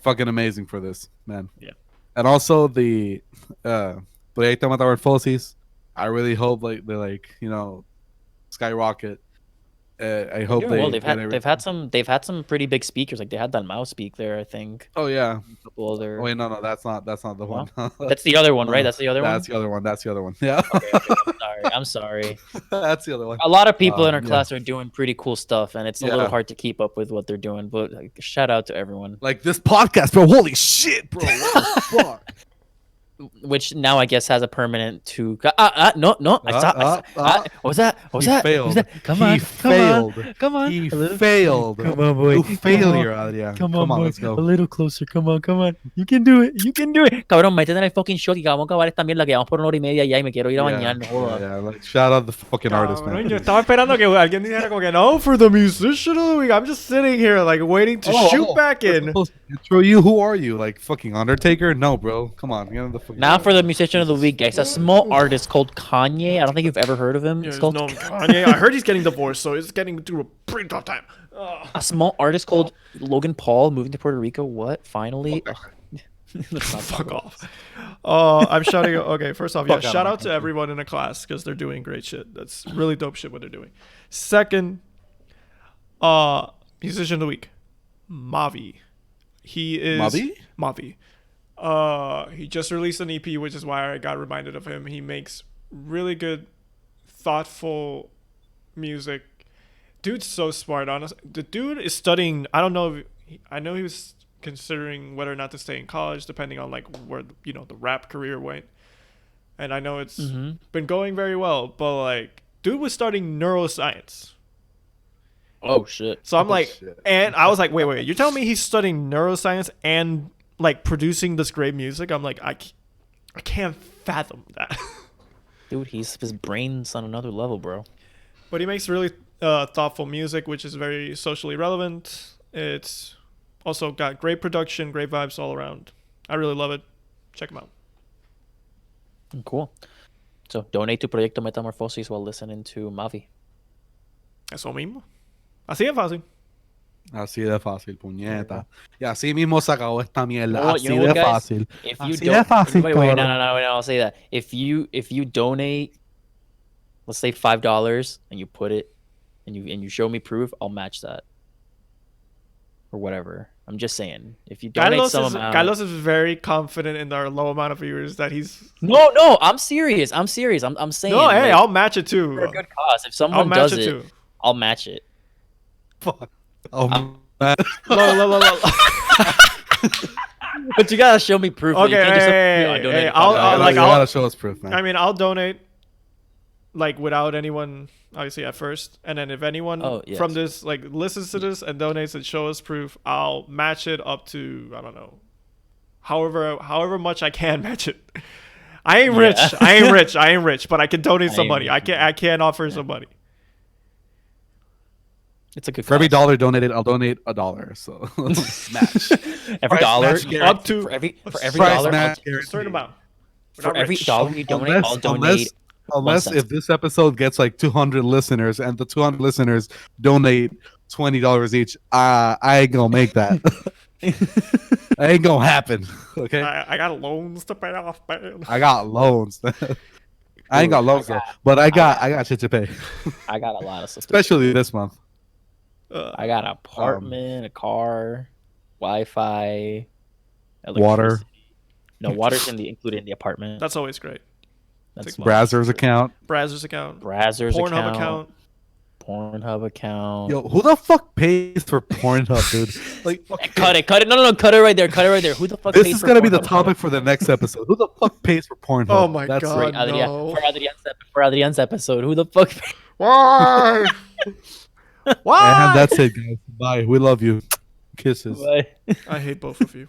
Speaker 1: fucking amazing for this, man.
Speaker 3: Yeah.
Speaker 1: And also the Proyecto Metamorfosis. I really hope like they skyrocket. I
Speaker 3: They're
Speaker 1: hope
Speaker 3: doing well.
Speaker 1: they get everything.
Speaker 3: They've had some pretty big speakers. Like they had that mouse speak there, I think.
Speaker 1: Oh yeah.
Speaker 3: A couple
Speaker 1: Oh
Speaker 3: other.
Speaker 1: wait, no, that's not the
Speaker 3: No?
Speaker 1: one.
Speaker 3: That's the other one, right?
Speaker 1: No,
Speaker 3: That's the other one.
Speaker 1: that's the other one. That's the other one. Yeah,
Speaker 3: Okay. I'm sorry. I'm sorry.
Speaker 1: that's the other one.
Speaker 3: A lot of people in our
Speaker 1: Yeah,
Speaker 3: class are doing pretty cool stuff, and it's a little
Speaker 1: yeah.
Speaker 3: hard to keep up with what they're doing. But like, shout out to everyone.
Speaker 1: Like this podcast, bro. Holy shit, bro. What the fuck?
Speaker 3: which now I guess has a permanent two. No, what was that? What was
Speaker 1: He
Speaker 3: that?
Speaker 1: failed.
Speaker 3: What was that? Come
Speaker 1: He
Speaker 3: on,
Speaker 1: failed.
Speaker 3: come on.
Speaker 1: He
Speaker 3: A little-
Speaker 1: failed.
Speaker 3: Come on, boy.
Speaker 1: You
Speaker 3: Come
Speaker 1: failure,
Speaker 3: on.
Speaker 1: Adrian.
Speaker 3: Come on, boy.
Speaker 1: let's go.
Speaker 3: A little closer. Come on. You can do it. Cabrón, métete en el fucking shot y que vamos a acabar esta mierda que vamos por 1 hora y media ya y me quiero ir a bañar. No jodas.
Speaker 1: Like, shout out the fucking artist,
Speaker 2: Cabrón,
Speaker 1: man.
Speaker 2: yo estaba esperando que alguien dijera como que no, for the musician of the week. I'm just sitting here like waiting to shoot back in.
Speaker 1: Intro you? Who are you? Like fucking Undertaker? No, bro. Come on. Get on the fucking.
Speaker 3: Now for the musician of the week, guys. A small artist called Khyai. I don't think you've ever heard of him.
Speaker 2: Yeah,
Speaker 3: It's
Speaker 2: there's
Speaker 3: called
Speaker 2: no Kanye. I heard he's getting divorced, so it's getting through a pretty tough time.
Speaker 3: a small artist called Logan Paul moving to Puerto Rico. What? Finally? Let's not
Speaker 2: Fuck off. I'm shouting. Okay, first off, yeah,
Speaker 1: Fuck out
Speaker 2: shout
Speaker 1: of my
Speaker 2: out to everyone in the class because they're doing great shit. That's really dope shit what they're doing. Second, musician of the week, Mavi. He is
Speaker 1: Mavi?
Speaker 2: He just released an EP, which is why I got reminded of him. He makes really good, thoughtful music. Dude's so smart, honestly. The dude is studying. I don't know. I know he was considering whether or not to stay in college, depending on like where the rap career went. And I know it's been going very well, but like, dude was studying neuroscience.
Speaker 3: Oh shit.
Speaker 2: So I'm like,
Speaker 1: shit.
Speaker 2: and I was like, wait, you're telling me he's studying neuroscience and like producing this great music? I'm like, I can't fathom that.
Speaker 3: Dude, his brain's on another level, bro.
Speaker 2: But he makes really thoughtful music, which is very socially relevant. It's also got great production, great vibes all around. I really love it. Check him out.
Speaker 3: Cool. So donate to Proyecto Metamorfosis while listening to Mavi.
Speaker 2: Eso mismo. Así de fácil.
Speaker 1: Así de fácil, puñeta. Y así mismo se acabó esta mierda.
Speaker 3: You know
Speaker 1: Así
Speaker 3: what,
Speaker 1: de
Speaker 3: guys?
Speaker 1: fácil.
Speaker 3: If you
Speaker 1: Así
Speaker 3: don't,
Speaker 1: de fácil,
Speaker 3: wait,
Speaker 1: cabrón.
Speaker 3: no, I'll say that. If you donate, let's say $5, and you put it, and you show me proof, I'll match that, or whatever. I'm just saying, if you donate amount.
Speaker 2: Carlos is very confident in our low amount of viewers that he's.
Speaker 3: No, I'm serious. I'm saying.
Speaker 2: No, hey,
Speaker 3: like,
Speaker 2: I'll match it too.
Speaker 3: for a good cause. If
Speaker 2: I'll
Speaker 3: someone
Speaker 2: match
Speaker 3: does
Speaker 2: it
Speaker 3: it,
Speaker 2: too.
Speaker 3: I'll match it.
Speaker 1: Fuck. Oh, man.
Speaker 2: Low.
Speaker 3: But you gotta show me proof.
Speaker 2: Okay,
Speaker 3: You can't just
Speaker 2: hey,
Speaker 3: I donated
Speaker 2: hey, I'll-
Speaker 3: $5.
Speaker 2: like,
Speaker 1: you gotta show us proof, man.
Speaker 2: I mean, I'll donate like without anyone obviously at first, and then if anyone from this like listens to this and donates and shows us proof, I'll match it up to, I don't know, however much I can match it. I ain't rich. I ain't rich, but I can donate some money. I can offer some money.
Speaker 3: It's a good
Speaker 1: For every
Speaker 3: cause.
Speaker 1: dollar donated, I'll donate $1. So match.
Speaker 3: Every
Speaker 1: Price
Speaker 3: dollar
Speaker 1: match guarantee.
Speaker 2: Up to
Speaker 3: for every
Speaker 1: Price
Speaker 3: dollar,
Speaker 1: match
Speaker 2: a
Speaker 1: guarantee.
Speaker 2: certain amount. We're
Speaker 3: for
Speaker 2: not
Speaker 3: every
Speaker 2: rich.
Speaker 3: dollar you donate, I'll donate.
Speaker 1: Unless
Speaker 3: 1 cent.
Speaker 1: if this episode gets like 200 listeners and the 200 listeners donate $20 each, I ain't gonna make that. Ain't gonna happen. Okay,
Speaker 2: I got loans to pay off, man.
Speaker 1: I got loans. I ain't got loans though, but I got shit to pay,
Speaker 3: I got a lot of stuff.
Speaker 1: especially this month.
Speaker 3: I got an apartment, a car, Wi-Fi,
Speaker 1: Water.
Speaker 3: electricity. No, water's included in the apartment.
Speaker 2: That's always great.
Speaker 3: That's
Speaker 1: Brazzers account.
Speaker 2: Brazzers account.
Speaker 3: Brazzers
Speaker 2: Pornhub account.
Speaker 3: Pornhub account.
Speaker 1: Yo, who the fuck pays for Pornhub, dude? Like,
Speaker 3: Cut it. No, cut it right there. Who the fuck
Speaker 1: this
Speaker 3: pays
Speaker 1: is
Speaker 3: for
Speaker 1: gonna be the
Speaker 3: Pornhub?
Speaker 1: topic for the next episode. Who the fuck pays for Pornhub?
Speaker 2: Oh my
Speaker 1: That's
Speaker 2: God.
Speaker 1: right.
Speaker 3: Adrian,
Speaker 2: No.
Speaker 3: for Adrian's episode, who the fuck?
Speaker 2: Why? Why?
Speaker 1: And that's it, guys. Bye. We love you. Kisses.
Speaker 3: Bye.
Speaker 2: I hate both of you.